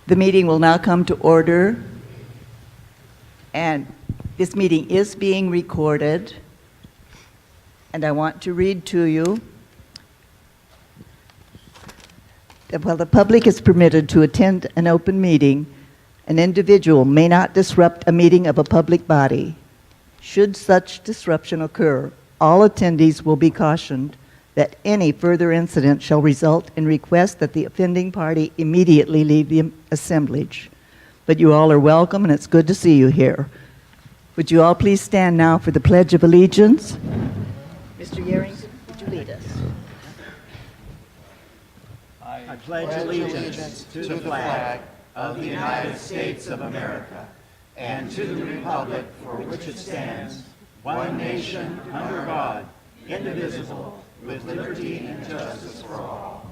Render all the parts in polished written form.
The meeting will now come to order, and this meeting is being recorded, and I want to read to you that while the public is permitted to attend an open meeting, an individual may not disrupt a meeting of a public body. Should such disruption occur, all attendees will be cautioned that any further incident shall result in request that the offending party immediately leave the assemblage. But you all are welcome, and it's good to see you here. Would you all please stand now for the Pledge of Allegiance? Mr. Yarrington, would you lead us? I pledge allegiance to the flag of the United States of America and to the republic for which it stands, one nation, under God, indivisible, with liberty and justice for all.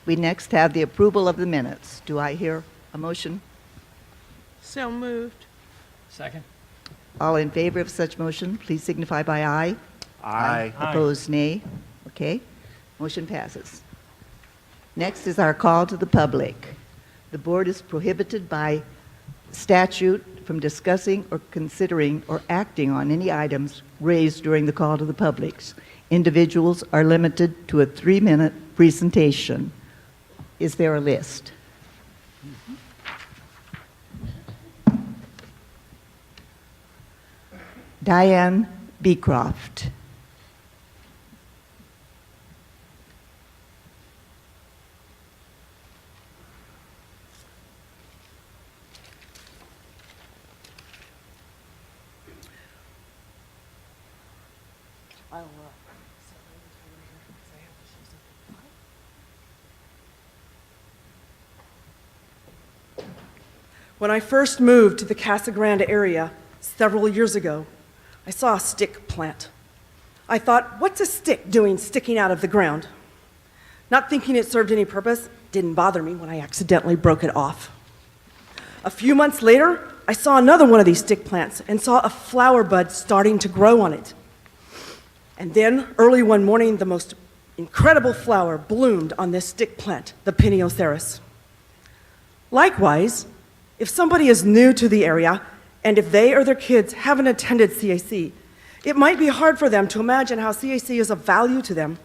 We next have the approval of the minutes. Do I hear a motion? So moved. Second. All in favor of such motion, please signify by aye. Aye. Opposed, nay. Okay, motion passes. Next is our call to the public. The board is prohibited by statute from discussing or considering or acting on any items raised during the call to the public. Individuals are limited to a 3-minute presentation. Is there a list? Diane Beecroft. When I first moved to the Casa Grande area several years ago, I saw a stick plant. I thought, what's a stick doing sticking out of the ground? Not thinking it served any purpose, didn't bother me when I accidentally broke it off. A few months later, I saw another one of these stick plants and saw a flower bud starting to grow on it. And then, early one morning, the most incredible flower bloomed on this stick plant, the Pinioceras. Likewise, if somebody is new to the area, and if they or their kids haven't attended CAC, it might be hard for them to imagine how CAC is of value to them.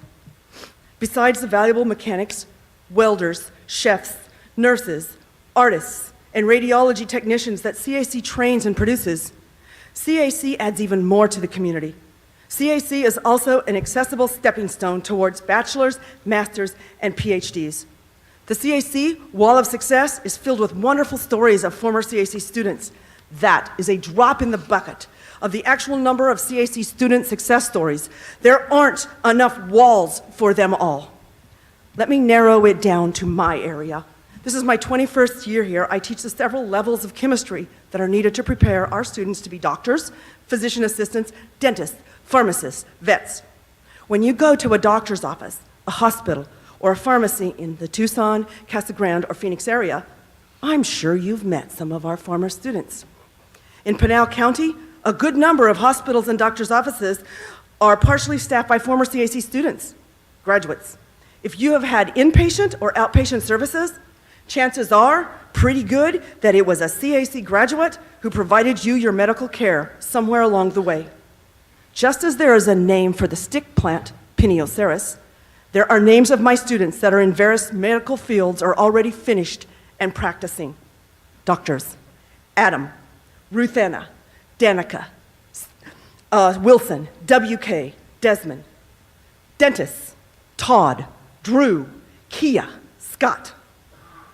Besides the valuable mechanics, welders, chefs, nurses, artists, and radiology technicians that CAC trains and produces, CAC adds even more to the community. CAC is also an accessible stepping stone towards bachelor's, master's, and PhDs. The CAC Wall of Success is filled with wonderful stories of former CAC students. That is a drop in the bucket of the actual number of CAC student success stories. There aren't enough walls for them all. Let me narrow it down to my area. This is my 21st year here. I teach the several levels of chemistry that are needed to prepare our students to be doctors, physician assistants, dentists, pharmacists, vets. When you go to a doctor's office, a hospital, or a pharmacy in the Tucson, Casa Grande, or Phoenix area, I'm sure you've met some of our former students. In Pinal County, a good number of hospitals and doctors' offices are partially staffed by former CAC students, graduates. If you have had inpatient or outpatient services, chances are pretty good that it was a CAC graduate who provided you your medical care somewhere along the way. Just as there is a name for the stick plant, Pinioceras, there are names of my students that are in various medical fields or already finished and practicing. Doctors: Adam, Ruth Anna, Danica, Wilson, WK, Desmond. Dentists: Todd, Drew, Kia, Scott.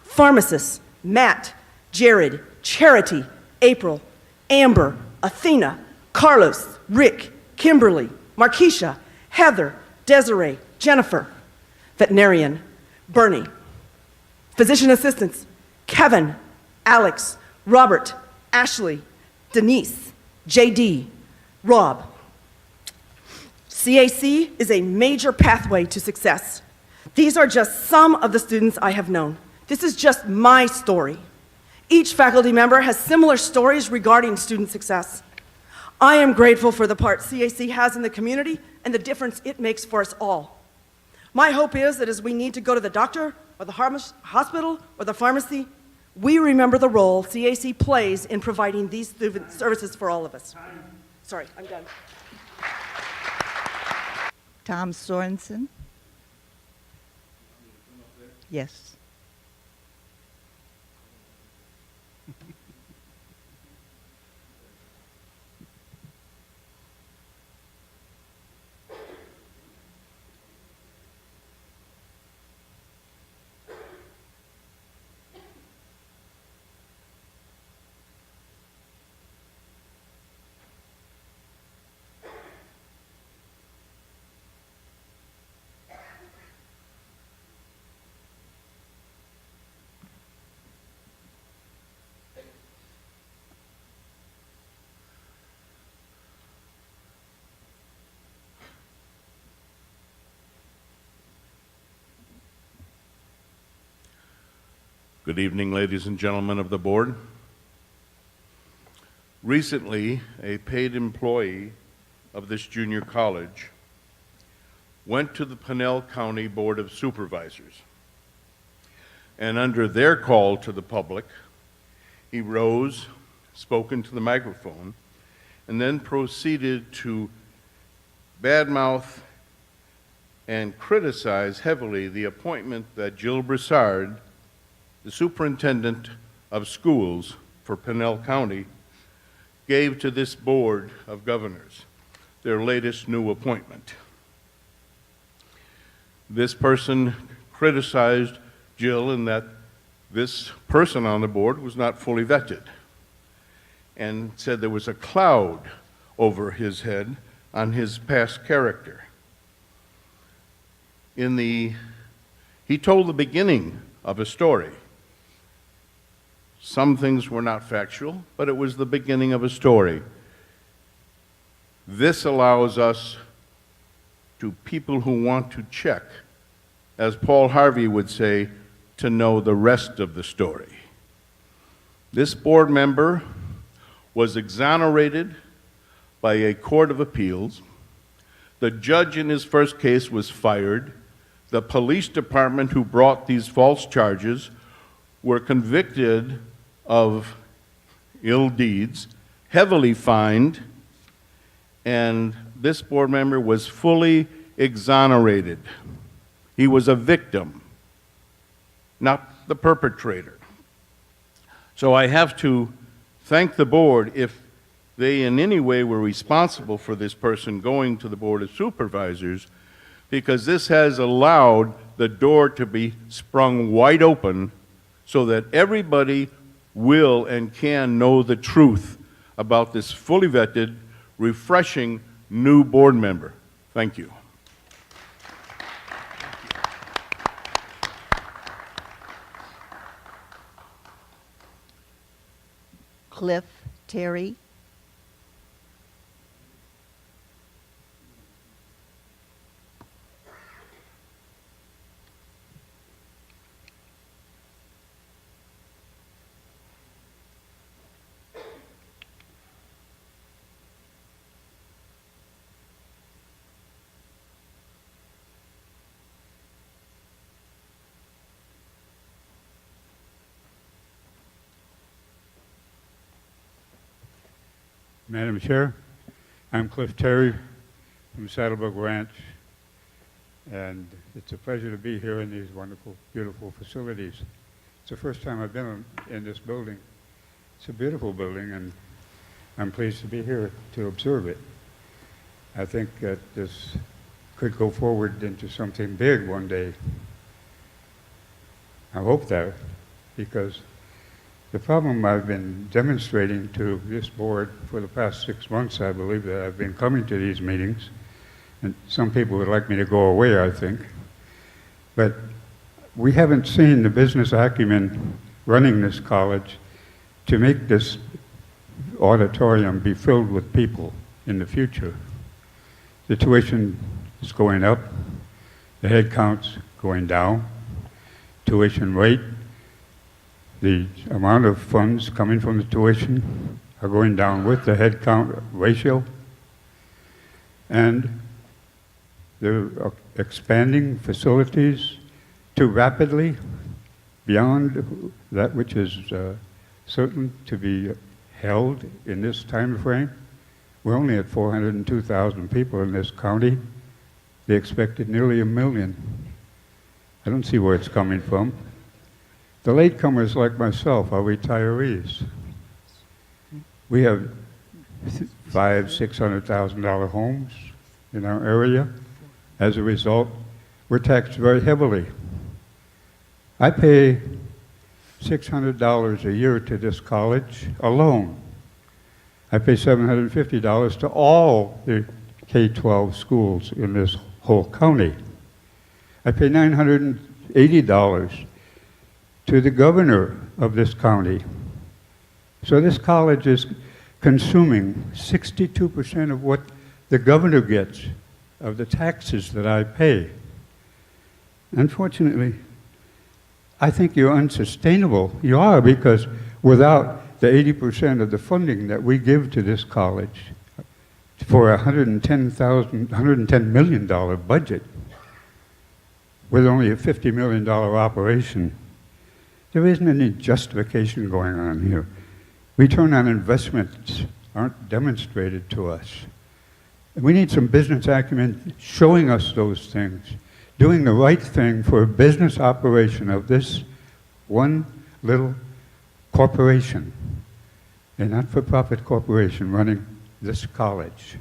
Pharmacists: Matt, Jared, Charity, April, Amber, Athena, Carlos, Rick, Kimberly, Markeisha, Heather, Desiree, Jennifer. Veterinarian: Bernie. Physician assistants: Kevin, Alex, Robert, Ashley, Denise, JD, Rob. CAC is a major pathway to success. These are just some of the students I have known. This is just my story. Each faculty member has similar stories regarding student success. I am grateful for the part CAC has in the community and the difference it makes for us all. My hope is that as we need to go to the doctor or the hospital or the pharmacy, we remember the role CAC plays in providing these services for all of us. Sorry, I'm done. Tom Sorensen? Yes. Good evening, ladies and gentlemen of the board. Recently, a paid employee of this junior college went to the Pinell County Board of Supervisors, and under their call to the public, he rose, spoke into the microphone, and then proceeded to badmouth and criticize heavily the appointment that Jill Broussard, the superintendent of schools for Pinell County, gave to this board of governors, their latest new appointment. This person criticized Jill in that this person on the board was not fully vetted, and said there was a cloud over his head on his past character. He told the beginning of a story. Some things were not factual, but it was the beginning of a story. This allows us, to people who want to check, as Paul Harvey would say, to know the rest of the story. This board member was exonerated by a court of appeals. The judge in his first case was fired. The police department who brought these false charges were convicted of ill deeds, heavily fined, and this board member was fully exonerated. He was a victim, not the perpetrator. So I have to thank the board if they in any way were responsible for this person going to the Board of Supervisors, because this has allowed the door to be sprung wide open so that everybody will and can know the truth about this fully vetted, refreshing new board member. Thank you. Cliff Terry? Madam Chair, I'm Cliff Terry from Saddlebrook Ranch, and it's a pleasure to be here in these wonderful, beautiful facilities. It's the first time I've been in this building. It's a beautiful building, and I'm pleased to be here to observe it. I think that this could go forward into something big one day. I hope that, because the problem I've been demonstrating to this board for the past 6 months, I believe, that I've been coming to these meetings, and some people would like me to go away, I think, but we haven't seen the business acumen running this college to make this auditorium be filled with people in the future. The tuition is going up, the head count's going down, tuition rate, the amount of funds coming from the tuition are going down with the head count ratio. And They're expanding facilities too rapidly beyond that which is certain to be held in this time frame. We're only at 402,000 people in this county. They expected nearly 1 million. I don't see where it's coming from. The latecomers like myself are retirees. We have $500,000-$600,000 homes in our area. As a result, we're taxed very heavily. I pay $600 a year to this college alone. I pay $750 to all the K-12 schools in this whole county. I pay $980 to the governor of this county. So this college is consuming 62% of what the governor gets of the taxes that I pay. Unfortunately, I think you're unsustainable. You are, because without the 80% of the funding that we give to this college for a $110 million budget, with only a $50 million operation, there isn't any justification going on here. Return on investments aren't demonstrated to us. We need some business acumen showing us those things, doing the right thing for a business operation of this one little corporation, a not-for-profit corporation running this college.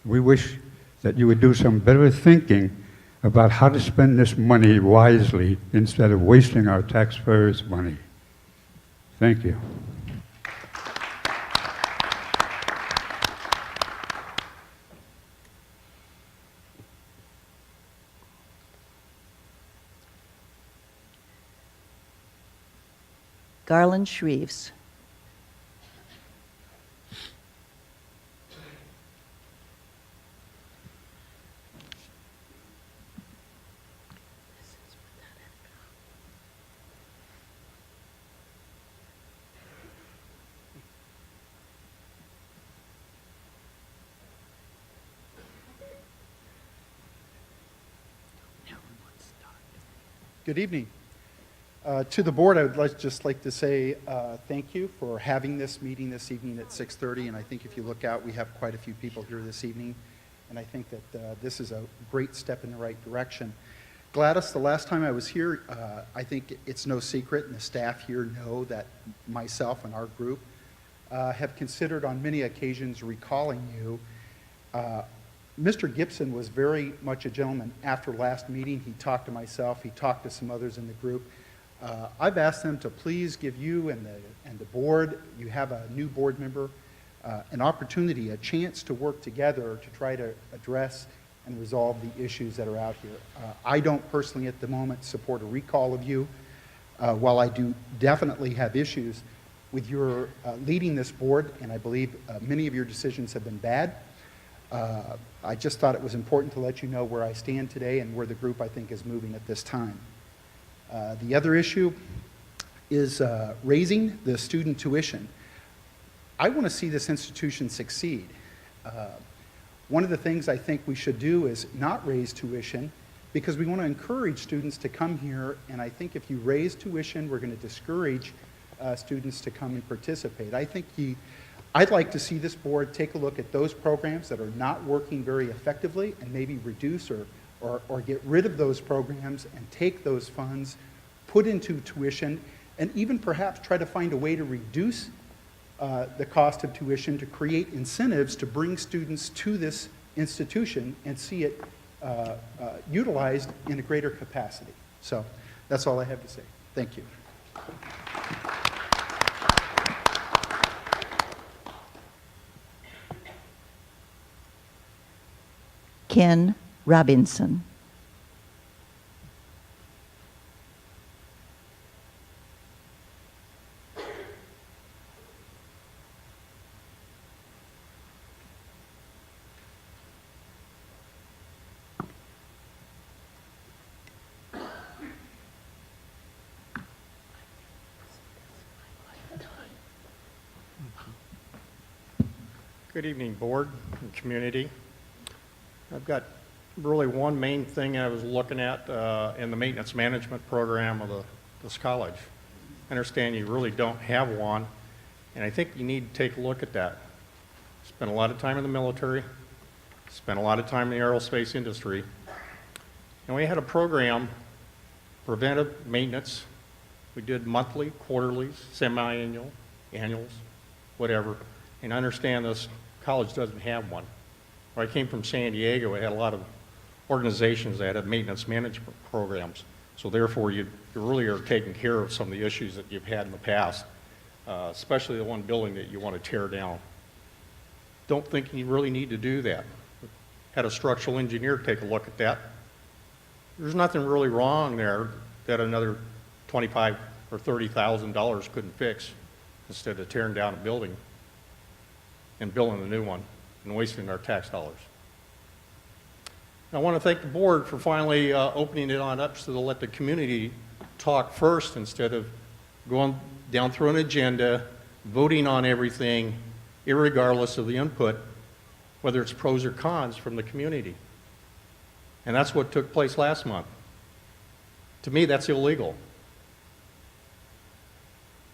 We wish that you would do some better thinking about how to spend this money wisely instead of wasting our taxpayers' money. Thank you. Garland Shreves. Good evening. To the board, I would just like to say thank you for having this meeting this evening at 6:30. And I think if you look out, we have quite a few people here this evening. And I think that this is a great step in the right direction. Gladys, the last time I was here, I think it's no secret, and the staff here know that myself and our group have considered on many occasions recalling you. Mr. Gibson was very much a gentleman. After last meeting, he talked to myself, he talked to some others in the group. I've asked them to please give you and the board, you have a new board member, an opportunity, a chance to work together to try to address and resolve the issues that are out here. I don't personally at the moment support a recall of you, while I do definitely have issues with your leading this board, and I believe many of your decisions have been bad. I just thought it was important to let you know where I stand today and where the group, I think, is moving at this time. The other issue is raising the student tuition. I want to see this institution succeed. One of the things I think we should do is not raise tuition, because we want to encourage students to come here, and I think if you raise tuition, we're going to discourage students to come and participate. I'd like to see this board take a look at those programs that are not working very effectively and maybe reduce or get rid of those programs and take those funds, put into tuition, and even perhaps try to find a way to reduce the cost of tuition to create incentives to bring students to this institution and see it utilized in a greater capacity. So that's all I have to say. Thank you. Ken Robinson. Good evening, board and community. I've got really one main thing I was looking at in the maintenance management program of this college. I understand you really don't have one, and I think you need to take a look at that. Spent a lot of time in the military, spent a lot of time in the aerospace industry, and we had a program, preventive maintenance. We did monthly, quarterlies, semi-annual, annuals, whatever, and I understand this college doesn't have one. Where I came from San Diego, we had a lot of organizations that had maintenance management programs. So therefore, you really are taking care of some of the issues that you've had in the past, especially the one building that you want to tear down. Don't think you really need to do that. Had a structural engineer take a look at that. There's nothing really wrong there that another $25,000 or $30,000 couldn't fix instead of tearing down a building and building a new one and wasting our tax dollars. I want to thank the board for finally opening it on up so to let the community talk first instead of going down through an agenda, voting on everything, irregardless of the input, whether it's pros or cons from the community. And that's what took place last month. To me, that's illegal.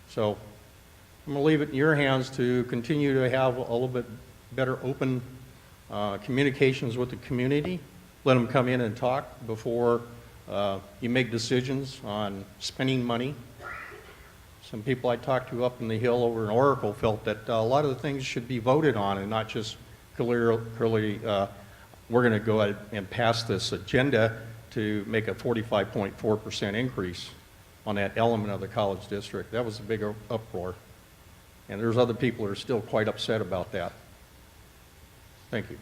So I'm going to leave it in your hands to continue to have a little bit better open communications with the community. Let them come in and talk before you make decisions on spending money. Some people I talked to up in the hill over in Oracle felt that a lot of the things should be voted on and not just clearly we're going to go ahead and pass this agenda to make a 45.4% increase on that element of the college district. That was a big uproar. And there's other people that are still quite upset about that. Thank you.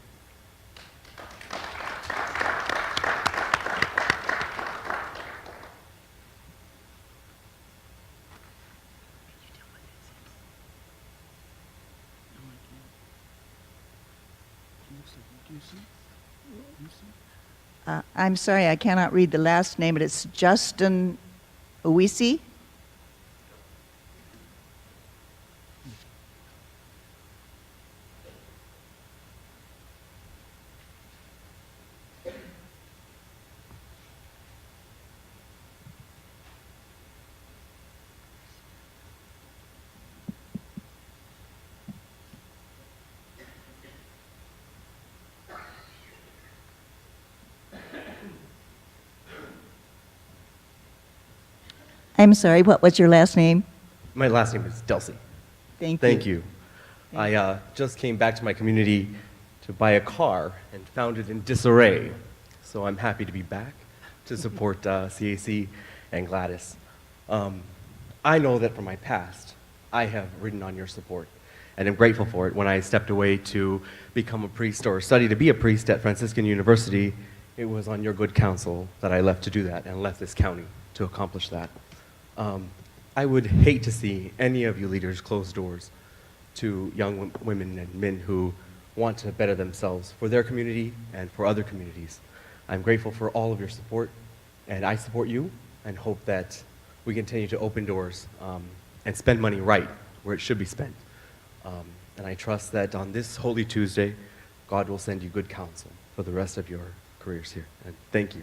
I'm sorry, I cannot read the last name, but it's Justin Owisi. I'm sorry, what was your last name? My last name is Delsey. Thank you. Thank you. I just came back to my community to buy a car and found it in disarray. So I'm happy to be back to support CAC and Gladys. I know that from my past, I have ridden on your support, and I'm grateful for it. When I stepped away to become a priest or study to be a priest at Franciscan University, it was on your good counsel that I left to do that and left this county to accomplish that. I would hate to see any of you leaders close doors to young women and men who want to better themselves for their community and for other communities. I'm grateful for all of your support, and I support you and hope that we continue to open doors and spend money right where it should be spent. And I trust that on this Holy Tuesday, God will send you good counsel for the rest of your careers here. And thank you.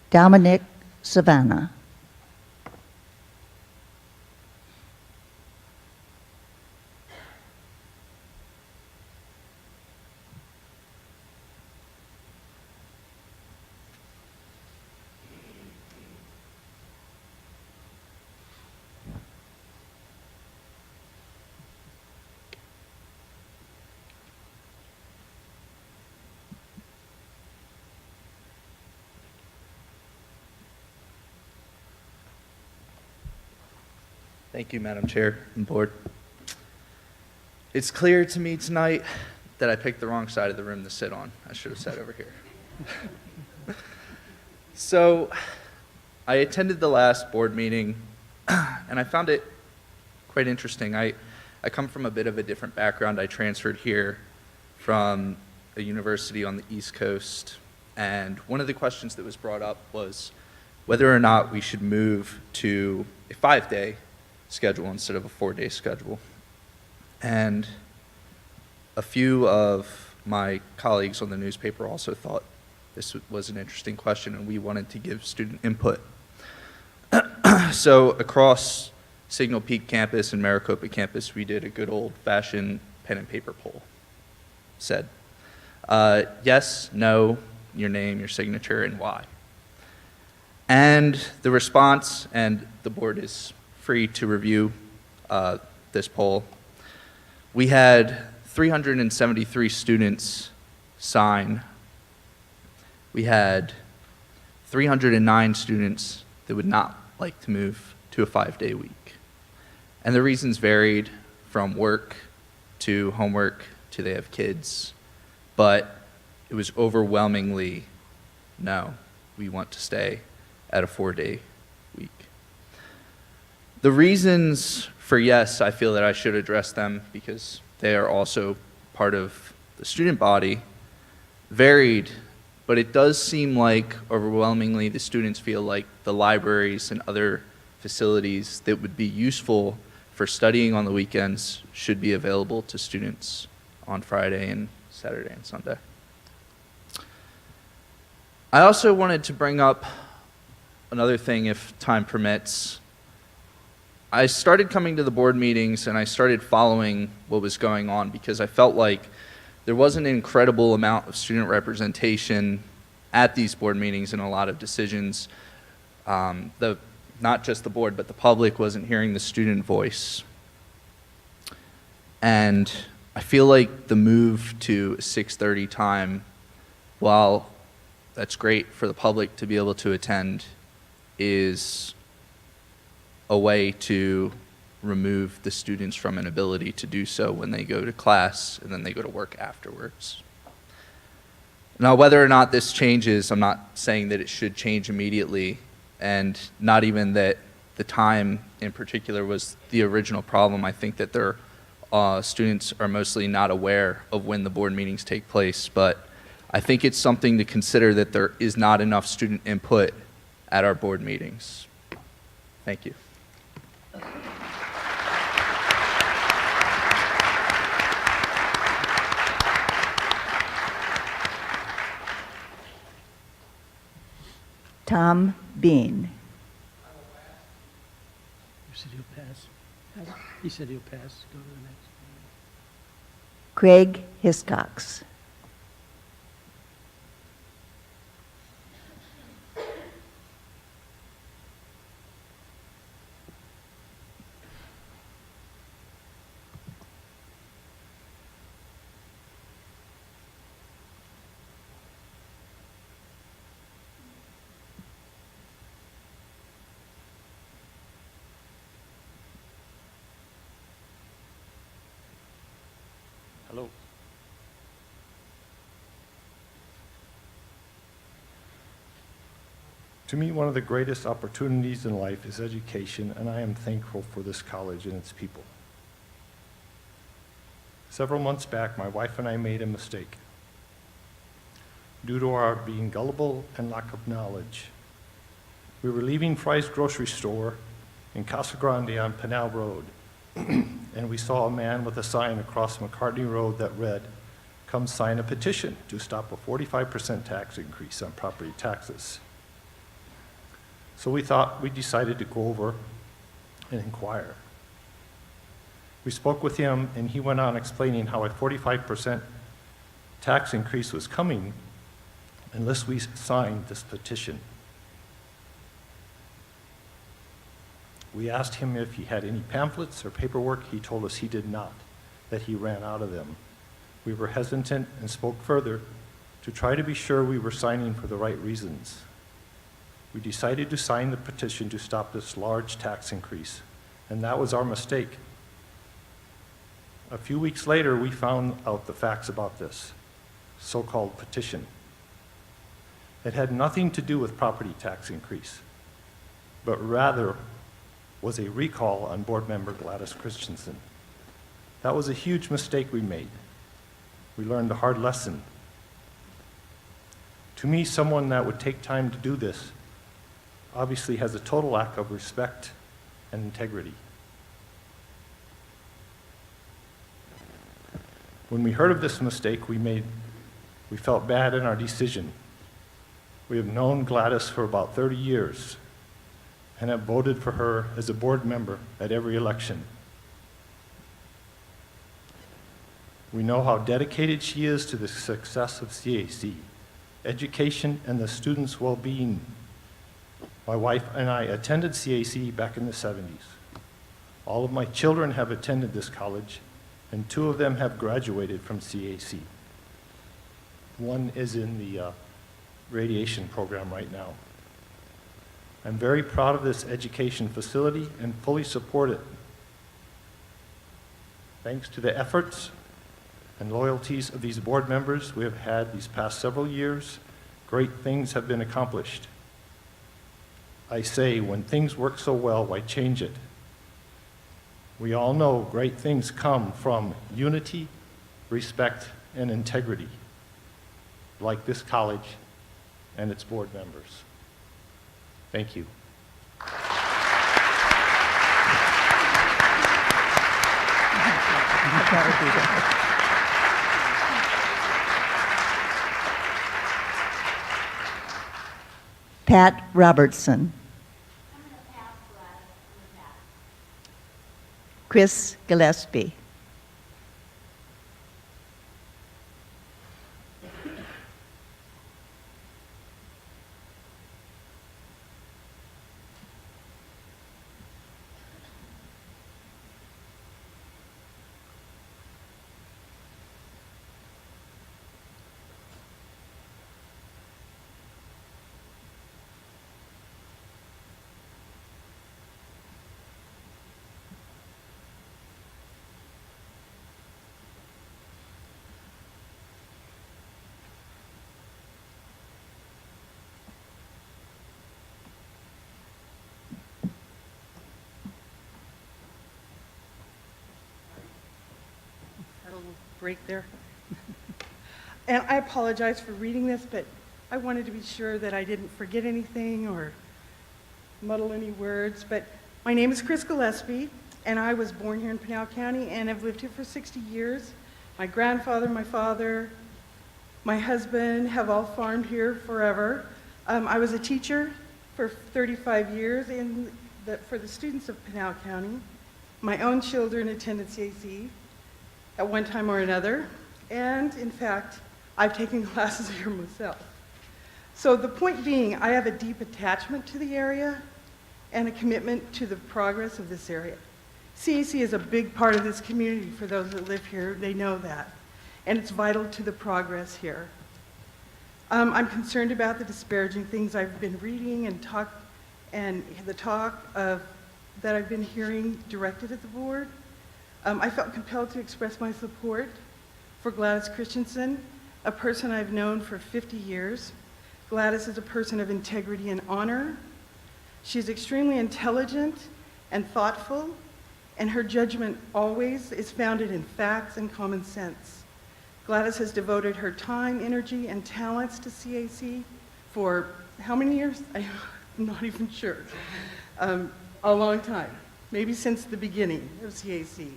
Dominic Savannah. Thank you, Madam Chair and Board. It's clear to me tonight that I picked the wrong side of the room to sit on. I should have sat over here. So, I attended the last board meeting, and I found it quite interesting. I come from a bit of a different background. I transferred here from a university on the East Coast, and one of the questions that was brought up was whether or not we should move to a 5-day schedule instead of a 4-day schedule. And a few of my colleagues on the newspaper also thought this was an interesting question, and we wanted to give student input. So across Signal Peak campus and Maricopa campus, we did a good old-fashioned pen and paper poll. Said, yes, no, your name, your signature, and why. And the response, and the board is free to review this poll, we had 373 students sign. We had 309 students that would not like to move to a 5-day week. And the reasons varied from work to homework to they have kids, but it was overwhelmingly no, we want to stay at a 4-day week. The reasons for yes, I feel that I should address them because they are also part of the student body, varied, but it does seem like overwhelmingly the students feel like the libraries and other facilities that would be useful for studying on the weekends should be available to students on Friday and Saturday and Sunday. I also wanted to bring up another thing, if time permits. I started coming to the board meetings and I started following what was going on because I felt like there was an incredible amount of student representation at these board meetings and a lot of decisions. Not just the board, but the public wasn't hearing the student voice. And I feel like the move to a 6:30 time, while that's great for the public to be able to attend, is a way to remove the students from an ability to do so when they go to class and then they go to work afterwards. Now, whether or not this changes, I'm not saying that it should change immediately, and not even that the time in particular was the original problem. I think that their students are mostly not aware of when the board meetings take place, but I think it's something to consider that there is not enough student input at our board meetings. Thank you. Tom Bean. You said he'll pass. He said he'll pass. Go to the next. Craig Hiscox. Hello. To me, one of the greatest opportunities in life is education, and I am thankful for this college and its people. Several months back, my wife and I made a mistake. Due to our being gullible and lack of knowledge, we were leaving Fry's grocery store in Casa Grande on Pinal Road, and we saw a man with a sign across McCartney Road that read, "Come sign a petition to stop a 45% tax increase on property taxes." So we decided to go over and inquire. We spoke with him, and he went on explaining how a 45% tax increase was coming unless we signed this petition. We asked him if he had any pamphlets or paperwork. He told us he did not, that he ran out of them. We were hesitant and spoke further to try to be sure we were signing for the right reasons. We decided to sign the petition to stop this large tax increase, and that was our mistake. A few weeks later, we found out the facts about this so-called petition. It had nothing to do with property tax increase, but rather was a recall on board member Gladys Christensen. That was a huge mistake we made. We learned a hard lesson. To me, someone that would take time to do this, obviously has a total lack of respect and integrity. When we heard of this mistake we felt bad in our decision. We have known Gladys for about 30 years and have voted for her as a board member at every election. We know how dedicated she is to the success of CAC, education, and the students' well-being. My wife and I attended CAC back in the 70s. All of my children have attended this college, and 2 of them have graduated from CAC. One is in the radiation program right now. I'm very proud of this education facility and fully support it. Thanks to the efforts and loyalties of these board members we have had these past several years, great things have been accomplished. I say, when things work so well, why change it? We all know great things come from unity, respect, and integrity, like this college and its board members. Thank you. Pat Robertson. Chris Gillespie. Had a little break there. And I apologize for reading this, but I wanted to be sure that I didn't forget anything or muddle any words. But my name is Chris Gillespie, and I was born here in Pinal County and have lived here for 60 years. My grandfather, my father, my husband have all farmed here forever. I was a teacher for 35 years for the students of Pinal County. My own children attended CAC at one time or another, and in fact, I've taken classes here myself. So the point being, I have a deep attachment to the area and a commitment to the progress of this area. CAC is a big part of this community. For those that live here, they know that, and it's vital to the progress here. I'm concerned about the disparaging things I've been reading and the talk that I've been hearing directed at the board. I felt compelled to express my support for Gladys Christensen, a person I've known for 50 years. Gladys is a person of integrity and honor. She's extremely intelligent and thoughtful, and her judgment always is founded in facts and common sense. Gladys has devoted her time, energy, and talents to CAC for how many years? I'm not even sure. A long time, maybe since the beginning of CAC.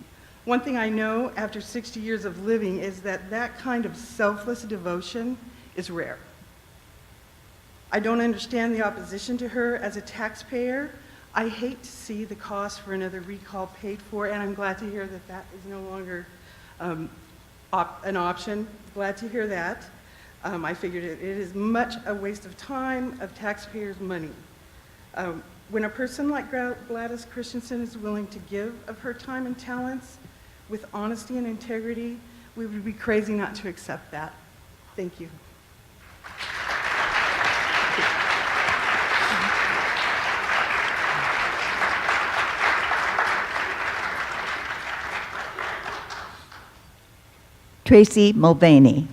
One thing I know after 60 years of living is that that kind of selfless devotion is rare. I don't understand the opposition to her as a taxpayer. I hate to see the cost for another recall paid for, and I'm glad to hear that that is no longer an option. Glad to hear that. I figured it is much a waste of time, of taxpayers' money. When a person like Gladys Christensen is willing to give of her time and talents with honesty and integrity, we would be crazy not to accept that. Thank you. Tracy Mulvaney.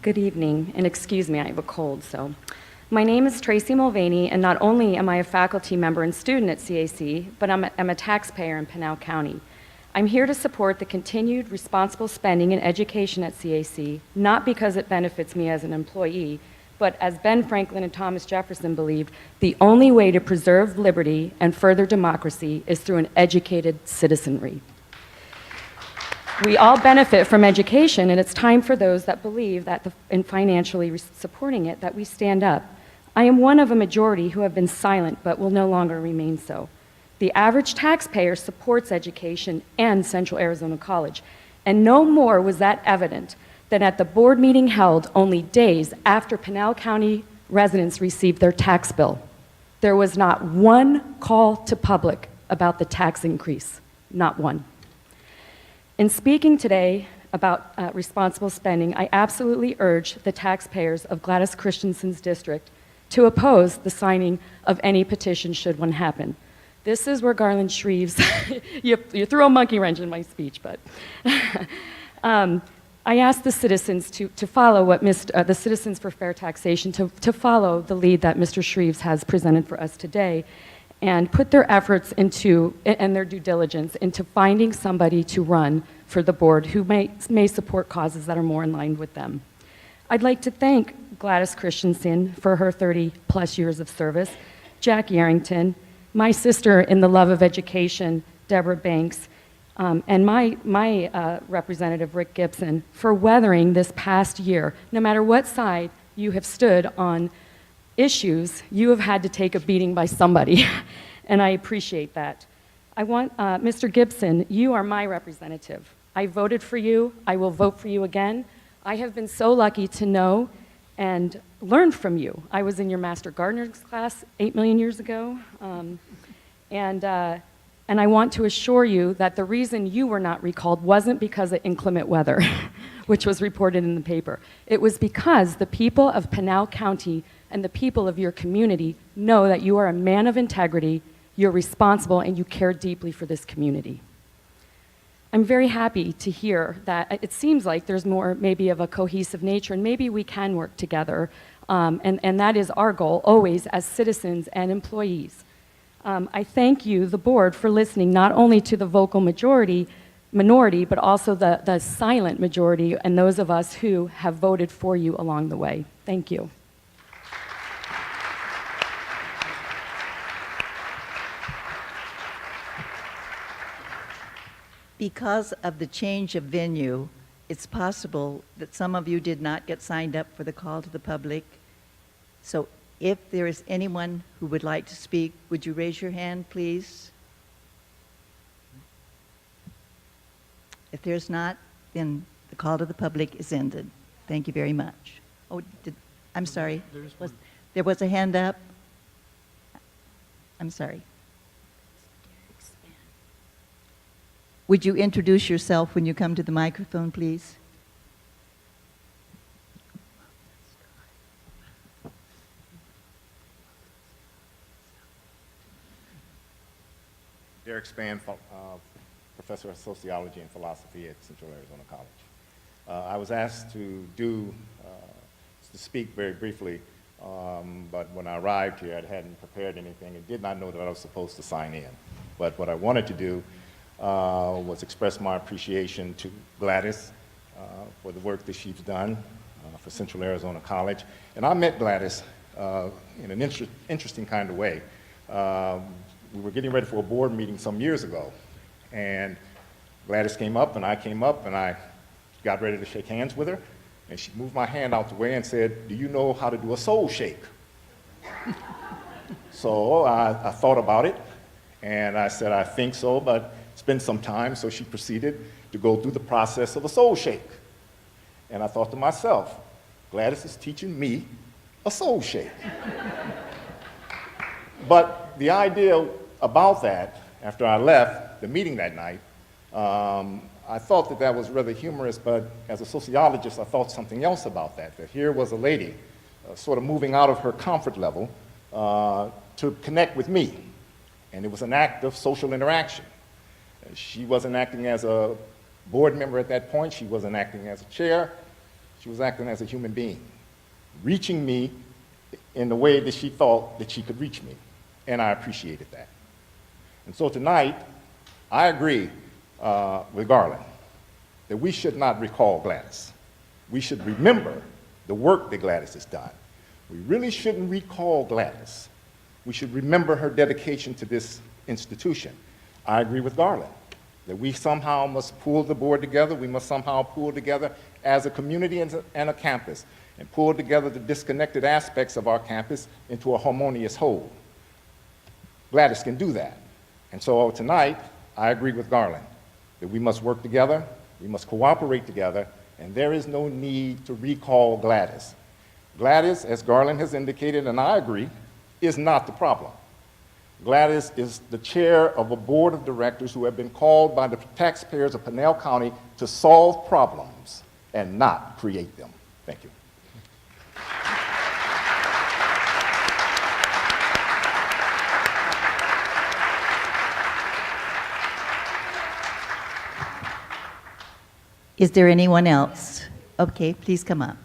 Good evening, and excuse me, I have a cold, so. My name is Tracy Mulvaney, and not only am I a faculty member and student at CAC, but I'm a taxpayer in Pinal County. I'm here to support the continued responsible spending in education at CAC, not because it benefits me as an employee, but as Ben Franklin and Thomas Jefferson believed, the only way to preserve liberty and further democracy is through an educated citizenry. We all benefit from education, and it's time for those that believe that in financially supporting it, that we stand up. I am one of a majority who have been silent but will no longer remain so. The average taxpayer supports education and Central Arizona College, and no more was that evident than at the board meeting held only days after Pinal County residents received their tax bill. There was not one call to public about the tax increase, not one. In speaking today about responsible spending, I absolutely urge the taxpayers of Gladys Christensen's district to oppose the signing of any petition should one happen. This is where Garland Shreves, you threw a monkey wrench in my speech, but I asked the citizens to follow what the Citizens for Fair Taxation, to follow the lead that Mr. Shreves has presented for us today, and put their efforts into, and their due diligence into finding somebody to run for the board who may support causes that are more in line with them. I'd like to thank Gladys Christensen for her 30-plus years of service, Jack Yarrington, my sister in the love of education, Deborah Banks, and my representative, Rick Gibson, for weathering this past year. No matter what side you have stood on issues, you have had to take a beating by somebody, and I appreciate that. I want, Mr. Gibson, you are my representative. I voted for you. I will vote for you again. I have been so lucky to know and learn from you. I was in your Master Gardener's class 8 million years ago, and I want to assure you that the reason you were not recalled wasn't because of inclement weather, which was reported in the paper. It was because the people of Pinal County and the people of your community know that you are a man of integrity, you're responsible, and you care deeply for this community. I'm very happy to hear that it seems like there's more maybe of a cohesive nature, and maybe we can work together, and that is our goal always as citizens and employees. I thank you, the board, for listening not only to the vocal minority, but also the silent majority and those of us who have voted for you along the way. Thank you. Because of the change of venue, it's possible that some of you did not get signed up for the call to the public. So if there is anyone who would like to speak, would you raise your hand, please? If there's not, then the call to the public is ended. Thank you very much. Oh, I'm sorry. There was a hand up? I'm sorry. Would you introduce yourself when you come to the microphone, please? Derek Spann, Professor of Sociology and Philosophy at Central Arizona College. I was asked to speak very briefly, but when I arrived here, I hadn't prepared anything and did not know that I was supposed to sign in. But what I wanted to do was express my appreciation to Gladys for the work that she's done for Central Arizona College. And I met Gladys in an interesting kind of way. We were getting ready for a board meeting some years ago, and Gladys came up, and I came up, and I got ready to shake hands with her, and she moved my hand out the way and said, "Do you know how to do a soul shake?" So I thought about it, and I said, "I think so, but it's been some time." So she proceeded to go through the process of a soul shake. And I thought to myself, Gladys is teaching me a soul shake. But the idea about that, after I left the meeting that night, I thought that that was rather humorous, but as a sociologist, I thought something else about that, that here was a lady sort of moving out of her comfort level to connect with me. And it was an act of social interaction. She wasn't acting as a board member at that point. She wasn't acting as a chair. She was acting as a human being, reaching me in the way that she thought that she could reach me. And I appreciated that. And so tonight, I agree with Garland, that we should not recall Gladys. We should remember the work that Gladys has done. We really shouldn't recall Gladys. We should remember her dedication to this institution. I agree with Garland that we somehow must pull the board together. We must somehow pull together as a community and a campus and pull together the disconnected aspects of our campus into a harmonious whole. Gladys can do that. And so tonight, I agree with Garland that we must work together, we must cooperate together, and there is no need to recall Gladys. Gladys, as Garland has indicated, and I agree, is not the problem. Gladys is the chair of a board of directors who have been called by the taxpayers of Pinal County to solve problems and not create them. Thank you. Is there anyone else? Okay, please come up.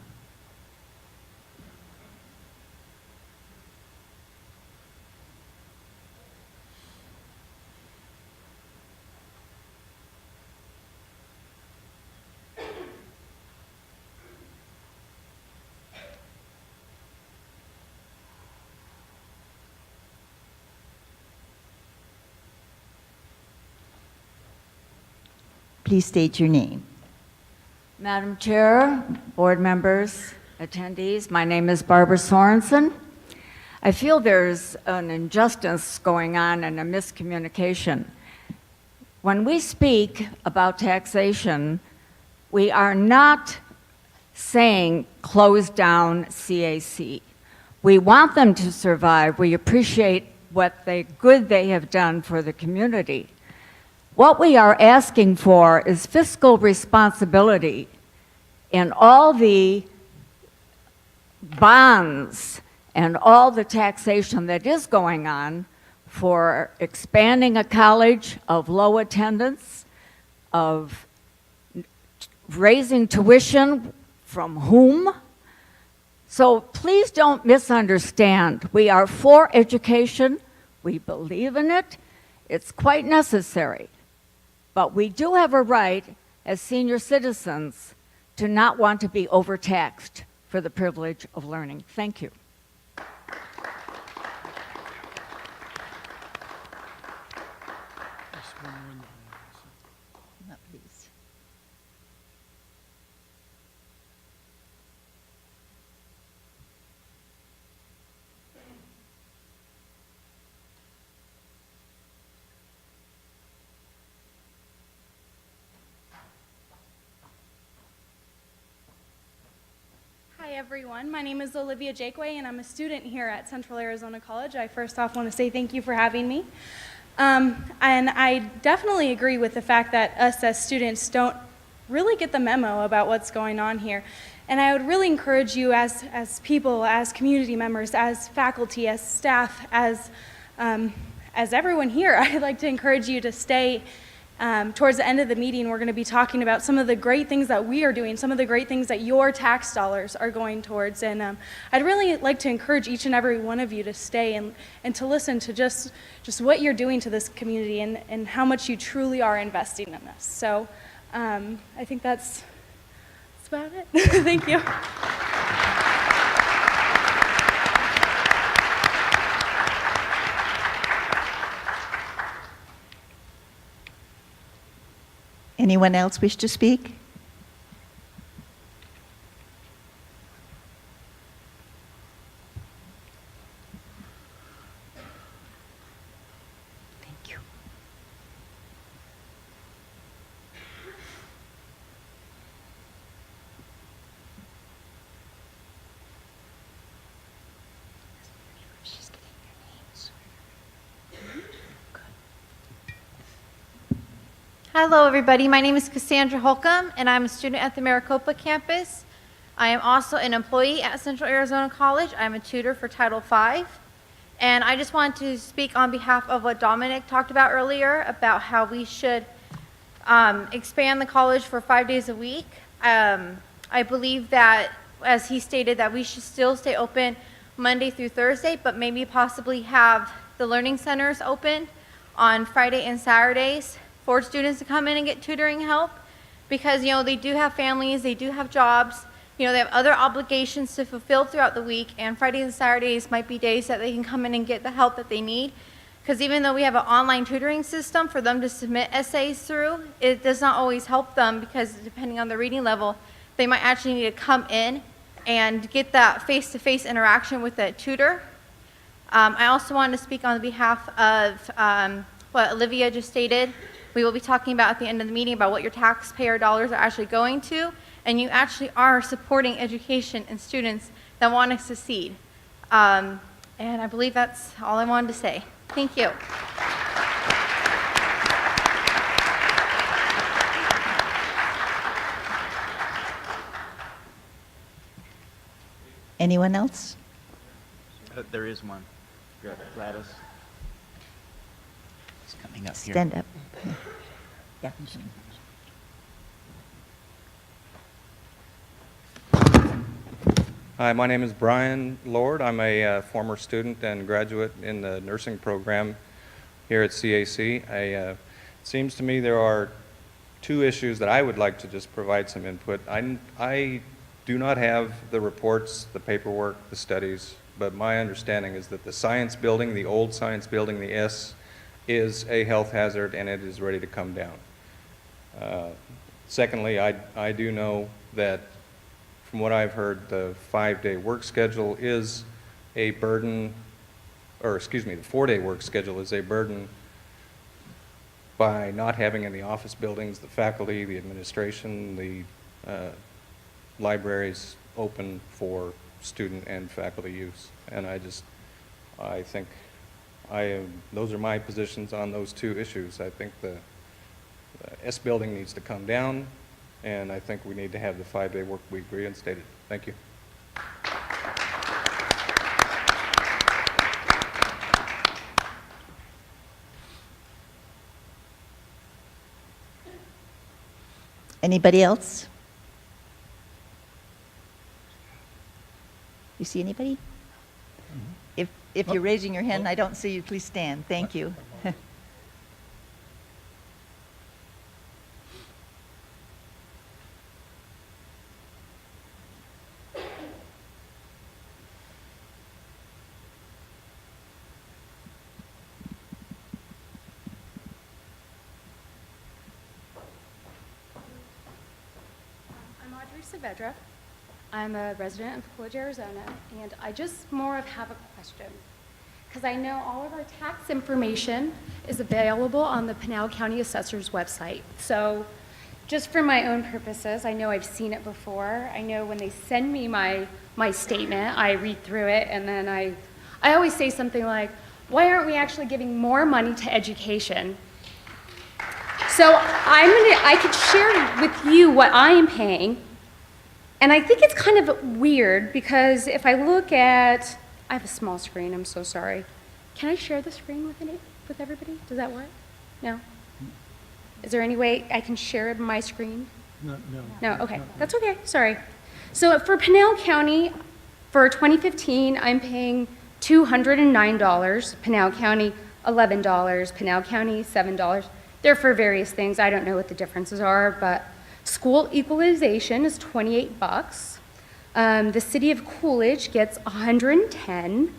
Please state your name. Madam Chair, board members, attendees, my name is Barbara Sorensen. I feel there's an injustice going on and a miscommunication. When we speak about taxation, we are not saying close down CAC. We want them to survive. We appreciate what good they have done for the community. What we are asking for is fiscal responsibility in all the bonds and all the taxation that is going on for expanding a college of low attendance, of raising tuition from whom. So please don't misunderstand. We are for education. We believe in it. It's quite necessary. But we do have a right as senior citizens to not want to be overtaxed for the privilege of learning. Thank you. Please. Hi everyone, my name is Olivia Jakeway and I'm a student here at Central Arizona College. I first off want to say thank you for having me. And I definitely agree with the fact that us as students don't really get the memo about what's going on here. And I would really encourage you as people, as community members, as faculty, as staff, as everyone here, I'd like to encourage you to stay. Towards the end of the meeting, we're going to be talking about some of the great things that we are doing, some of the great things that your tax dollars are going towards. And I'd really like to encourage each and every one of you to stay and to listen to just what you're doing to this community and how much you truly are investing in this. So I think that's about it. Thank you. Anyone else wish to speak? Thank you. She's getting your names. Hello, everybody. My name is Cassandra Holcomb, and I'm a student at the Maricopa campus. I am also an employee at Central Arizona College. I'm a tutor for Title V. And I just want to speak on behalf of what Dominic talked about earlier about how we should expand the college for 5 days a week. I believe that, as he stated, that we should still stay open Monday through Thursday, but maybe possibly have the learning centers open on Friday and Saturdays for students to come in and get tutoring help because, they do have families, they do have jobs, they have other obligations to fulfill throughout the week, and Fridays and Saturdays might be days that they can come in and get the help that they need. Because even though we have an online tutoring system for them to submit essays through, it does not always help them because depending on the reading level, they might actually need to come in and get that face-to-face interaction with that tutor. I also wanted to speak on behalf of what Olivia just stated. We will be talking about at the end of the meeting about what your taxpayer dollars are actually going to, and you actually are supporting education and students that want to succeed. And I believe that's all I wanted to say. Thank you. Anyone else? There is one. Gladys. It's coming up here. Stand up. Yeah. Hi, my name is Brian Lord. I'm a former student and graduate in the nursing program here at CAC. It seems to me there are two issues that I would like to just provide some input. I do not have the reports, the paperwork, the studies, but my understanding is that the science building, the old science building, the S, is a health hazard and it is ready to come down. Secondly, I do know that from what I've heard, the 5-day work schedule is a burden, or excuse me, the 4-day work schedule is a burden by not having in the office buildings, the faculty, the administration, the libraries open for student and faculty use. And I think those are my positions on those two issues. I think the S building needs to come down, and I think we need to have the 5-day work week reinstated. Thank you. Anybody else? You see anybody? If you're raising your hand, I don't see you, please stand. Thank you. I'm Audrey Saavedra. I'm a resident of Coolidge, Arizona, and I just more of have a question. Because I know all of our tax information is available on the Pinal County Assessor's website. So just for my own purposes, I know I've seen it before. I know when they send me my statement, I read through it, and then I always say something like, why aren't we actually giving more money to education? So I could share with you what I am paying. And I think it's kind of weird because if I look at, I have a small screen, I'm so sorry. Can I share the screen with everybody? Does that work? No? Is there any way I can share my screen? No. No, okay, that's okay, sorry. So for Pinal County, for 2015, I'm paying $209, Pinal County $11, Pinal County $7. They're for various things, I don't know what the differences are, but school equalization is $28. The city of Coolidge gets $110.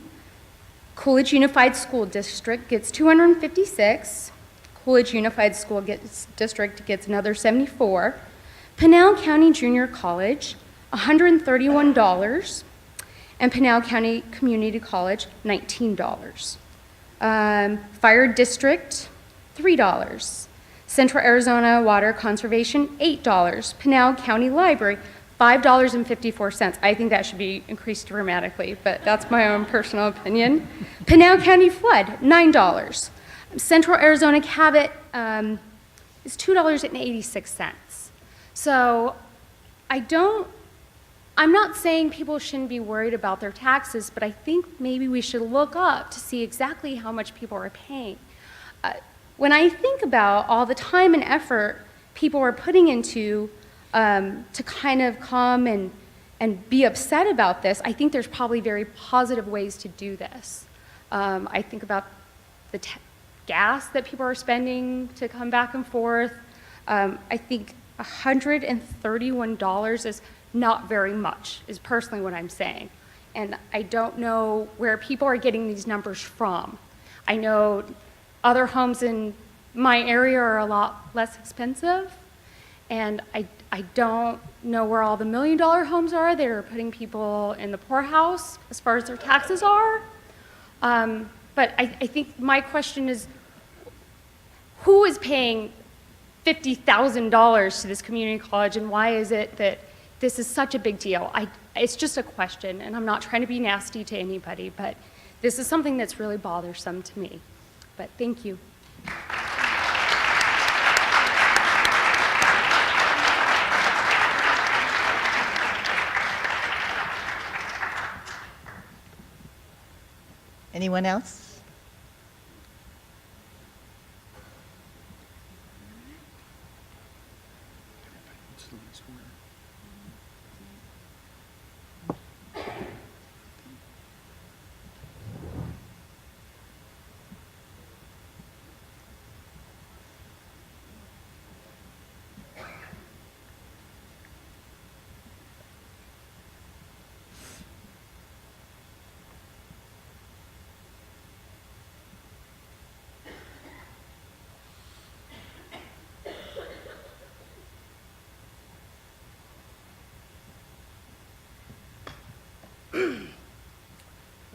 Coolidge Unified School District gets $256. Coolidge Unified School District gets another $74. Pinal County Junior College, $131. And Pinal County Community College, $19. Fire District, $3. Central Arizona Water Conservation, $8. Pinal County Library, $5.54. I think that should be increased dramatically, but that's my own personal opinion. Pinal County Flood, $9. Central Arizona Cabot is $2.86. So I'm not saying people shouldn't be worried about their taxes, but I think maybe we should look up to see exactly how much people are paying. When I think about all the time and effort people are putting into to kind of come and be upset about this, I think there's probably very positive ways to do this. I think about gas that people are spending to come back and forth. I think $131 is not very much, is personally what I'm saying. And I don't know where people are getting these numbers from. I know other homes in my area are a lot less expensive, and I don't know where all the $1 million homes are that are putting people in the poorhouse as far as their taxes are. But I think my question is, who is paying $50,000 to this community college, and why is it that this is such a big deal? It's just a question, and I'm not trying to be nasty to anybody, but this is something that's really bothersome to me. But thank you. Anyone else?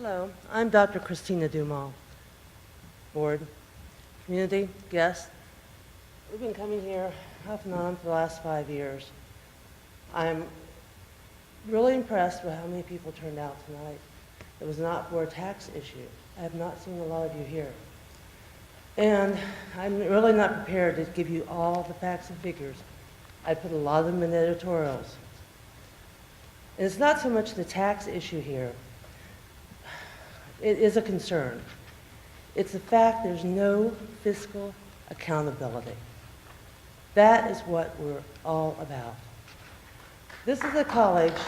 Hello, I'm Dr. Christina Dumas. Board, community, guests. We've been coming here off and on for the last 5 years. I'm really impressed with how many people turned out tonight. It was not for a tax issue. I have not seen a lot of you here. And I'm really not prepared to give you all the facts and figures. I put a lot of them in editorials. And it's not so much the tax issue here. It is a concern. It's the fact there's no fiscal accountability. That is what we're all about. This is a college.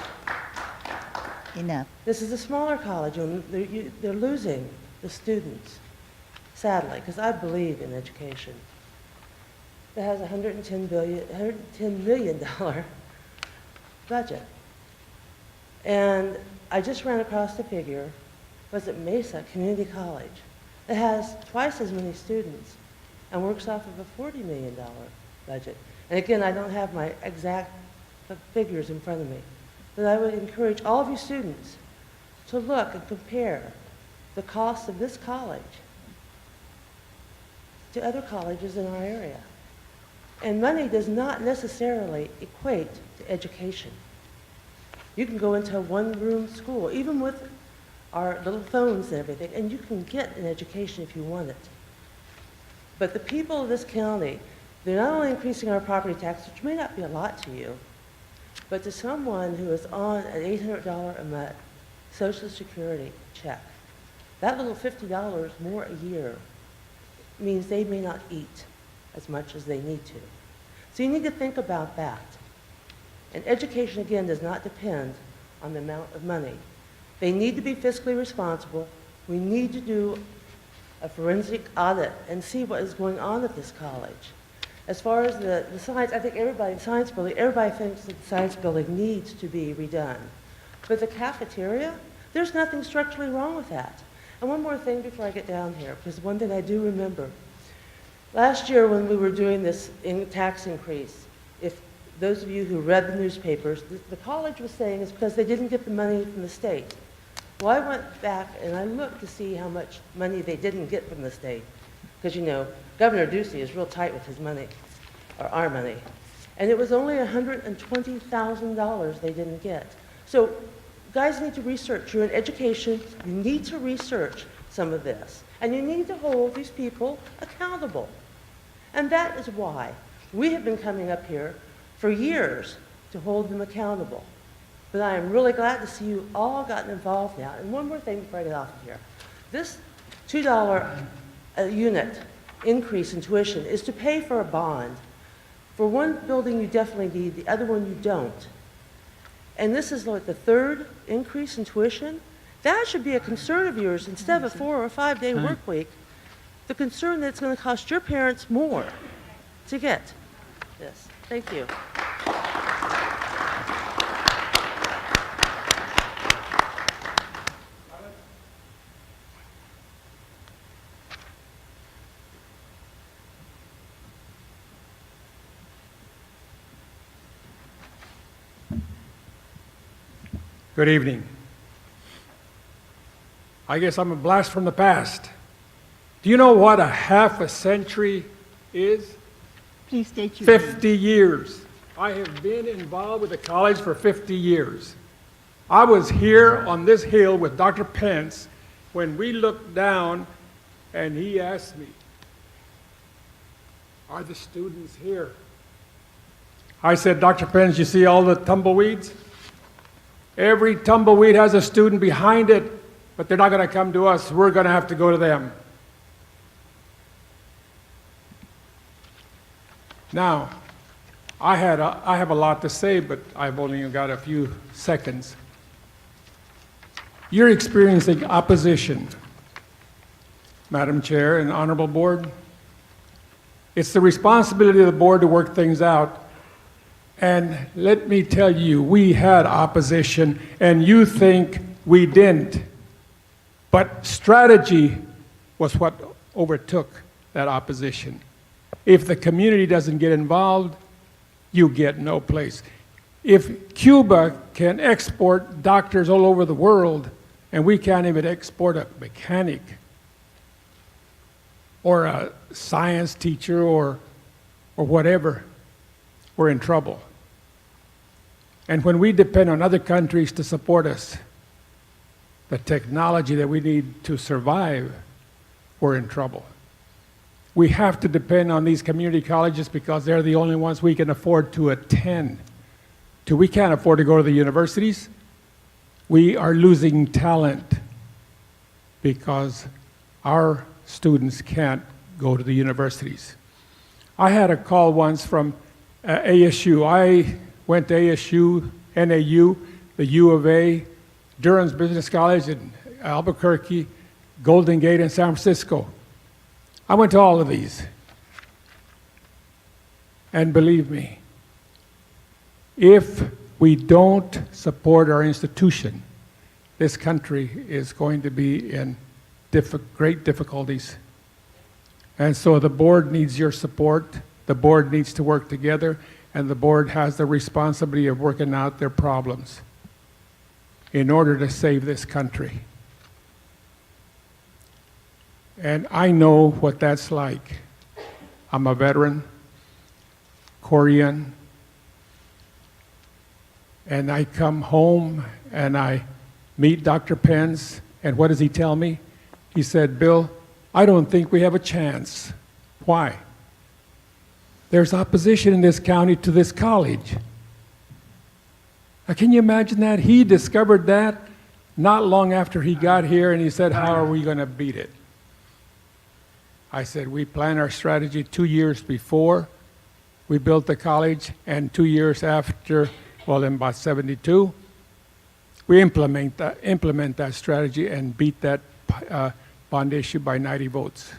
Enough. This is a smaller college, and they're losing the students, sadly, because I believe in education. It has a $110 million budget. And I just ran across the figure, was at Mesa Community College. It has twice as many students and works off of a $40 million budget. And again, I don't have my exact figures in front of me, but I would encourage all of you students to look and compare the cost of this college to other colleges in our area. And money does not necessarily equate to education. You can go into a one-room school, even with our little phones and everything, and you can get an education if you want it. But the people of this county, they're not only increasing our property tax, which may not be a lot to you, but to someone who is on an $800 a month Social Security check, that little $50 more a year means they may not eat as much as they need to. So you need to think about that. And education, again, does not depend on the amount of money. They need to be fiscally responsible. We need to do a forensic audit and see what is going on at this college. As far as the science, I think science building, everybody thinks that the science building needs to be redone. But the cafeteria, there's nothing structurally wrong with that. And one more thing before I get down here, because one thing I do remember. Last year when we were doing this tax increase, if those of you who read the newspapers, the college was saying it's because they didn't get the money from the state. Well, I went back and I looked to see how much money they didn't get from the state. Because, you know, Governor Ducey is real tight with his money, or our money. And it was only $120,000 they didn't get. So guys need to research. You're in education. You need to research some of this. And you need to hold these people accountable. And that is why we have been coming up here for years to hold them accountable. But I am really glad to see you all gotten involved now. And one more thing before I get off of here. This $2 a unit increase in tuition is to pay for a bond. For one building you definitely need, the other one you don't. And this is like the third increase in tuition. That should be a concern of yours instead of a 4 or 5 day work week. the concern that it's going to cost your parents more to get this. Thank you. Good evening. I guess I'm a blast from the past. Do you know what a half a century is? Please state your 50 years. I have been involved with the college for 50 years. I was here on this hill with Dr. Pence when we looked down and he asked me, "Are the students here?" I said, "Dr. Pence, you see all the tumbleweeds? Every tumbleweed has a student behind it, but they're not going to come to us. We're going to have to go to them." Now, I have a lot to say, but I've only got a few seconds. You're experiencing opposition, Madam Chair and Honorable Board. It's the responsibility of the board to work things out. And let me tell you, we had opposition, and you think we didn't. But strategy was what overtook that opposition. If the community doesn't get involved, you get no place. If Cuba can export doctors all over the world, and we can't even export a mechanic or a science teacher or whatever, we're in trouble. And when we depend on other countries to support us, the technology that we need to survive, we're in trouble. We have to depend on these community colleges because they're the only ones we can afford to attend. We can't afford to go to the universities. We are losing talent because our students can't go to the universities. I had a call once from ASU. I went to ASU, NAU, the U of A, Durham's Business College in Albuquerque, Golden Gate in San Francisco. I went to all of these. And believe me, if we don't support our institution, this country is going to be in great difficulties. And so the board needs your support. The board needs to work together, and the board has the responsibility of working out their problems in order to save this country. And I know what that's like. I'm a veteran, Korean, and I come home and I meet Dr. Pence, and what does he tell me? He said, "Bill, I don't think we have a chance." Why? There's opposition in this county to this college. Now, can you imagine that? He discovered that not long after he got here, and he said, "How are we going to beat it?" I said, "We planned our strategy 2 years before we built the college, and 2 years after, well, in about 72, we implement that strategy and beat that bond issue by 90 votes.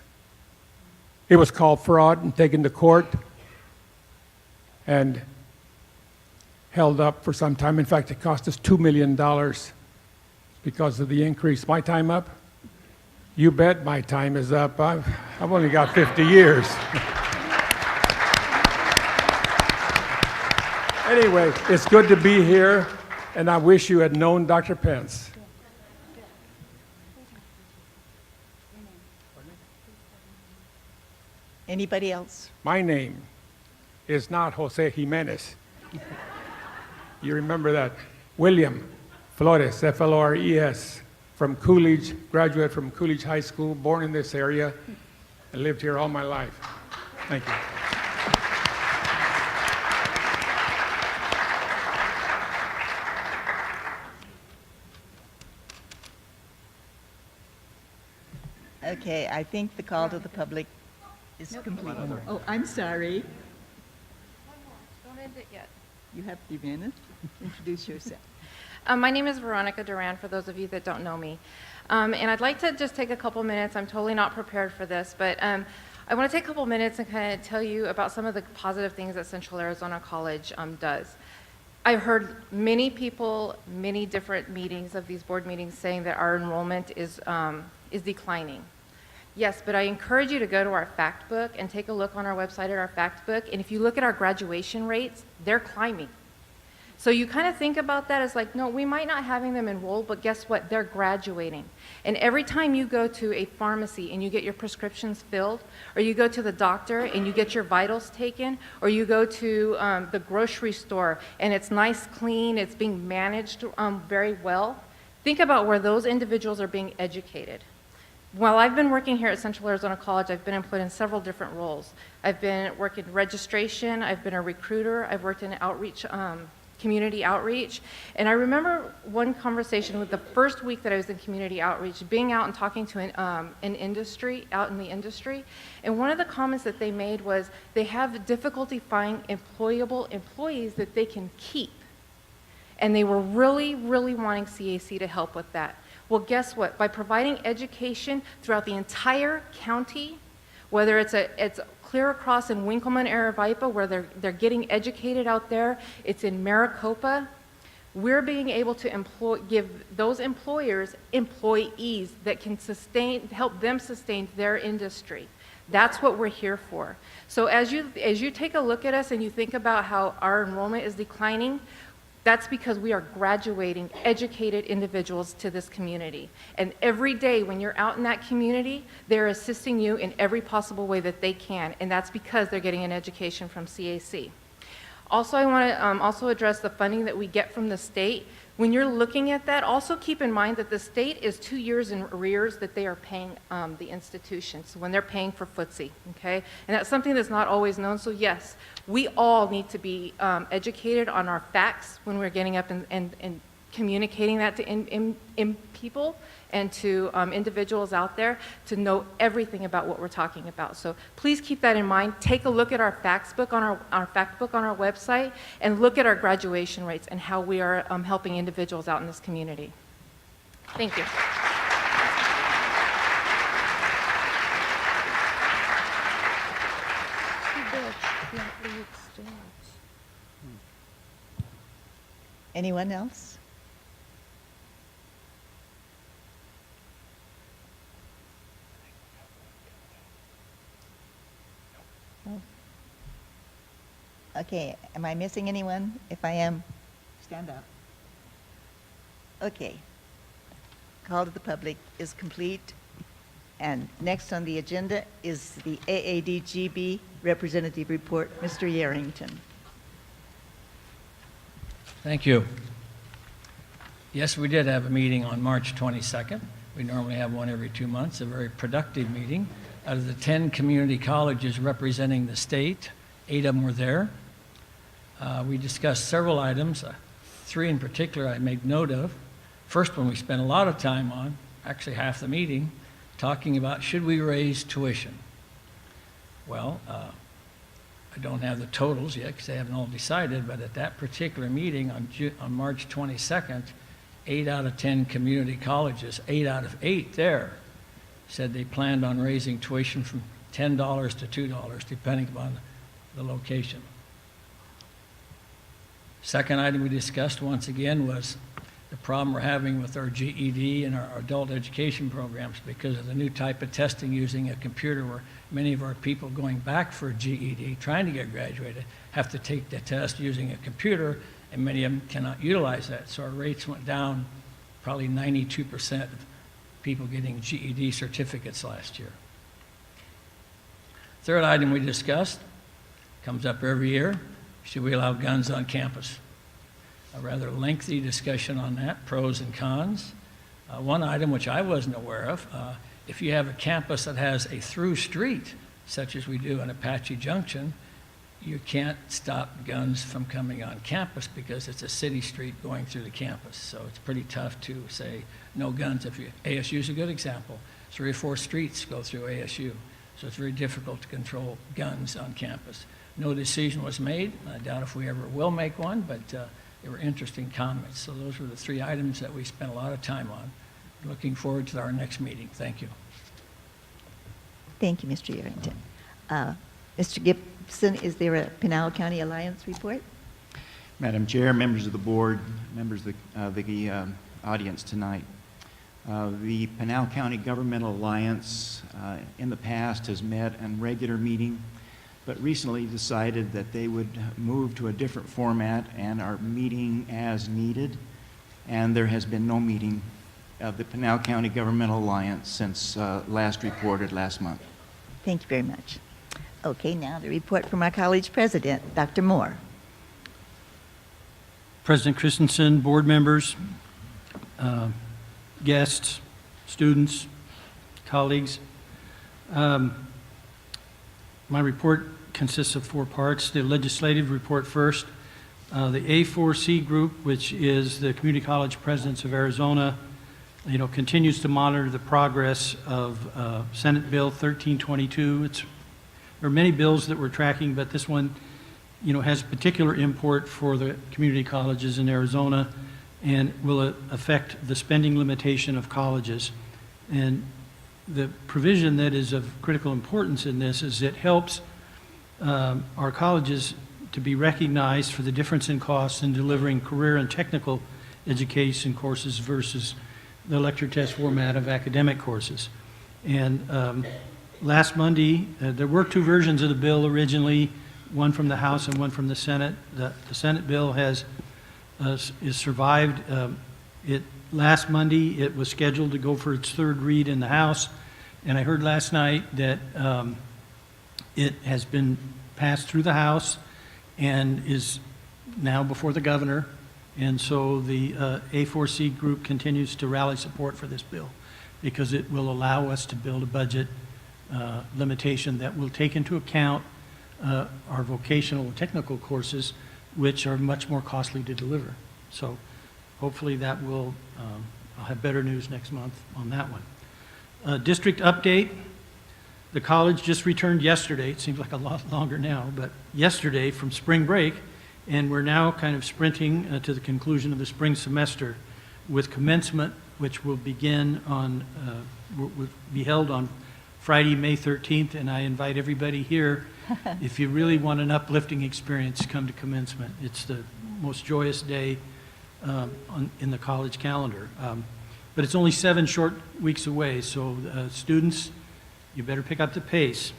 It was called fraud and taken to court and held up for some time. In fact, it cost us $2 million because of the increase. My time up? You bet my time is up. I've only got 50 years. Anyway, it's good to be here, and I wish you had known Dr. Pence. Anybody else? My name is not Jose Jimenez. You remember that. William Flores, F-L-O-R-E-S, from Coolidge, graduate from Coolidge High School, born in this area, and lived here all my life. Thank you. Okay, I think the call to the public is complete. Oh, I'm sorry. Don't end it yet. You have 3 minutes. Introduce yourself. My name is Veronica Duran, for those of you that don't know me. And I'd like to just take a couple minutes. I'm totally not prepared for this, but I want to take a couple minutes and kind of tell you about some of the positive things that Central Arizona College does. I've heard many people, many different meetings of these board meetings saying that our enrollment is declining. Yes, but I encourage you to go to our fact book and take a look on our website at our fact book. And if you look at our graduation rates, they're climbing. So you kind of think about that as like, no, we might not having them enrolled, but guess what? They're graduating. And every time you go to a pharmacy and you get your prescriptions filled, or you go to the doctor and you get your vitals taken, or you go to the grocery store and it's nice, clean, it's being managed very well, think about where those individuals are being educated. While I've been working here at Central Arizona College, I've been employed in several different roles. I've been working in registration, I've been a recruiter, I've worked in outreach, community outreach. And I remember one conversation with the first week that I was in community outreach, being out and talking to an industry, out in the industry. And one of the comments that they made was they have difficulty finding employable employees that they can keep. And they were really, really wanting CAC to help with that. Well, guess what? By providing education throughout the entire county, whether it's clear across in Winkleman, Aravaipa, where they're getting educated out there, it's in Maricopa, we're being able to give those employers employees that can help them sustain their industry. That's what we're here for. So as you take a look at us and you think about how our enrollment is declining, that's because we are graduating educated individuals to this community. And every day when you're out in that community, they're assisting you in every possible way that they can. And that's because they're getting an education from CAC. Also, I want to also address the funding that we get from the state. When you're looking at that, also keep in mind that the state is 2 years in arrears that they are paying the institutions when they're paying for footsie, okay? And that's something that's not always known. So yes, we all need to be educated on our facts when we're getting up and communicating that to people and to individuals out there to know everything about what we're talking about. So please keep that in mind. Take a look at our facts book on our fact book on our website and look at our graduation rates and how we are helping individuals out in this community. Thank you. Anyone else? No. Okay, am I missing anyone? If I am, stand up. Okay. Call to the public is complete. And next on the agenda is the AADGB representative report. Mr. Yarrington. Thank you. Yes, we did have a meeting on March 22nd. We normally have one every 2 months, a very productive meeting. Out of the 10 community colleges representing the state, 8 of them were there. We discussed several items, 3 in particular I made note of. First one we spent a lot of time on, actually half the meeting, talking about should we raise tuition. Well, I don't have the totals yet because they haven't all decided, but at that particular meeting on March 22nd, 8 out of 10 community colleges, 8 out of 8 there, said they planned on raising tuition from $10 to $2, depending upon the location. Second item we discussed once again was the problem we're having with our GED and our adult education programs because of the new type of testing using a computer where many of our people going back for a GED, trying to get graduated, have to take the test using a computer, and many of them cannot utilize that. So our rates went down probably 92% of people getting GED certificates last year. Third item we discussed, comes up every year, should we allow guns on campus? A rather lengthy discussion on that, pros and cons. One item which I wasn't aware of, if you have a campus that has a through street, such as we do in Apache Junction, you can't stop guns from coming on campus because it's a city street going through the campus. So it's pretty tough to say no guns. ASU is a good example. 3 or 4 streets go through ASU. So it's very difficult to control guns on campus. no decision was made. I doubt if we ever will make one, but they were interesting comments. So those were the 3 items that we spent a lot of time on. Looking forward to our next meeting. Thank you. Thank you, Mr. Yerington. Mr. Gibson, is there a Pinal County Alliance report? Madam Chair, members of the board, members of the audience tonight. The Pinal County Governmental Alliance in the past has met in regular meeting, but recently decided that they would move to a different format and are meeting as needed. And there has been no meeting of the Pinal County Governmental Alliance since last reported last month. Thank you very much. Okay, now the report from our college president, Dr. Moore. President Christensen, board members, guests, students, colleagues. My report consists of 4 parts. The legislative report first. The A4C group, which is the Community College Presidents of Arizona, continues to monitor the progress of Senate Bill 1322. There are many bills that we're tracking, but this one, has particular import for the community colleges in Arizona and will affect the spending limitation of colleges. And the provision that is of critical importance in this is it helps our colleges to be recognized for the difference in costs in delivering career and technical education courses versus the lecture test format of academic courses. And last Monday, there were 2 versions of the bill originally, one from the House and one from the Senate. The Senate bill is survived. Last Monday, it was scheduled to go for its 3rd read in the House, and I heard last night that it has been passed through the House and is now before the governor. And so the A4C group continues to rally support for this bill because it will allow us to build a budget limitation that will take into account our vocational and technical courses, which are much more costly to deliver. So hopefully that will, I'll have better news next month on that one. District update. The college just returned yesterday. It seems like a lot longer now, but yesterday from spring break, and we're now kind of sprinting to the conclusion of the spring semester with commencement, which will begin on, will be held on Friday, May 13th, and I invite everybody here, if you really want an uplifting experience, come to commencement. It's the most joyous day in the college calendar. But it's only 7 short weeks away, so students, you better pick up the pace.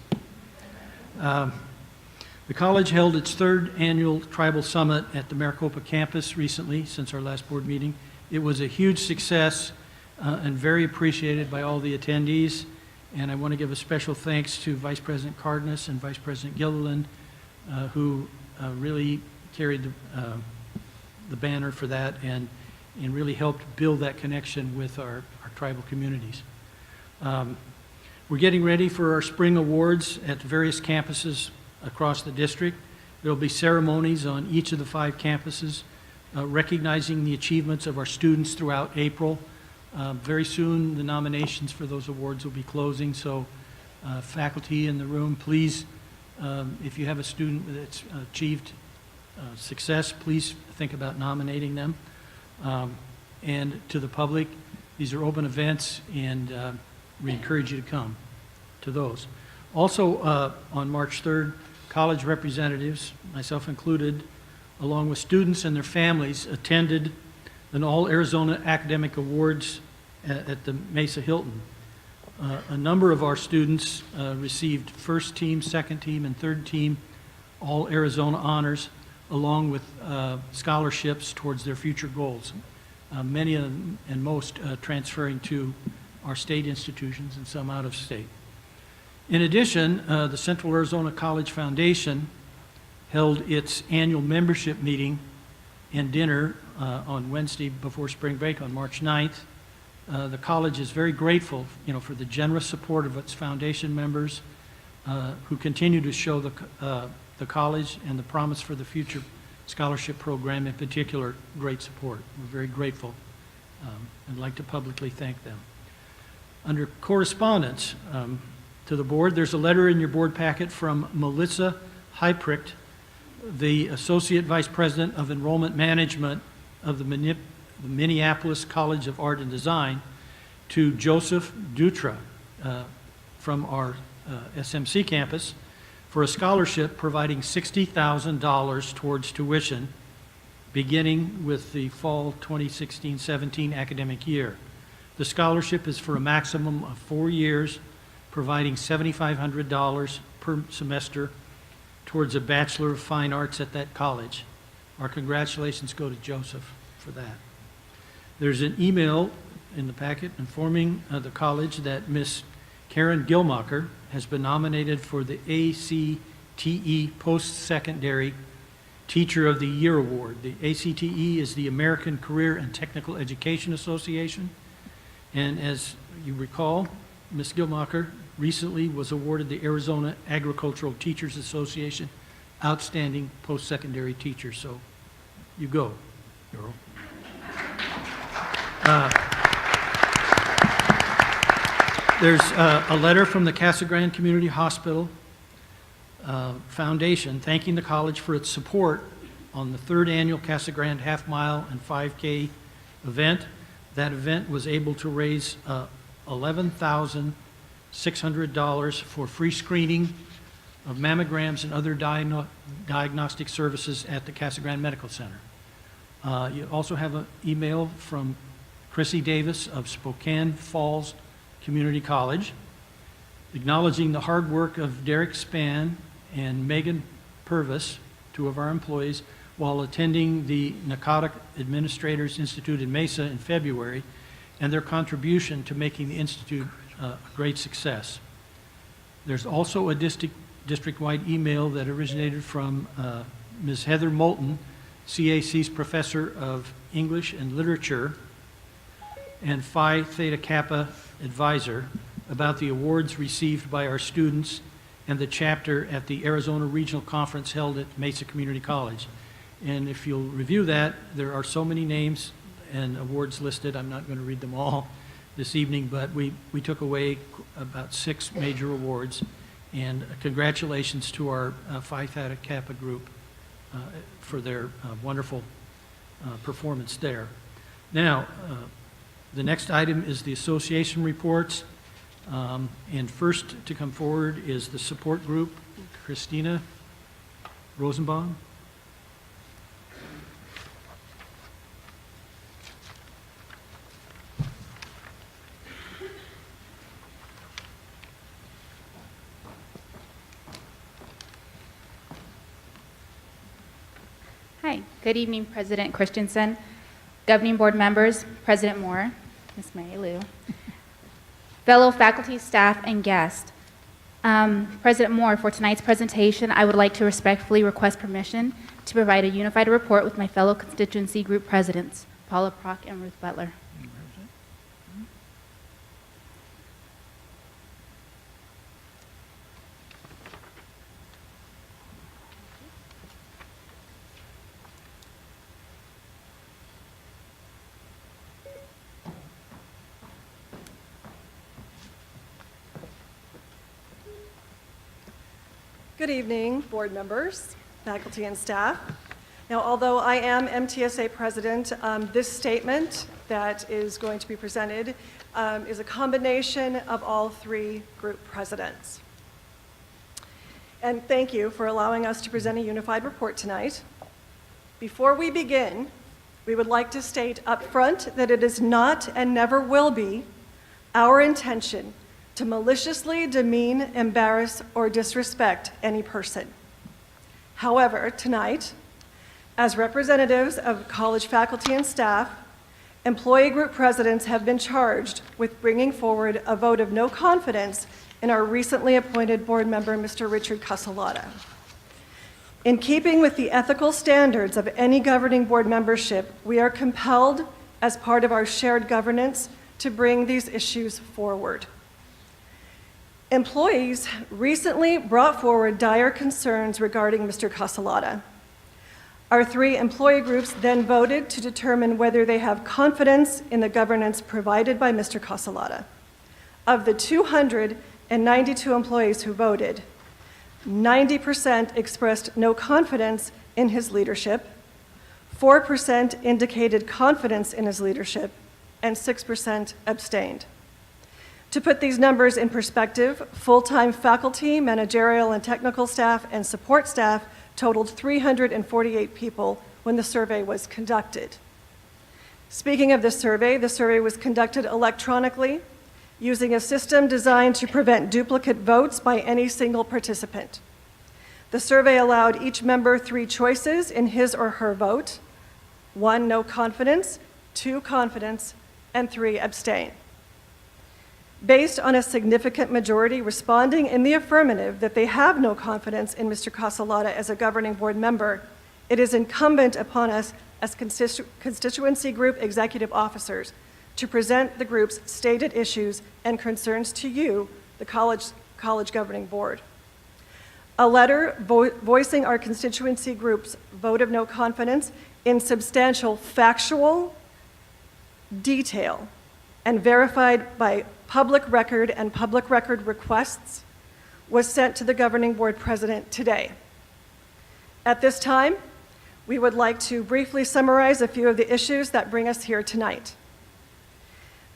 The college held its 3rd annual tribal summit at the Maricopa campus recently, since our last board meeting. It was a huge success and very appreciated by all the attendees. And I want to give a special thanks to Vice President Cardenas and Vice President Gilliland, who really carried the banner for that and really helped build that connection with our tribal communities. We're getting ready for our spring awards at various campuses across the district. There will be ceremonies on each of the 5 campuses, recognizing the achievements of our students throughout April. Very soon, the nominations for those awards will be closing, so faculty in the room, please, if you have a student that's achieved success, please think about nominating them. And to the public, these are open events, and we encourage you to come to those. Also, on March 3rd, college representatives, myself included, along with students and their families, attended an All-Arizona Academic Awards at the Mesa Hilton. A number of our students received 1st team, 2nd team, and 3rd team All-Arizona honors, along with scholarships towards their future goals. Many of them, and most, transferring to our state institutions and some out of state. In addition, the Central Arizona College Foundation held its annual membership meeting and dinner on Wednesday before spring break on March 9th. The college is very grateful, for the generous support of its foundation members who continue to show the college and the Promise for the Future scholarship program in particular great support. We're very grateful and like to publicly thank them. Under correspondence to the board, there's a letter in your board packet from Melissa Hypricht, the Associate Vice President of Enrollment Management of the Minneapolis College of Art and Design, to Joseph Dutra from our SMC campus for a scholarship providing $60,000 towards tuition beginning with the fall 2016-17 academic year. The scholarship is for a maximum of 4 years, providing $7,500 per semester towards a Bachelor of Fine Arts at that college. Our congratulations go to Joseph for that. There's an email in the packet informing the college that Miss Karen Gilmacher has been nominated for the ACTE Post-Secondary Teacher of the Year Award. The ACTE is the American Career and Technical Education Association. And as you recall, Ms. Gilmacher recently was awarded the Arizona Agricultural Teachers Association Outstanding Post-Secondary Teacher. So you go, girl. There's a letter from the Casa Grande Community Hospital Foundation thanking the college for its support on the 3rd annual Casa Grande Half Mile and 5K event. That event was able to raise $11,600 for free screening of mammograms and other diagnostic services at the Casa Grande Medical Center. You also have an email from Chrissy Davis of Spokane Falls Community College acknowledging the hard work of Derek Spann and Megan Purvis, 2 of our employees, while attending the Narcotic Administrators Institute in Mesa in February, and their contribution to making the Institute a great success. There's also a district-wide email that originated from Ms. Heather Moulton, CAC's Professor of English and Literature and Phi Theta Kappa Advisor, about the awards received by our students and the chapter at the Arizona Regional Conference held at Mesa Community College. And if you'll review that, there are so many names and awards listed. I'm not going to read them all this evening, but we took away about 6 major awards. And congratulations to our Phi Theta Kappa group for their wonderful performance there. Now, the next item is the association reports. And first to come forward is the support group, Christina Rosenbaum. Hi, good evening, President Christensen, governing board members, President Moore, Ms. Mary Lou, fellow faculty, staff, and guests. President Moore, for tonight's presentation, I would like to respectfully request permission to provide a unified report with my fellow constituency group presidents, Paula Prock and Ruth Butler. Good evening, board members, faculty, and staff. Now, although I am MTSA president, this statement that is going to be presented is a combination of all 3 group presidents. And thank you for allowing us to present a unified report tonight. Before we begin, we would like to state up front that it is not and never will be our intention to maliciously demean, embarrass, or disrespect any person. However, tonight, as representatives of college faculty and staff, employee group presidents have been charged with bringing forward a vote of no confidence in our recently appointed board member, Mr. Richard Casalata. In keeping with the ethical standards of any governing board membership, we are compelled, as part of our shared governance, to bring these issues forward. Employees recently brought forward dire concerns regarding Mr. Casalata. Our 3 employee groups then voted to determine whether they have confidence in the governance provided by Mr. Casalata. Of the 292 employees who voted, 90% expressed no confidence in his leadership, 4% indicated confidence in his leadership, and 6% abstained. To put these numbers in perspective, full-time faculty, managerial and technical staff, and support staff totaled 348 people when the survey was conducted. Speaking of the survey was conducted electronically using a system designed to prevent duplicate votes by any single participant. The survey allowed each member 3 choices in his or her vote: 1, no confidence; 2, confidence; and 3, abstain. Based on a significant majority responding in the affirmative that they have no confidence in Mr. Casalata as a governing board member, it is incumbent upon us as constituency group executive officers to present the group's stated issues and concerns to you, the college governing board. A letter voicing our constituency group's vote of no confidence in substantial factual detail and verified by public record and public record requests was sent to the governing board president today. At this time, we would like to briefly summarize a few of the issues that bring us here tonight.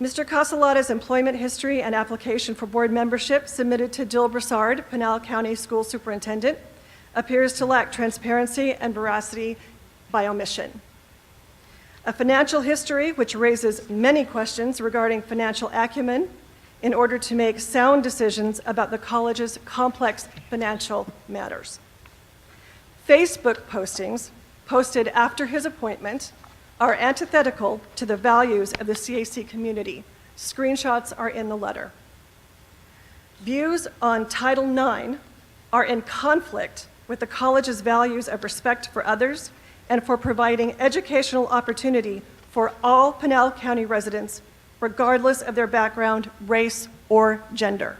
Mr. Casalata's employment history and application for board membership submitted to Jill Broussard, Pinal County School Superintendent, appears to lack transparency and veracity by omission. A financial history which raises many questions regarding financial acumen in order to make sound decisions about the college's complex financial matters. Facebook postings posted after his appointment are antithetical to the values of the CAC community. Screenshots are in the letter. Views on Title IX are in conflict with the college's values of respect for others and for providing educational opportunity for all Pinal County residents, regardless of their background, race, or gender.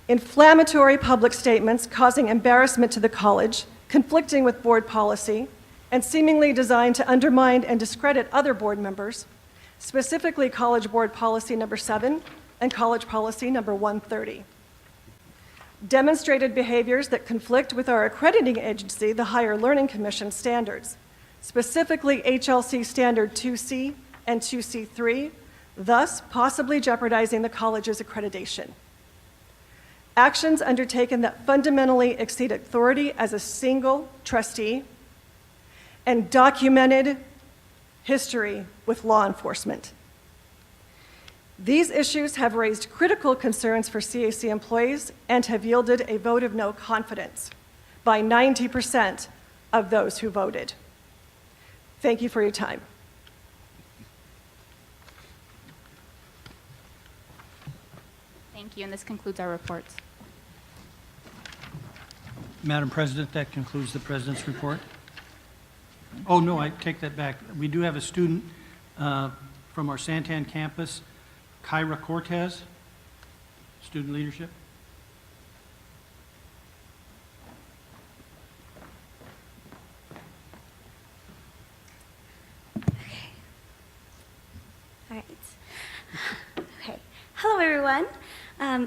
Inflammatory public statements causing embarrassment to the college, conflicting with board policy, and seemingly designed to undermine and discredit other board members, specifically College Board Policy Number 7 and College Policy Number 130. Demonstrated behaviors that conflict with our accrediting agency, the Higher Learning Commission standards, specifically HLC Standard 2C and 2C3, thus possibly jeopardizing the college's accreditation. Actions undertaken that fundamentally exceed authority as a single trustee, and documented history with law enforcement. These issues have raised critical concerns for CAC employees and have yielded a vote of no confidence by 90% of those who voted. Thank you for your time. Thank you, and this concludes our reports. Madam President, that concludes the President's report. Oh, no, I take that back. We do have a student from our Santan campus, Kyra Cortez, student leadership. All right. Okay. Hello, everyone.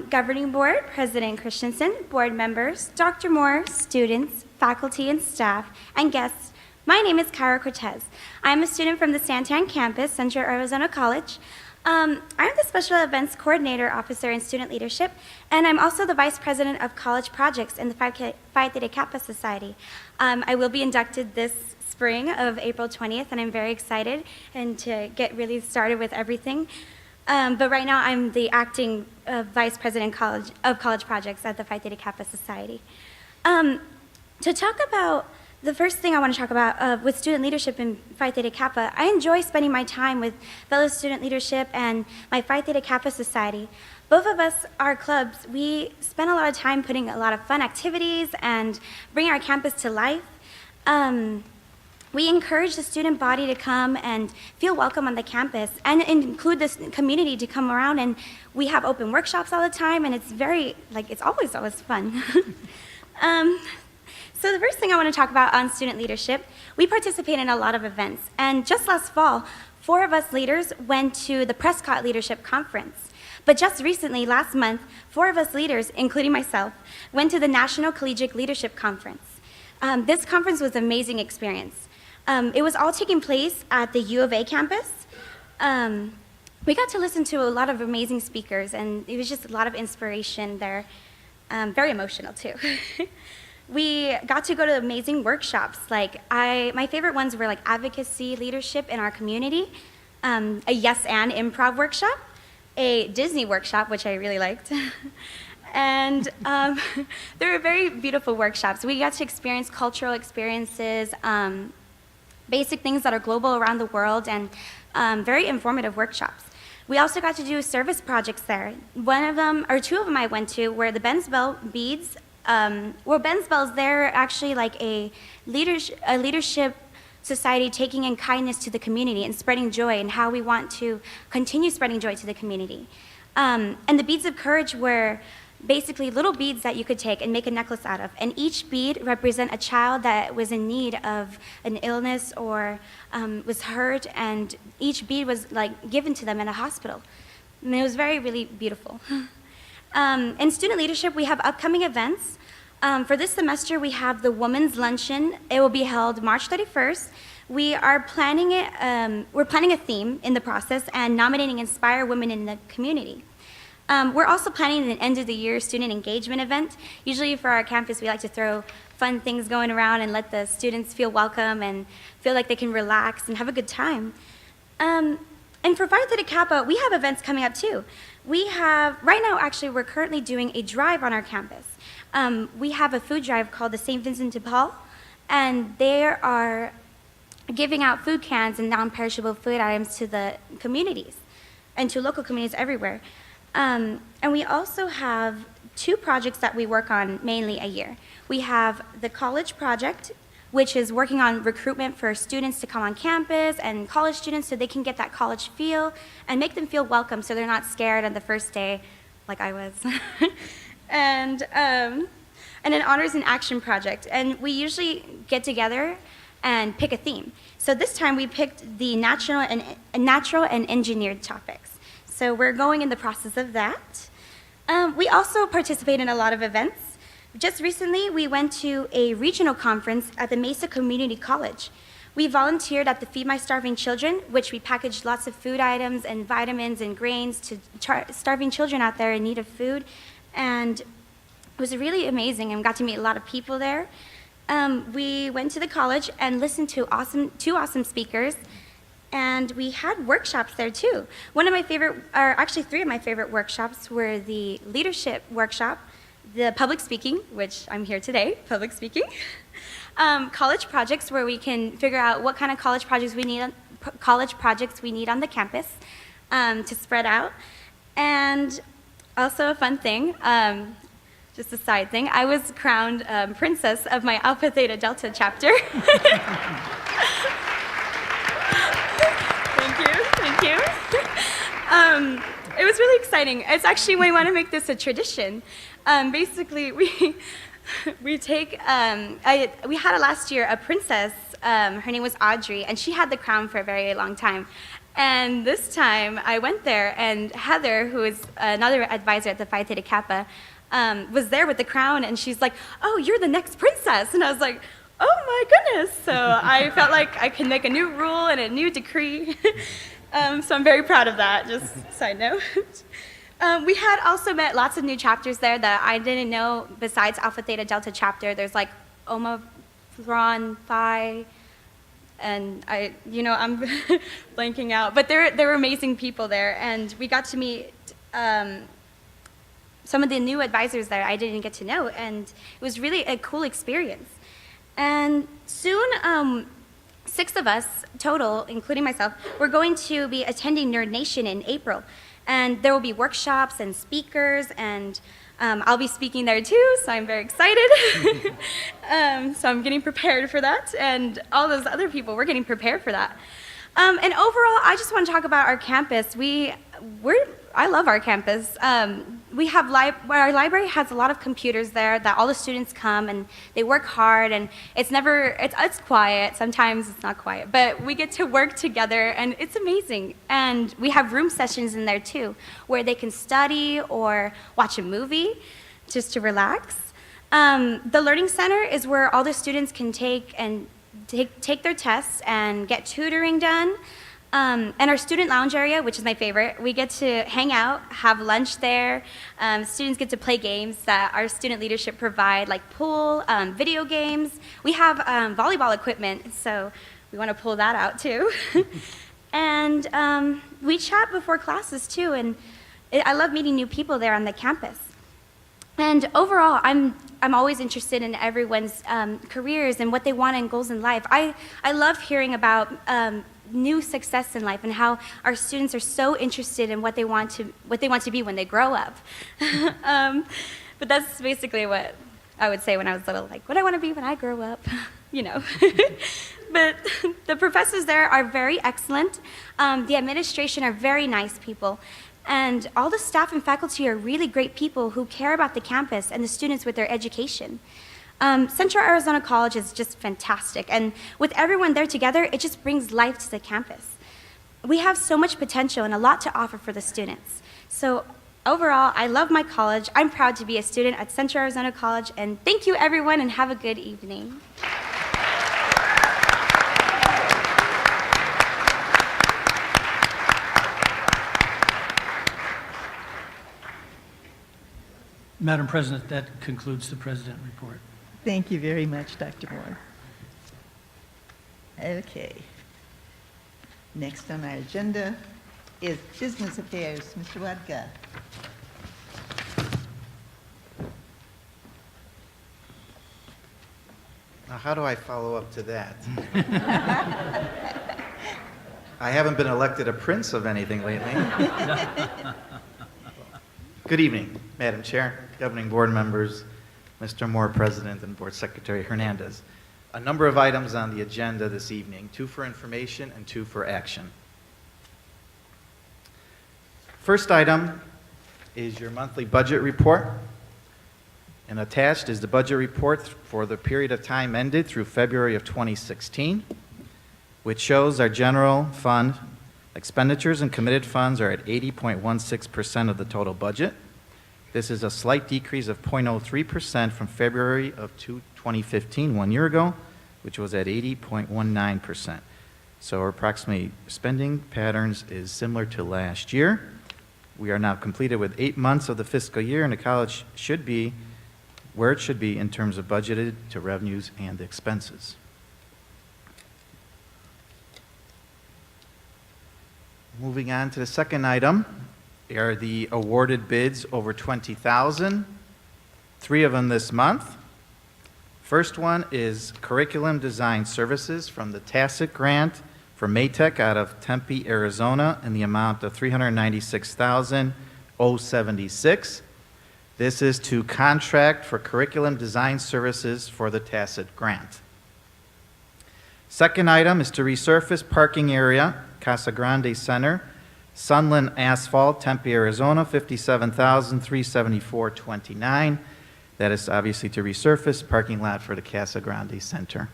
Governing Board, President Christensen, board members, Dr. Moore, students, faculty and staff, and guests. My name is Kyra Cortez. I'm a student from the Santan campus, Central Arizona College. I'm the Special Events Coordinator Officer in Student Leadership, and I'm also the Vice President of College Projects in the Phi Theta Kappa Society. I will be inducted this spring of April 20th, and I'm very excited and to get really started with everything. But right now, I'm the acting Vice President of College Projects at the Phi Theta Kappa Society. To talk about the first thing I want to talk about with student leadership in Phi Theta Kappa, I enjoy spending my time with fellow student leadership and my Phi Theta Kappa Society. Both of us, our clubs, we spend a lot of time putting a lot of fun activities and bring our campus to life. We encourage the student body to come and feel welcome on the campus and include this community to come around, and we have open workshops all the time, and it's very, it's always fun. So the first thing I want to talk about on student leadership, we participate in a lot of events, and just last fall, 4 of us leaders went to the Prescott Leadership Conference. But just recently, last month, 4 of us leaders, including myself, went to the National Collegiate Leadership Conference. This conference was an amazing experience. It was all taking place at the U of A campus. We got to listen to a lot of amazing speakers, and it was just a lot of inspiration there. Very emotional, too. We got to go to amazing workshops. My favorite ones were like advocacy leadership in our community, a yes and improv workshop, a Disney workshop, which I really liked. And they were very beautiful workshops. We got to experience cultural experiences, basic things that are global around the world, and very informative workshops. We also got to do service projects there. One of them, or 2 of them I went to, were the Ben's Bell beads. Ben's Bells, they're actually like a leadership society taking in kindness to the community and spreading joy, and how we want to continue spreading joy to the community. And the beads of courage were basically little beads that you could take and make a necklace out of. And each bead represent a child that was in need of an illness or was hurt, and each bead was like given to them in a hospital. And it was really beautiful. In student leadership, we have upcoming events. For this semester, we have the Women's Luncheon. It will be held March 31st. We are planning it, we're planning a theme in the process and nominating Inspire Women in the community. We're also planning an end-of-the-year student engagement event. Usually for our campus, we like to throw fun things going around and let the students feel welcome and feel like they can relax and have a good time. And for Phi Theta Kappa, we have events coming up too. Right now, actually, we're currently doing a drive on our campus. We have a food drive called the St. Vincent de Paul, and they are giving out food cans and non-perishable food items to the communities and to local communities everywhere. And we also have 2 projects that we work on mainly a year. We have the college project, which is working on recruitment for students to come on campus and college students so they can get that college feel and make them feel welcome so they're not scared on the first day like I was. And an honors and action project. And we usually get together and pick a theme. So this time we picked the natural and engineered topics. So we're going in the process of that. We also participate in a lot of events. Just recently, we went to a regional conference at the Mesa Community College. We volunteered at the Feed My Starving Children, which we packaged lots of food items and vitamins and grains to starving children out there in need of food. And it was really amazing and got to meet a lot of people there. We went to the college and listened to 2 awesome speakers. And we had workshops there too. Actually 3 of my favorite workshops were the leadership workshop, the public speaking, which I'm here today, public speaking, college projects where we can figure out what kind of college projects we need on the campus to spread out. And also a fun thing, just a side thing, I was crowned princess of my Alpha Theta Delta chapter. Thank you. It was really exciting. It's actually, we want to make this a tradition. Basically, we take, we had last year a princess, her name was Audrey, and she had the crown for a very long time. And this time, I went there, and Heather, who is another advisor at the Phi Theta Kappa, was there with the crown, and she's like, "Oh, you're the next princess." And I was like, "Oh my goodness." So I felt like I could make a new rule and a new decree. So I'm very proud of that, just side note. We had also met lots of new chapters there that I didn't know besides Alpha Theta Delta chapter. There's like Omicron, Phi, and I'm blanking out. But there were amazing people there, and we got to meet some of the new advisors there I didn't get to know, and it was really a cool experience. And soon, 6 of us total, including myself, we're going to be attending Nerd Nation in April. And there will be workshops and speakers, and I'll be speaking there too, so I'm very excited. So I'm getting prepared for that, and all those other people, we're getting prepared for that. And overall, I just want to talk about our campus. I love our campus. We have our library has a lot of computers there that all the students come and they work hard, and it's quiet. Sometimes it's not quiet, but we get to work together and it's amazing. And we have room sessions in there too, where they can study or watch a movie just to relax. The Learning Center is where all the students can take their tests and get tutoring done. And our student lounge area, which is my favorite, we get to hang out, have lunch there. Students get to play games that our student leadership provide, like pool, video games. We have volleyball equipment, so we want to pull that out too. And we chat before classes too, and I love meeting new people there on the campus. And overall, I'm always interested in everyone's careers and what they want and goals in life. I love hearing about new success in life and how our students are so interested in what they want to be when they grow up. But that's basically what I would say when I was little, like, what I want to be when I grow up, you know. But the professors there are very excellent. The administration are very nice people. And all the staff and faculty are really great people who care about the campus and the students with their education. Central Arizona College is just fantastic, and with everyone there together, it just brings life to the campus. We have so much potential and a lot to offer for the students. So overall, I love my college. I'm proud to be a student at Central Arizona College, and thank you everyone, and have a good evening. Madam President, that concludes the President report. Thank you very much, Dr. Moore. Okay. Next on our agenda is business affairs. Mr. Wadka. Now, how do I follow up to that? I haven't been elected a prince of anything lately. Good evening, Madam Chair, governing board members, Mr. Moore, President, and Board Secretary Hernandez. A number of items on the agenda this evening, 2 for information and 2 for action. First item is your monthly budget report, and attached is the budget report for the period of time ended through February of 2016, which shows our general fund expenditures and committed funds are at 80.16% of the total budget. This is a slight decrease of 0.03% from February of 2015, 1 year ago, which was at 80.19%. So our approximately spending patterns is similar to last year. We are now completed with 8 months of the fiscal year, and the college should be where it should be in terms of budgeted to revenues and expenses. Moving on to the second item are the awarded bids over $20,000. 3 of them this month. First one is Curriculum Design Services from the CAC grant for Maytech out of Tempe, Arizona, in the amount of $396,076. This is to contract for curriculum design services for the CAC grant. Second item is to resurface parking area, Casa Grande Center, Sunland Asphalt, Tempe, Arizona, $57,374.29. That is obviously to resurface parking lot for the Casa Grande Center.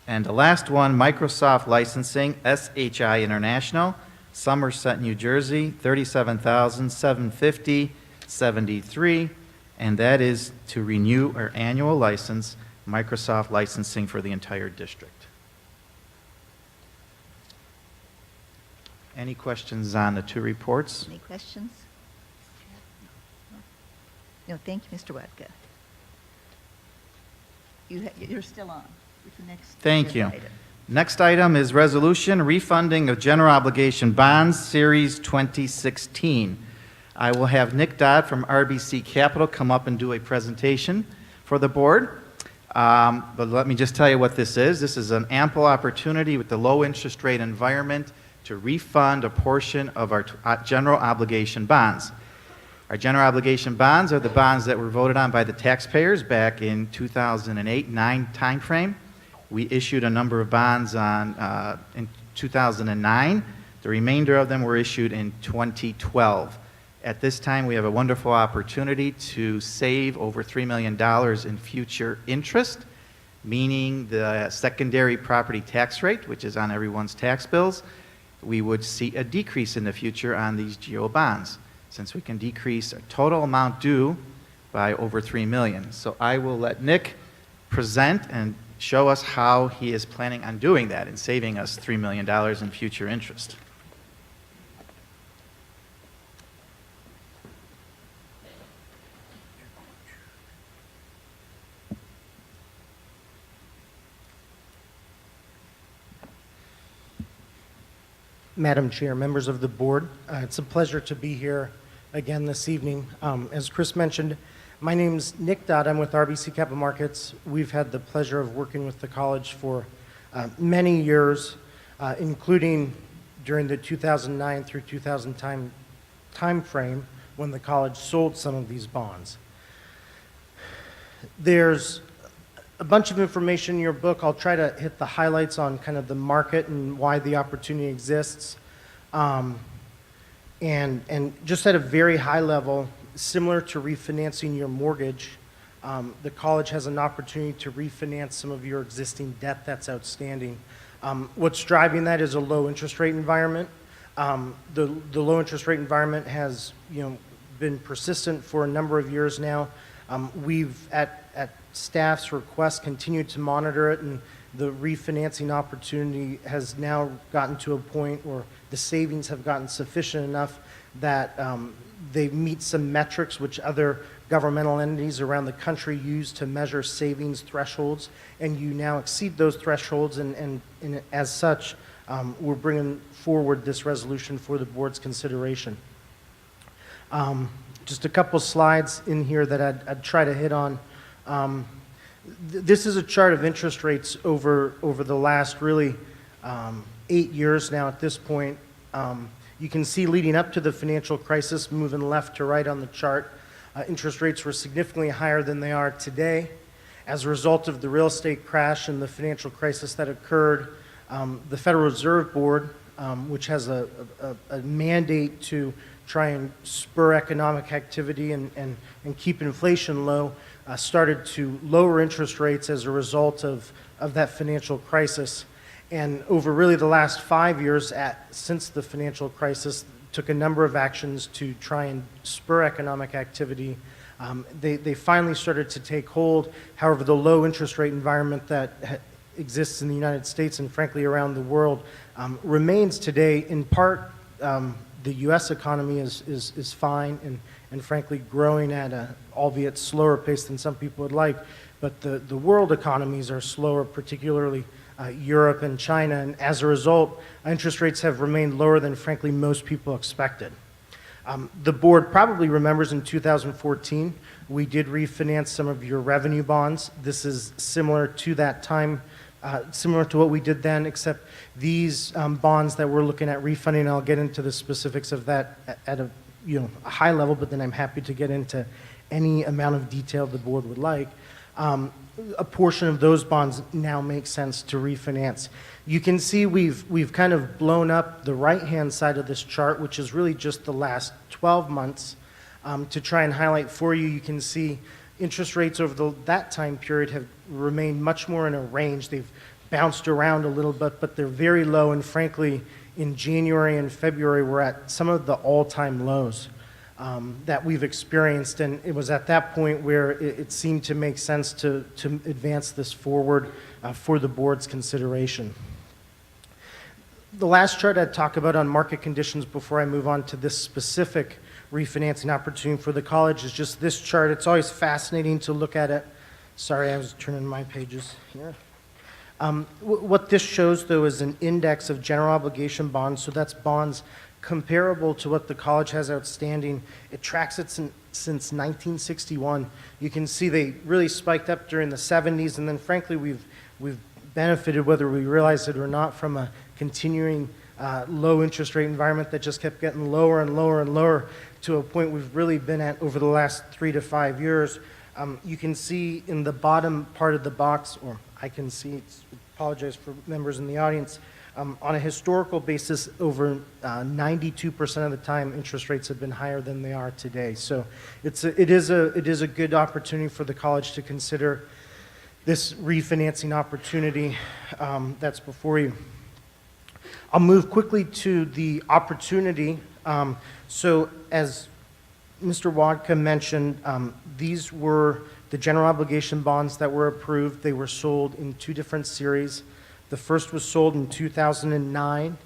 And the last one, Microsoft Licensing, SHI International, Somerset, New Jersey, $37,750.73, and that is to renew our annual license, Microsoft Licensing, for the entire district. Any questions on the 2 reports? Any questions? No, thank you, Mr. Wadka. You're still on with the next. Thank you. item. Next item is resolution refunding of general obligation bonds, Series 2016. I will have Nick Dodd from RBC Capital come up and do a presentation for the board. But let me just tell you what this is. This is an ample opportunity with the low interest rate environment to refund a portion of our general obligation bonds. Our general obligation bonds are the bonds that were voted on by the taxpayers back in 2008-9 timeframe. We issued a number of bonds in 2009 The remainder of them were issued in 2012. At this time, we have a wonderful opportunity to save over $3 million in future interest, meaning the secondary property tax rate, which is on everyone's tax bills, we would see a decrease in the future on these GO bonds, since we can decrease a total amount due by over $3 million. So I will let Nick present and show us how he is planning on doing that and saving us $3 million in future interest. Madam Chair, members of the board, it's a pleasure to be here again this evening. As Chris mentioned, my name's Nick Dodd. I'm with RBC Capital Markets. We've had the pleasure of working with the college for many years, including during the 2009 through 2010 time frame when the college sold some of these bonds. There's a bunch of information in your book. I'll try to hit the highlights on kind of the market and why the opportunity exists. And just at a very high level, similar to refinancing your mortgage, the college has an opportunity to refinance some of your existing debt that's outstanding. What's driving that is a low interest rate environment. The low interest rate environment has been persistent for a number of years now. We've, at staff's request, continued to monitor it, and the refinancing opportunity has now gotten to a point where the savings have gotten sufficient enough that they meet some metrics which other governmental entities around the country use to measure savings thresholds, and you now exceed those thresholds, and as such, we're bringing forward this resolution for the board's consideration. Just a couple slides in here that I'd try to hit on. This is a chart of interest rates over the last really 8 years now at this point. You can see leading up to the financial crisis, moving left to right on the chart, interest rates were significantly higher than they are today. As a result of the real estate crash and the financial crisis that occurred, the Federal Reserve Board, which has a mandate to try and spur economic activity and keep inflation low, started to lower interest rates as a result of that financial crisis. And over really the last 5 years since the financial crisis, took a number of actions to try and spur economic activity. They finally started to take hold. However, the low interest rate environment that exists in the United States and frankly around the world remains today. In part, the U.S. economy is fine and frankly growing at a, albeit slower pace than some people would like, but the world economies are slower, particularly Europe and China, and as a result, interest rates have remained lower than frankly most people expected. The board probably remembers in 2014, we did refinance some of your revenue bonds. This is similar to that time, similar to what we did then, except these bonds that we're looking at refunding, I'll get into the specifics of that at a high level, but then I'm happy to get into any amount of detail the board would like. A portion of those bonds now make sense to refinance. You can see we've kind of blown up the right-hand side of this chart, which is really just the last 12 months. To try and highlight for you, you can see interest rates over that time period have remained much more in a range. They've bounced around a little bit, but they're very low, and frankly, in January and February, we're at some of the all-time lows that we've experienced, and it was at that point where it seemed to make sense to advance this forward for the board's consideration. The last chart I'd talk about on market conditions before I move on to this specific refinancing opportunity for the college is just this chart. It's always fascinating to look at it. Sorry, I was turning my pages here. What this shows, though, is an index of general obligation bonds, so that's bonds comparable to what the college has outstanding. It tracks it since 1961. You can see they really spiked up during the 70s, and then frankly we've benefited, whether we realize it or not, from a continuing low interest rate environment that just kept getting lower and lower and lower to a point we've really been at over the last 3 to 5 years. You can see in the bottom part of the box, or I can see, apologize for members in the audience, On a historical basis, over 92% of the time, interest rates have been higher than they are today. So it is a good opportunity for the college to consider this refinancing opportunity that's before you. I'll move quickly to the opportunity. So as Mr. Wadka mentioned, these were the general obligation bonds that were approved. They were sold in two different series. The first was sold in 2009.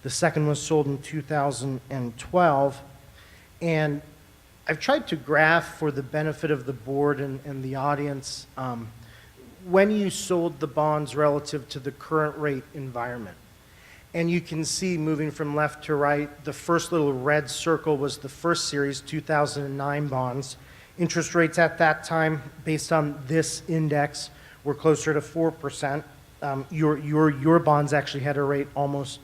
The second was sold in 2012. And I've tried to graph for the benefit of the board and the audience when you sold the bonds relative to the current rate environment. And you can see, moving from left to right, the first little red circle was the first series, 2009 bonds. Interest rates at that time, based on this index, were closer to 4%. Your bonds actually had a rate almost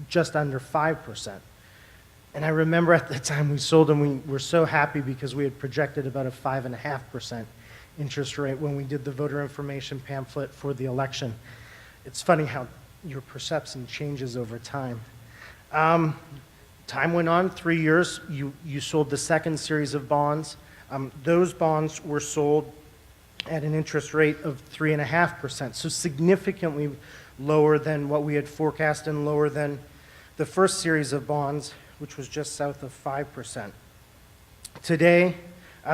just under 5%. And I remember at the time we sold them, we were so happy because we had projected about a 5.5% interest rate when we did the voter information pamphlet for the election. It's funny how your perception changes over time. Time went on, 3 years, you sold the second series of bonds. Those bonds were sold at an interest rate of 3.5%, so significantly lower than what we had forecast and lower than the first series of bonds, which was just south of 5%. Today,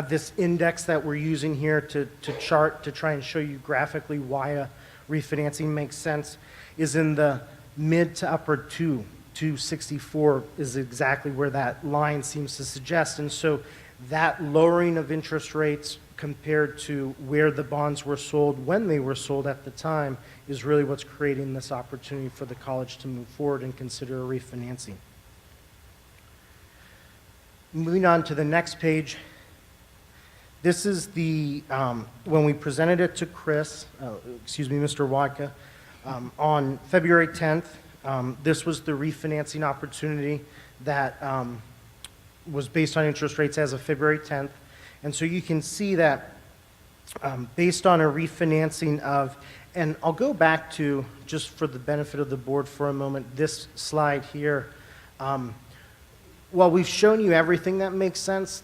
this index that we're using here to chart, to try and show you graphically why a refinancing makes sense, is in the mid to upper 264 is exactly where that line seems to suggest. And so that lowering of interest rates compared to where the bonds were sold when they were sold at the time is really what's creating this opportunity for the college to move forward and consider a refinancing. Moving on to the next page, this is the, when we presented it to Chris, Mr. Wadka, on February 10th, this was the refinancing opportunity that was based on interest rates as of February 10th. And so you can see that based on a refinancing of, and I'll go back to, just for the benefit of the board for a moment, this slide here. While we've shown you everything that makes sense,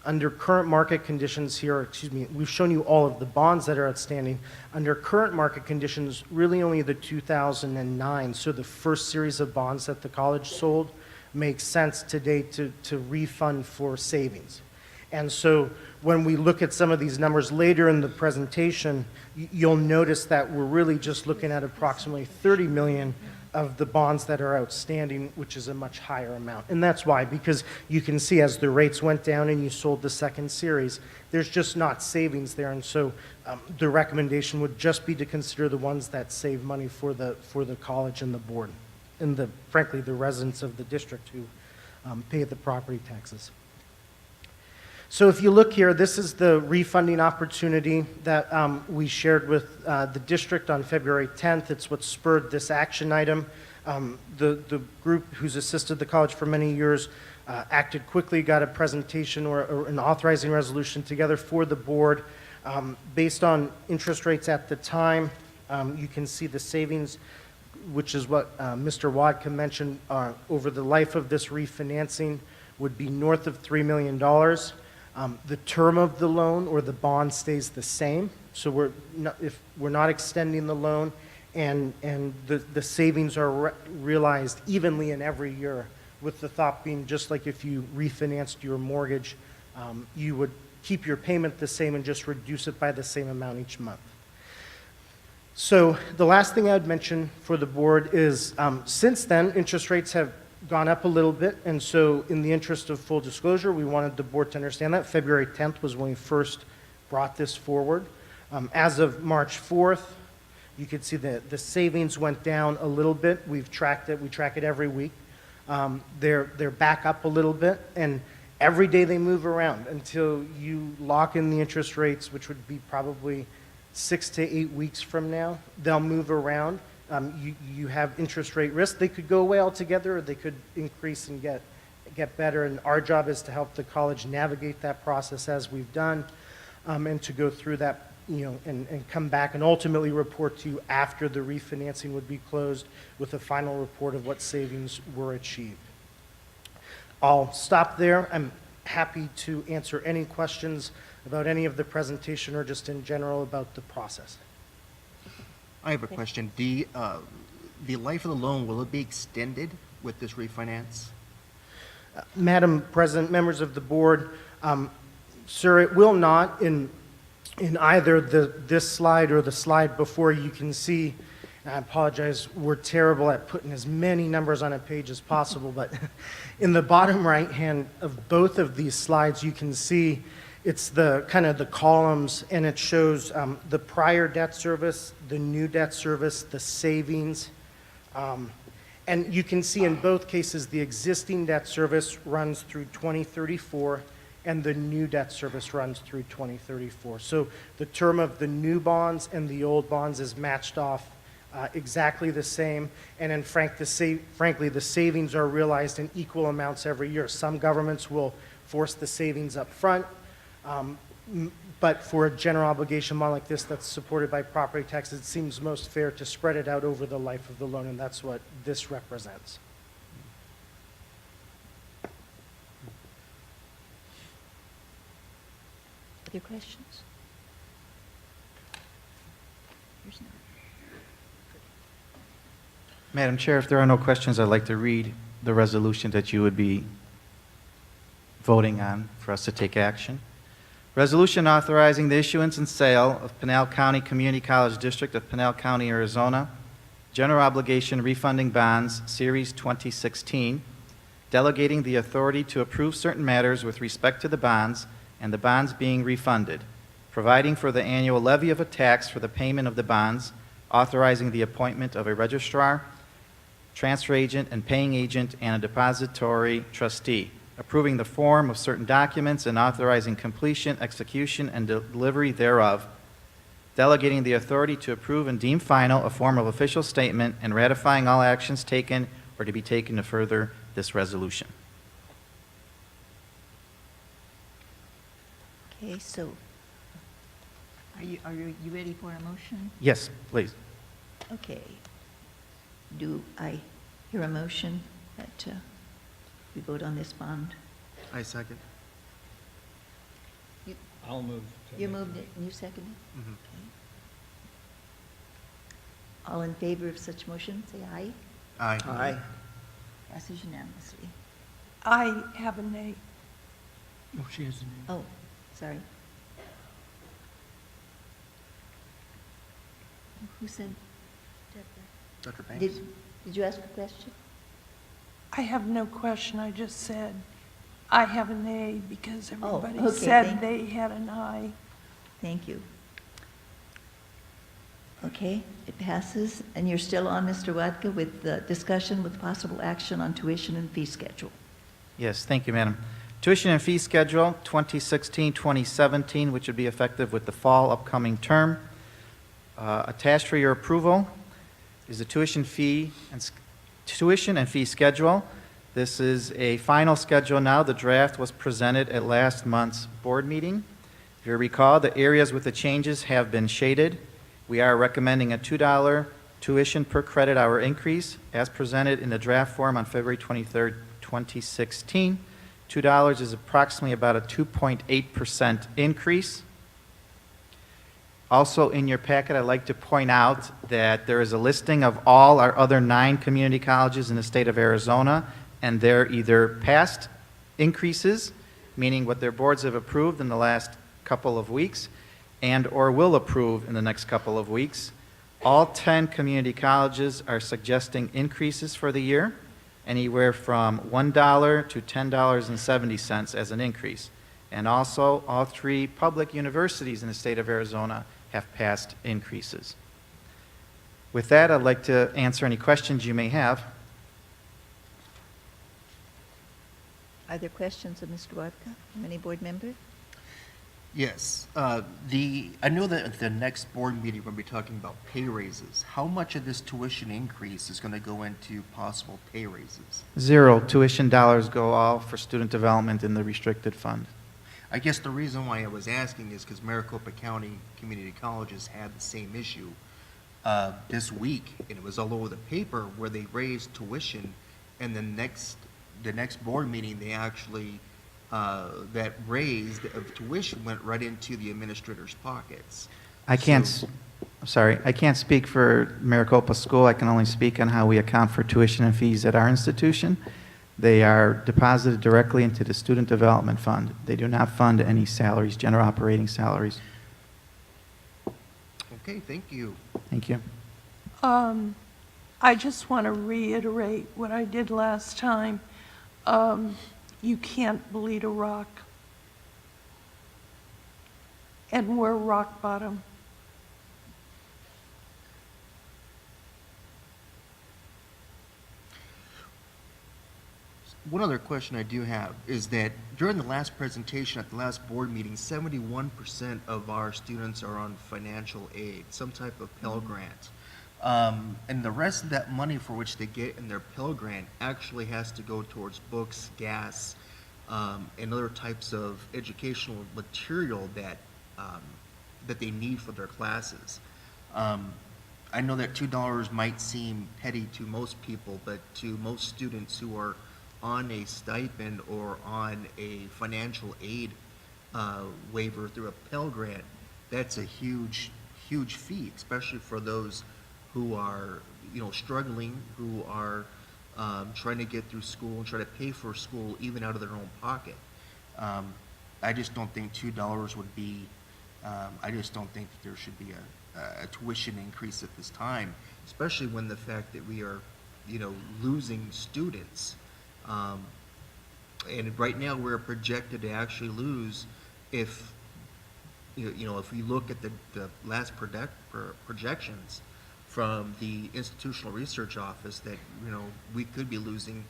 under current market conditions here, we've shown you all of the bonds that are outstanding. Under current market conditions, really only the 2009, so the first series of bonds that the college sold, makes sense today to refund for savings. And so when we look at some of these numbers later in the presentation, you'll notice that we're really just looking at approximately 30 million of the bonds that are outstanding, which is a much higher amount. And that's why, because you can see as the rates went down and you sold the second series, there's just not savings there. And so the recommendation would just be to consider the ones that save money for the college and the board, and frankly, the residents of the district who pay the property taxes. So if you look here, this is the refunding opportunity that we shared with the district on February 10th. It's what spurred this action item. The group who's assisted the college for many years acted quickly, got a presentation or an authorizing resolution together for the board. Based on interest rates at the time, you can see the savings, which is what Mr. Wadka mentioned, over the life of this refinancing would be north of $3 million. The term of the loan or the bond stays the same, so if we're not extending the loan, and the savings are realized evenly in every year, with the thought being just like if you refinanced your mortgage, you would keep your payment the same and just reduce it by the same amount each month. So the last thing I would mention for the board is since then, interest rates have gone up a little bit, and so in the interest of full disclosure, we wanted the board to understand that. February 10th was when we first brought this forward. As of March 4th, you could see that the savings went down a little bit. We've tracked it. We track it every week. They're back up a little bit, and every day they move around until you lock in the interest rates, which would be probably 6 to 8 weeks from now. They'll move around. You have interest rate risk. They could go away altogether, or they could increase and get better. And our job is to help the college navigate that process as we've done, and to go through that and come back and ultimately report to you after the refinancing would be closed with a final report of what savings were achieved. I'll stop there. I'm happy to answer any questions about any of the presentation or just in general about the process. I have a question. The life of the loan, will it be extended with this refinance? Madam President, members of the board, sir, it will not. In either this slide or the slide before, you can see, and I apologize, we're terrible at putting as many numbers on a page as possible, but in the bottom right hand of both of these slides, you can see it's the kind of the columns, and it shows the prior debt service, the new debt service, the savings. And you can see in both cases the existing debt service runs through 2034 and the new debt service runs through 2034. So the term of the new bonds and the old bonds is matched off exactly the same. And in frankly, the savings are realized in equal amounts every year. Some governments will force the savings up front, but for a general obligation bond like this that's supported by property taxes, it seems most fair to spread it out over the life of the loan, and that's what this represents. Other questions? Here's none. Madam Chair, if there are no questions, I'd like to read the resolution that you would be voting on for us to take action. Resolution authorizing the issuance and sale of Pinal County Community College District of Pinal County, Arizona, General Obligation Refunding Bonds, Series 2016, delegating the authority to approve certain matters with respect to the bonds and the bonds being refunded, providing for the annual levy of a tax for the payment of the bonds, authorizing the appointment of a registrar, transfer agent, and paying agent, and a depository trustee, approving the form of certain documents and authorizing completion, execution, and delivery thereof, delegating the authority to approve and deem final a form of official statement, and ratifying all actions taken or to be taken to further this resolution. Okay, so are you ready for a motion? Yes, please. Okay. Do I hear a motion that we vote on this bond? I second. I'll move. You moved it and you seconded it? Mhm. Okay. All in favor of such motion, say aye. Aye. Aye. Passes unanimously. I have a nay. Oh, she has a name. Oh, sorry. Who said? Dr. Banks? Did you ask a question? I have no question. I just said I have a nay because everybody okay, said they had an aye. Thank you. Okay, it passes. And you're still on, Mr. Wadka, with the discussion with possible action on tuition and fee schedule. Yes, thank you, Madam. Tuition and fee schedule 2016-2017, which would be effective with the fall upcoming term. Attached for your approval is the tuition and fee schedule. This is a final schedule now. The draft was presented at last month's board meeting. If you recall, the areas with the changes have been shaded. We are recommending a $2 tuition per credit hour increase as presented in the draft form on February 23rd, 2016. $2 is approximately about a 2.8% increase. Also in your packet, I'd like to point out that there is a listing of all our other 9 community colleges in the state of Arizona, and they're either past increases, meaning what their boards have approved in the last couple of weeks, and or will approve in the next couple of weeks. All 10 community colleges are suggesting increases for the year, anywhere from $1 to $10.70 as an increase. And also, all 3 public universities in the state of Arizona have passed increases. With that, I'd like to answer any questions you may have. Are there questions of Mr. Wadka from any board member? Yes. I know that at the next board meeting, we'll be talking about pay raises. How much of this tuition increase is going to go into possible pay raises? 0 tuition dollars go all for student development in the restricted fund. I guess the reason why I was asking is because Maricopa County Community Colleges had the same issue this week, and it was all over the paper where they raised tuition, and the next board meeting, they actually, that raise of tuition went right into the administrators' pockets. I can't, I'm sorry, I can't speak for Maricopa School. I can only speak on how we account for tuition and fees at our institution. They are deposited directly into the Student Development Fund. They do not fund any salaries, general operating salaries. Okay, thank you. Thank you. I just want to reiterate what I did last time. You can't bleed a rock. And we're rock bottom. One other question I do have is that during the last presentation at the last board meeting, 71% of our students are on financial aid, some type of Pell Grant. And the rest of that money for which they get in their Pell Grant actually has to go towards books, gas, and other types of educational material that, that they need for their classes. I know that $2 might seem petty to most people, but to most students who are on a stipend or on a financial aid waiver through a Pell Grant, that's a huge, huge fee, especially for those who are, struggling, who are trying to get through school and try to pay for school even out of their own pocket. I just don't think $2 would be, I just don't think that there should be a tuition increase at this time, especially when the fact that we are, losing students. And right now we're projected to actually lose if, if we look at the last projections from the Institutional Research Office that, we could be losing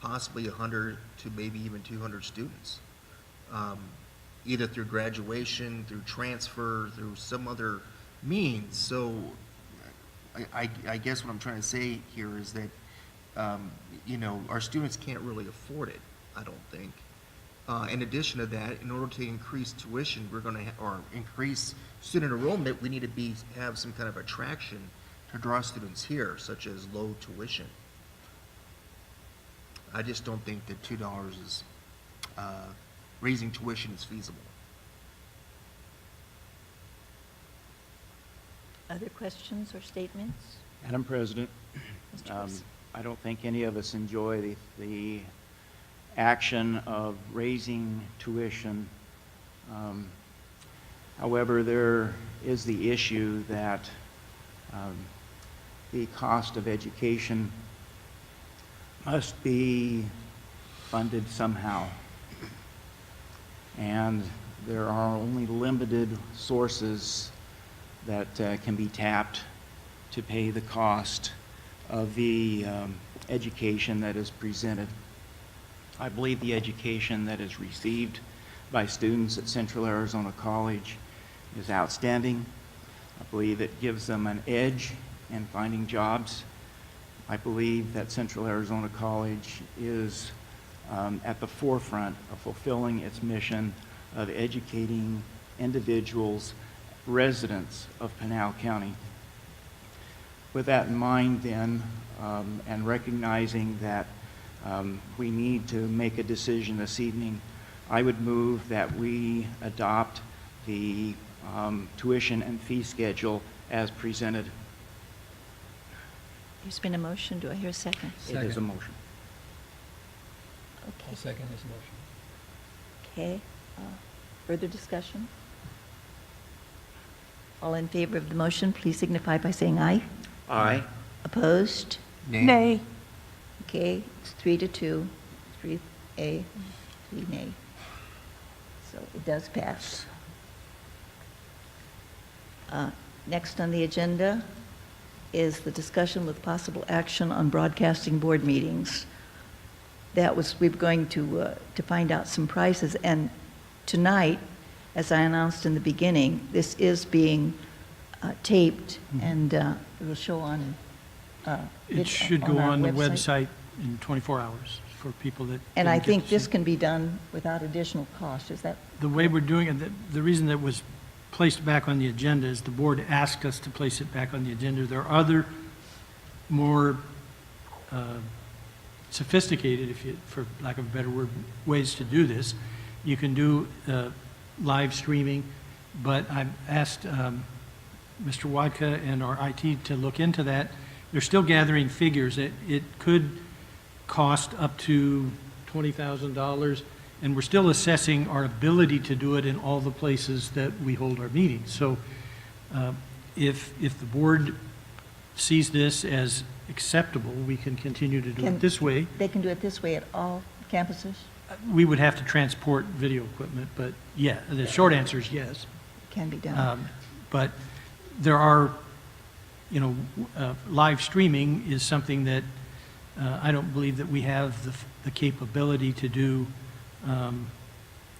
possibly 100 to maybe even 200 students, either through graduation, through transfer, through some other means. So I guess what I'm trying to say here is that our students can't really afford it, I don't think. In addition to that, in order to increase tuition, we're going to, or increase student enrollment, we need to have some kind of attraction to draw students here, such as low tuition. I just don't think that $2 is, raising tuition is feasible. Other questions or statements? Madam President, Mr. Chris. I don't think any of us enjoy the action of raising tuition. However, there is the issue that the cost of education must be funded somehow. And there are only limited sources that can be tapped to pay the cost of the education that is presented. I believe the education that is received by students at Central Arizona College is outstanding. I believe it gives them an edge in finding jobs. I believe that Central Arizona College is at the forefront of fulfilling its mission of educating individuals, residents of Pinal County. With that in mind then, and recognizing that we need to make a decision this evening, I would move that we adopt the tuition and fee schedule as presented. There's been a motion. Do I hear a second? It is a motion. Okay. I'll second this motion. Okay. Further discussion? All in favor of the motion, please signify by saying aye. Aye. Opposed? Nay. Okay, it's 3-2, 3 A, 3 nay. So it does pass. Next on the agenda is the discussion with possible action on broadcasting board meetings. That was, we were going to find out some prices, and tonight, as I announced in the beginning, this is being taped, and it will show on It should go on the website in 24 hours for people that. And I didn't get think to this see. can be done without additional cost, is that? The way we're doing it, the reason that was placed back on the agenda is the board asked us to place it back on the agenda. There are other more sophisticated, if you, for lack of a better word, ways to do this. You can do live streaming, but I've asked Mr. Wadka and our IT to look into that. They're still gathering figures. It could cost up to $20,000, and we're still assessing our ability to do it in all the places that we hold our meetings. So if the board sees this as acceptable, we can continue to do it this way. They can do it this way at all campuses? We would have to transport video equipment, but yeah, the short answer is yes. Can be done. But there are, live streaming is something that I don't believe that we have the capability to do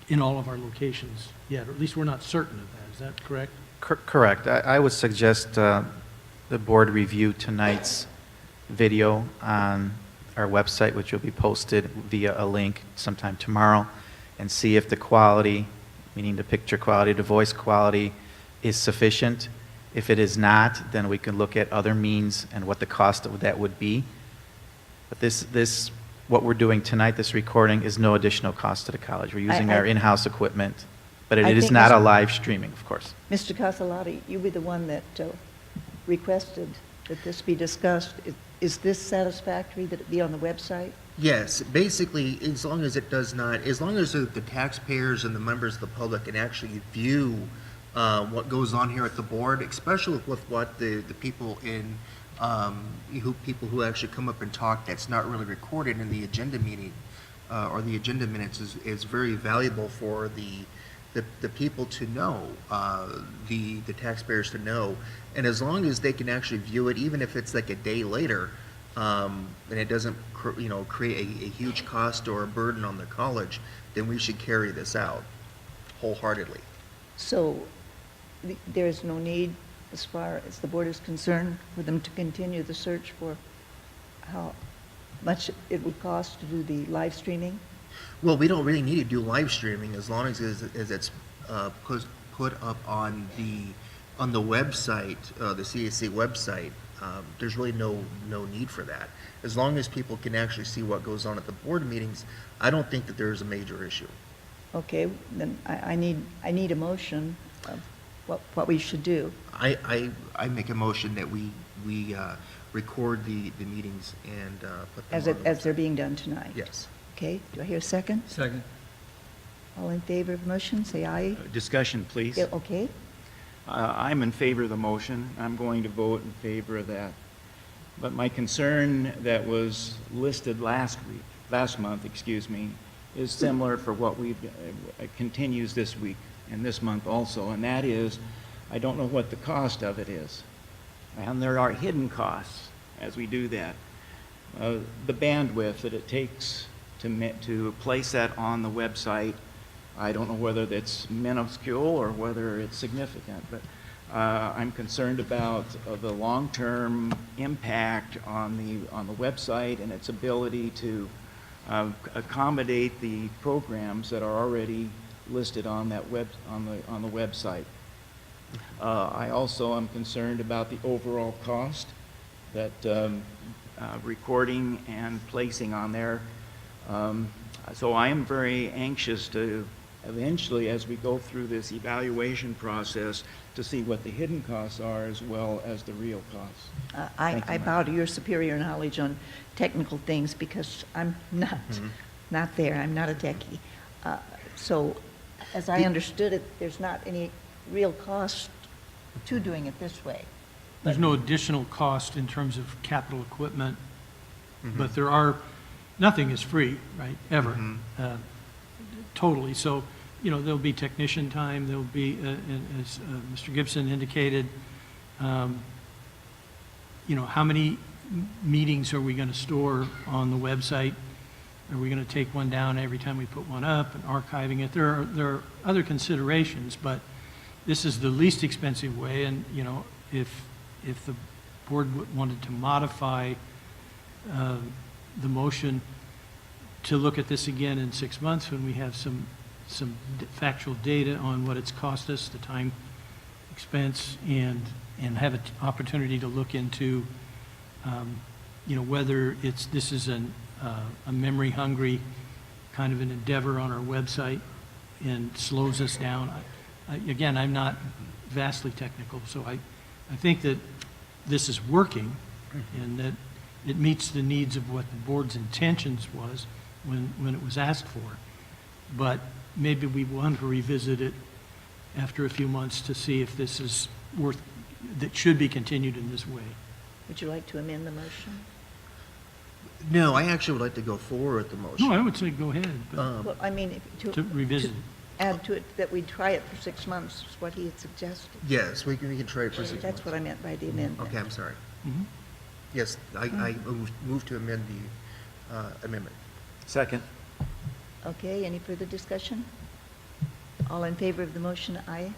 in all of our locations yet, or at least we're not certain of that. Is that correct? Correct. I would suggest the board review tonight's video on our website, which will be posted via a link sometime tomorrow, and see if the quality, meaning the picture quality, the voice quality, is sufficient. If it is not, then we can look at other means and what the cost of that would be. But what we're doing tonight, this recording, is no additional cost to the college. We're using our in-house equipment, but it is not a live streaming, of course. Mr. Casalati, you were the one that requested that this be discussed. Is this satisfactory, that it be on the website? Yes, basically, as long as it does not, as long as the taxpayers and the members of the public can actually view what goes on here at the board, especially with what the people in, people who actually come up and talk that's not really recorded in the agenda meeting or the agenda minutes is very valuable for the people to know, the taxpayers to know. And as long as they can actually view it, even if it's like a day later, and it doesn't create a huge cost or a burden on the college, then we should carry this out wholeheartedly. So there is no need, as far as the board is concerned, for them to continue the search for how much it would cost to do the live streaming? Well, we don't really need to do live streaming as long as it's put up on the website, the CAC website. There's really no need for that. As long as people can actually see what goes on at the board meetings, I don't think that there's a major issue. Okay, then I need a motion of what we should do. I make a motion that we record the meetings and put them As they're being done tonight? Yes. Okay, do I hear a second? Second. All in favor of the motion, say aye. Discussion, please. Yeah, okay. I'm in favor of the motion. I'm going to vote in favor of that. But my concern that was listed last month, is similar for what continues this week and this month also, and that is, I don't know what the cost of it is. And there are hidden costs as we do that. The bandwidth that it takes to place that on the website, I don't know whether that's minuscule or whether it's significant, but I'm concerned about the long-term impact on the website and its ability to accommodate the programs that are already listed on that on the website. I also am concerned about the overall cost that recording and placing on there. So I am very anxious to eventually, as we go through this evaluation process, to see what the hidden costs are as well as the real costs. I bow to your superior knowledge on technical things because I'm not there. I'm not a techie. So as I understood it, there's not any real cost to doing it this way. There's no additional cost in terms of capital equipment, but there are, nothing is free, right, ever, totally. So, there'll be technician time, there'll be, as Mr. Gibson indicated, how many meetings are we going to store on the website? Are we going to take one down every time we put one up and archiving it? There are other considerations, but this is the least expensive way, and, if the board wanted to modify the motion to look at this again in 6 months when we have some factual data on what it's cost us, the time, expense, and have an opportunity to look into, whether this is a memory-hungry kind of an endeavor on our website and slows us down. Again, I'm not vastly technical, so I think that this is working and that it meets the needs of what the board's intentions was when it was asked for. But maybe we want to revisit it after a few months to see if this is that should be continued in this way. Would you like to amend the motion? No, I actually would like to go forward with the motion. No, I would say go ahead, but Well, I mean, to revisit it. add to it that we try it for 6 months is what he had suggested. Yes, we can try it for 6 months. That's what I meant by the amendment. Okay, I'm sorry. Mhm. Yes, I move to amend the amendment. Second. Okay, any further discussion? All in favor of the motion, aye.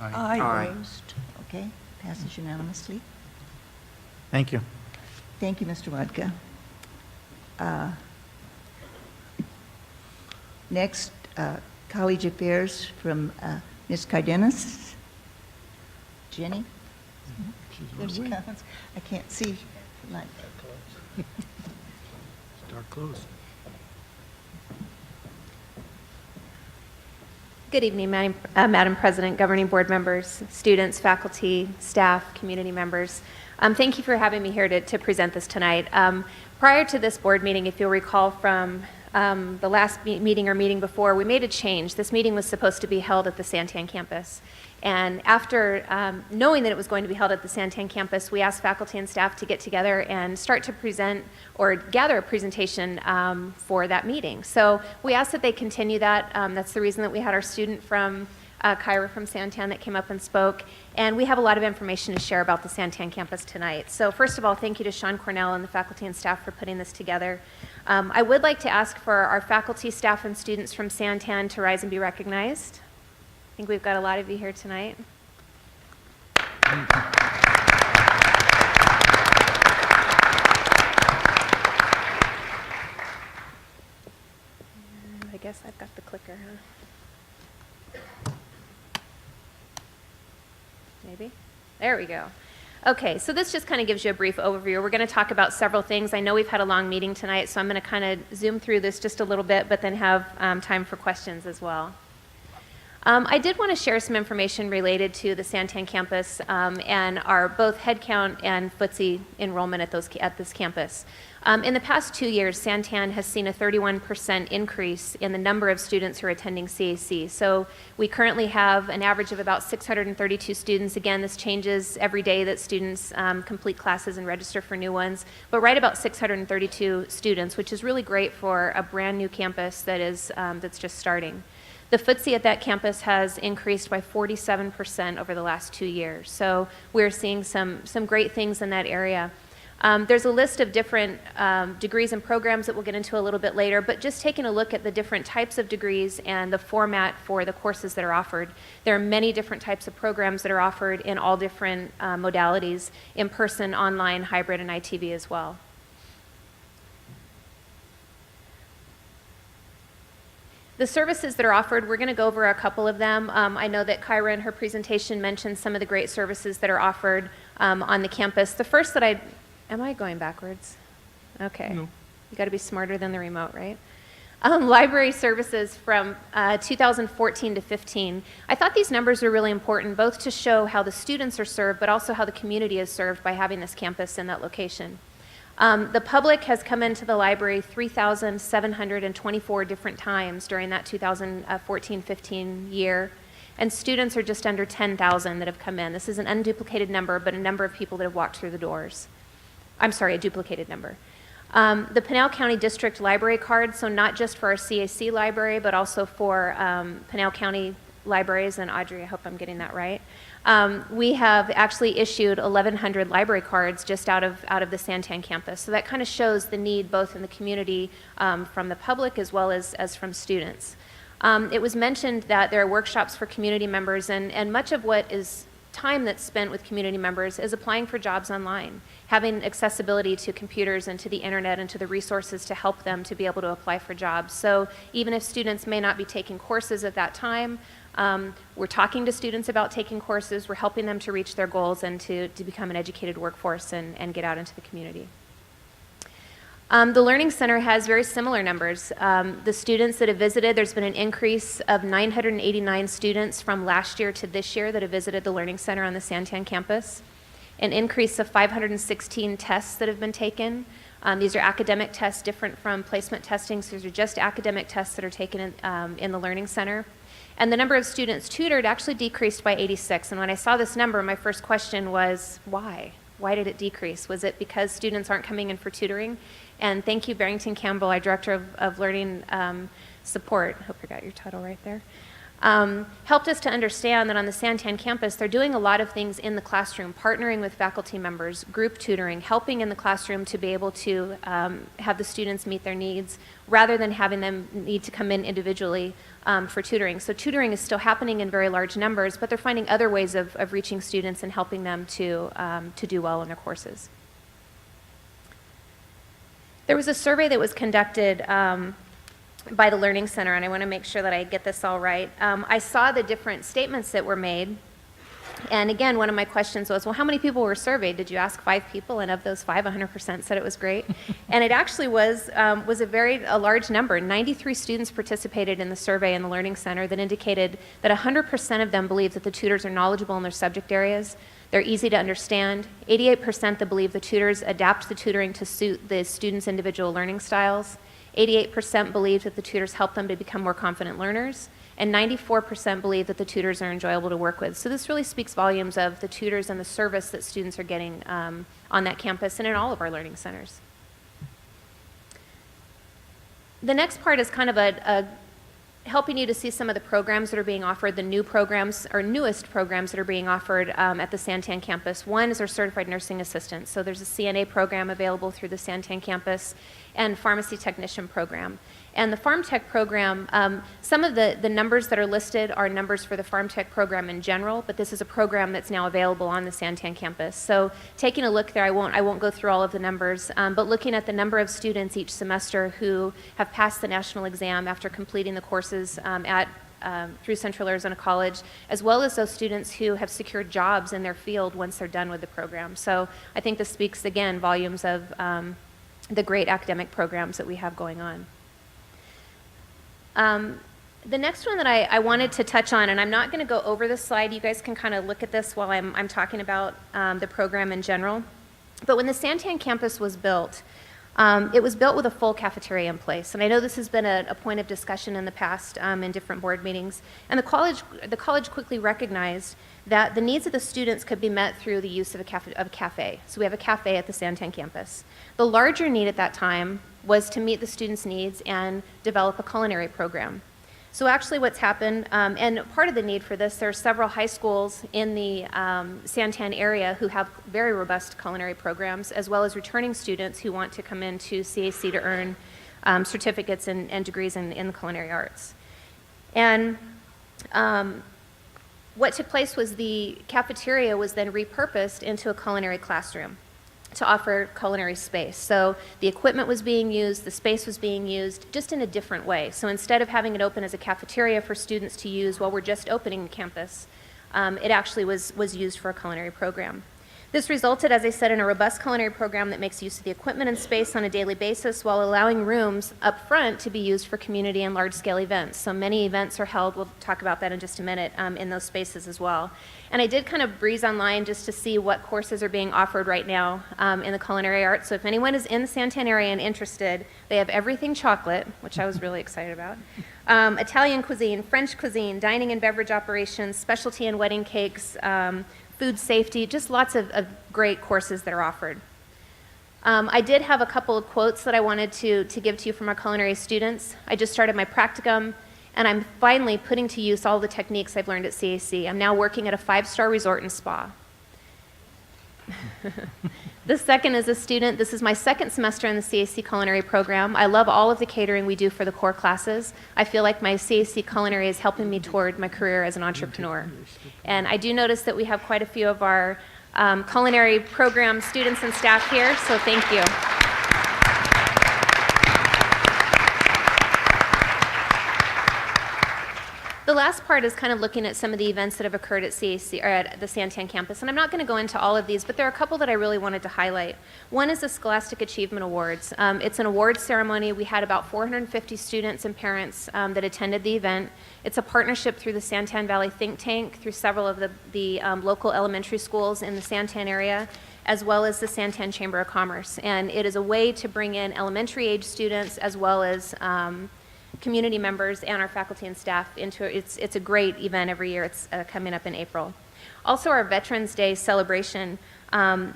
Aye. Opposed? Okay, passes unanimously. Thank you. Thank you, Mr. Wadka. Next, College Affairs from Ms. Cardenas. Jenny? There she comes. I can't see. Like- Start close. Good evening, Madam President, governing board members, students, faculty, staff, community members. Thank you for having me here to present this tonight. Prior to this board meeting, if you'll recall from the last meeting or meeting before, we made a change. This meeting was supposed to be held at the Santan campus. And after knowing that it was going to be held at the Santan campus, we asked faculty and staff to get together and start to present or gather a presentation for that meeting. So we asked that they continue that. That's the reason that we had our student from Kyra from Santan that came up and spoke. And we have a lot of information to share about the Santan campus tonight. So first of all, thank you to Sean Cornell and the faculty and staff for putting this together. I would like to ask for our faculty, staff, and students from Santan to rise and be recognized. I think we've got a lot of you here tonight. I guess I've got the clicker, huh? Maybe? There we go. Okay, so this just kind of gives you a brief overview. We're going to talk about several things. I know we've had a long meeting tonight, so I'm going to kind of zoom through this just a little bit, but then have time for questions as well. I did want to share some information related to the Santan campus and our both headcount and FTSE enrollment at this campus. In the past 2 years, Santan has seen a 31% increase in the number of students who are attending CAC. So we currently have an average of about 632 students. Again, this changes every day that students complete classes and register for new ones, but right about 632 students, which is really great for a brand new campus that is that's just starting. The FTSE at that campus has increased by 47% over the last 2 years. So we're seeing some great things in that area. There's a list of different degrees and programs that we'll get into a little bit later, but just taking a look at the different types of degrees and the format for the courses that are offered. There are many different types of programs that are offered in all different modalities, in person, online, hybrid, and ITV as well. The services that are offered, we're going to go over a couple of them. I know that Kyra in her presentation mentioned some of the great services that are offered on the campus. The first that am I going backwards? Okay. No. You got to be smarter than the remote, right? Library services from 2014 to 15. I thought these numbers were really important, both to show how the students are served, but also how the community is served by having this campus in that location. The public has come into the library 3,724 different times during that 2014-15 year, and students are just under 10,000 that have come in. This is an unduplicated number, but a number of people that have walked through the doors. I'm sorry, a duplicated number. The Pinal County District Library Card, so not just for our CAC library, but also for Pinal County libraries, and Audrey, I hope I'm getting that right. We have actually issued 1,100 library cards just out of the Santan campus. So that kind of shows the need both in the community from the public as well as from students. It was mentioned that there are workshops for community members, and much of what is time that's spent with community members is applying for jobs online. having accessibility to computers and to the internet and to the resources to help them to be able to apply for jobs. So even if students may not be taking courses at that time, we're talking to students about taking courses, we're helping them to reach their goals and to become an educated workforce and get out into the community. The Learning Center has very similar numbers. The students that have visited, there's been an increase of 989 students from last year to this year that have visited the Learning Center on the Santan campus. An increase of 516 tests that have been taken. These are academic tests different from placement testing, so these are just academic tests that are taken in the Learning Center. And the number of students tutored actually decreased by 86. And when I saw this number, my first question was, why? Why did it decrease? Was it because students aren't coming in for tutoring? And thank you, Barrington Campbell, our Director of Learning Support. I hope I got your title right there. Helped us to understand that on the Santan campus, they're doing a lot of things in the classroom, partnering with faculty members, group tutoring, helping in the classroom to be able to have the students meet their needs, rather than having them need to come in individually for tutoring. So tutoring is still happening in very large numbers, but they're finding other ways of reaching students and helping them to do well in their courses. There was a survey that was conducted by the Learning Center, and I want to make sure that I get this all right. I saw the different statements that were made, and again, one of my questions was, well, how many people were surveyed? Did you ask 5 people, and of those 5, 100% said it was great? And it actually was a large number. 93 students participated in the survey in the Learning Center that indicated that 100% of them believe that the tutors are knowledgeable in their subject areas. They're easy to understand. 88% that believe the tutors adapt the tutoring to suit the students' individual learning styles. 88% believe that the tutors help them to become more confident learners, and 94% believe that the tutors are enjoyable to work with. So this really speaks volumes of the tutors and the service that students are getting on that campus and in all of our learning centers. The next part is kind of helping you to see some of the programs that are being offered, the new programs or newest programs that are being offered at the Santan campus. One is our Certified Nursing Assistant. So there's a CNA program available through the Santan campus and Pharmacy Technician program. And the Pharm Tech program, some of the numbers that are listed are numbers for the Pharm Tech program in general, but this is a program that's now available on the Santan campus. So taking a look there, I won't go through all of the numbers, but looking at the number of students each semester who have passed the national exam after completing the courses through Central Arizona College, as well as those students who have secured jobs in their field once they're done with the program. So I think this speaks, again, volumes of the great academic programs that we have going on. The next one that I wanted to touch on, and I'm not going to go over this slide, you guys can kind of look at this while I'm talking about the program in general. But when the Santan campus was built, it was built with a full cafeteria in place. And I know this has been a point of discussion in the past in different board meetings. And the college quickly recognized that the needs of the students could be met through the use of a cafe. So we have a cafe at the Santan campus. The larger need at that time was to meet the students' needs and develop a culinary program. So actually what's happened, and part of the need for this, there are several high schools in the Santan area who have very robust culinary programs, as well as returning students who want to come into CAC to earn certificates and degrees in the culinary arts. And what took place was the cafeteria was then repurposed into a culinary classroom to offer culinary space. So the equipment was being used, the space was being used, just in a different way. So instead of having it open as a cafeteria for students to use while we're just opening the campus, it actually was used for a culinary program. This resulted, as I said, in a robust culinary program that makes use of the equipment and space on a daily basis while allowing rooms up front to be used for community and large-scale events. So many events are held, we'll talk about that in just a minute, in those spaces as well. And I did kind of breeze online just to see what courses are being offered right now in the culinary arts. So if anyone is in the Santan area and interested, they have everything chocolate, which I was really excited about, Italian cuisine, French cuisine, dining and beverage operations, specialty and wedding cakes, food safety, just lots of great courses that are offered. I did have a couple of quotes that I wanted to give to you from our culinary students. I just started my practicum, and I'm finally putting to use all the techniques I've learned at CAC. I'm now working at a 5-star resort and spa. The second is a student. This is my second semester in the CAC culinary program. I love all of the catering we do for the core classes. I feel like my CAC culinary is helping me toward my career as an entrepreneur. And I do notice that we have quite a few of our culinary program students and staff here, so thank you. The last part is kind of looking at some of the events that have occurred at CAC, or at the Santan campus, and I'm not going to go into all of these, but there are a couple that I really wanted to highlight. One is the Scholastic Achievement Awards. It's an awards ceremony. We had about 450 students and parents that attended the event. It's a partnership through the Santan Valley Think Tank, through several of the local elementary schools in the Santan area, as well as the Santan Chamber of Commerce. And it is a way to bring in elementary age students as well as community members and our faculty and staff into it. It's a great event every year. It's coming up in April. Also, our Veterans Day celebration.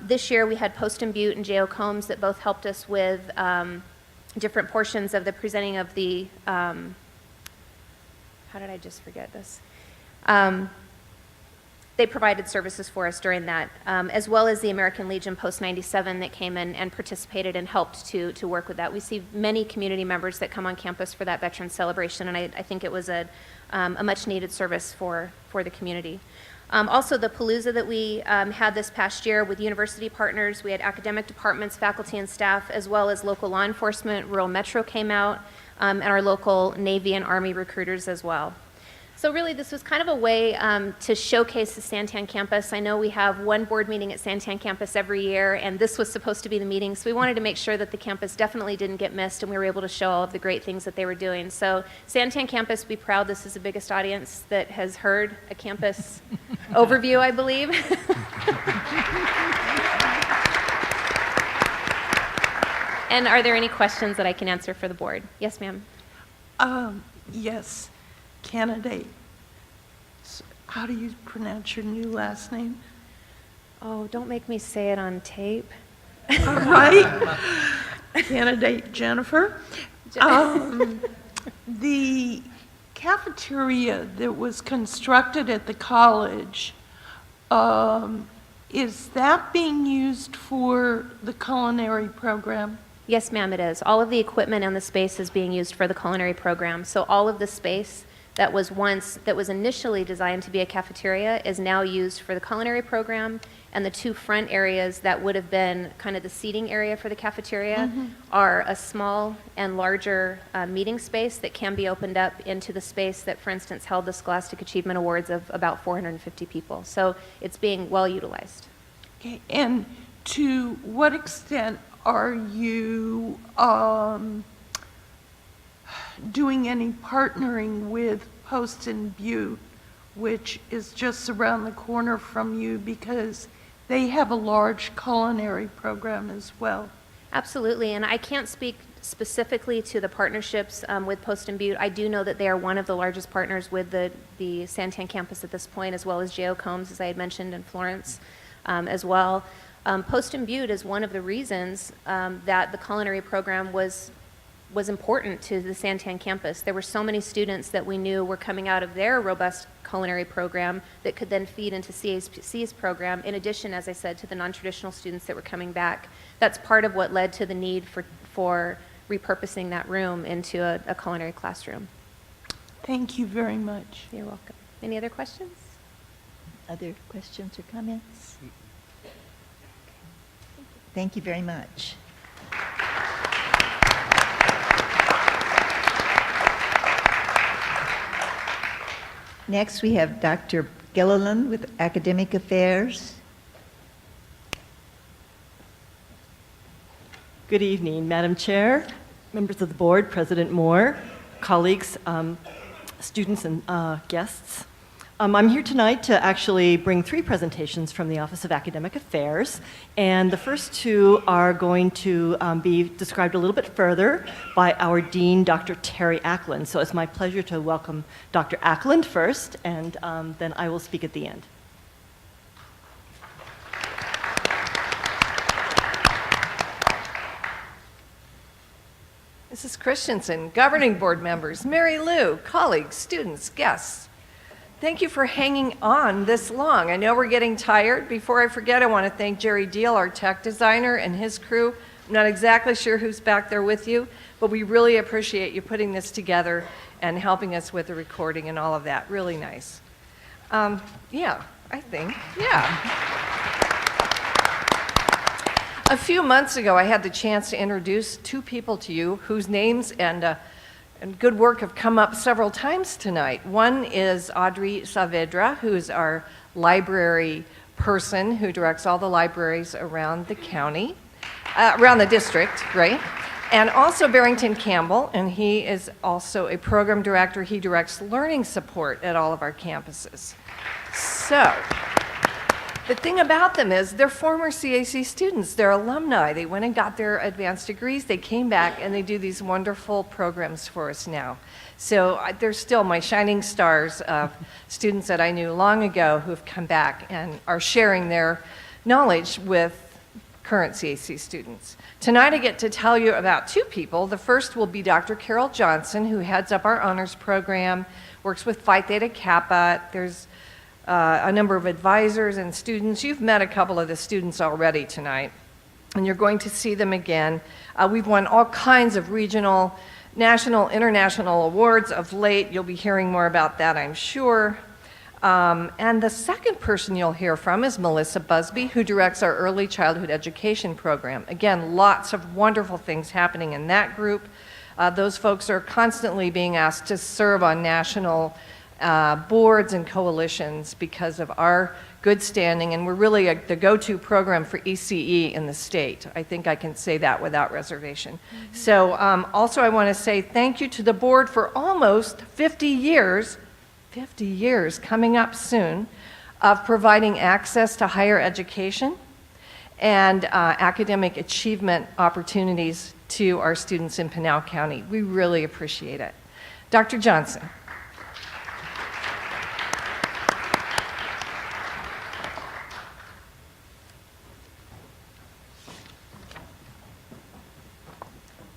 This year we had Poston Butte and J.O. Combs that both helped us with different portions of the presenting of the, how did I just forget this? They provided services for us during that, as well as the American Legion Post 97 that came in and participated and helped to work with that. We see many community members that come on campus for that veteran celebration, and I think it was a much needed service for the community. Also, the Palooza that we had this past year with university partners, we had academic departments, faculty and staff, as well as local law enforcement. Rural Metro came out, and our local Navy and Army recruiters as well. So really, this was kind of a way to showcase the Santan campus. I know we have one board meeting at Santan campus every year, and this was supposed to be the meeting, so we wanted to make sure that the campus definitely didn't get missed, and we were able to show all of the great things that they were doing. So Santan campus, be proud, this is the biggest audience that has heard a campus overview, I believe. And are there any questions that I can answer for the board? Yes, ma'am. Yes. Candidate. How do you pronounce your new last name? Oh, don't make me say it on tape. All right. Candidate Jennifer. The cafeteria that was constructed at the college, is that being used for the culinary program? Yes, ma'am, it is. All of the equipment and the space is being used for the culinary program. So all of the space that was initially designed to be a cafeteria is now used for the culinary program, and the two front areas that would have been kind of the seating area for the cafeteria are a small and larger meeting space that can be opened up into the space that, for instance, held the Scholastic Achievement Awards of about 450 people. So it's being well utilized. Okay, and to what extent are you doing any partnering with Poston Butte, which is just around the corner from you, because they have a large culinary program as well? Absolutely, and I can't speak specifically to the partnerships with Poston Butte. I do know that they are one of the largest partners with the Santan campus at this point, as well as J.O. Combs, as I had mentioned, in Florence as well. Poston Butte is one of the reasons that the culinary program was important to the Santan campus. There were so many students that we knew were coming out of their robust culinary program that could then feed into CAC's program, in addition, as I said, to the non-traditional students that were coming back. That's part of what led to the need for repurposing that room into a culinary classroom. Thank you very much. You're welcome. Any other questions? Other questions or comments? Thank you very much. Next, we have Dr. Gilliland with Academic Affairs. Good evening, Madam Chair, members of the board, President Moore, colleagues, students, and guests. I'm here tonight to actually bring 3 presentations from the Office of Academic Affairs, and the first 2 are going to be described a little bit further by our Dean, Dr. Terry Ackland. So it's my pleasure to welcome Dr. Ackland first, and then I will speak at the end. Mrs. Christensen, governing board members, Mary Lou, colleagues, students, guests. Thank you for hanging on this long. I know we're getting tired. Before I forget, I want to thank Jerry Deal, our tech designer, and his crew. I'm not exactly sure who's back there with you, but we really appreciate you putting this together and helping us with the recording and all of that. Really nice. Yeah, I think, yeah. A few months ago, I had the chance to introduce two people to you whose names and good work have come up several times tonight. One is Audrey Saavedra, who is our library person who directs all the libraries around the county, around the district, right? And also Barrington Campbell, and he is also a program director. He directs learning support at all of our campuses. So, the thing about them is they're former CAC students, they're alumni. They went and got their advanced degrees, they came back, and they do these wonderful programs for us now. So they're still my shining stars of students that I knew long ago who have come back and are sharing their knowledge with current CAC students. Tonight I get to tell you about two people. The first will be Dr. Carol Johnson, who heads up our honors program, works with Phi Theta Kappa. There's a number of advisors and students. You've met a couple of the students already tonight, and you're going to see them again. We've won all kinds of regional, national, international awards of late. You'll be hearing more about that, I'm sure. And the second person you'll hear from is Melissa Busby, who directs our early childhood education program. Again, lots of wonderful things happening in that group. Those folks are constantly being asked to serve on national boards and coalitions because of our good standing, and we're really the go-to program for ECE in the state. I think I can say that without reservation. So also I want to say thank you to the board for almost 50 years coming up soon, of providing access to higher education and academic achievement opportunities to our students in Pinal County. We really appreciate it. Dr. Johnson.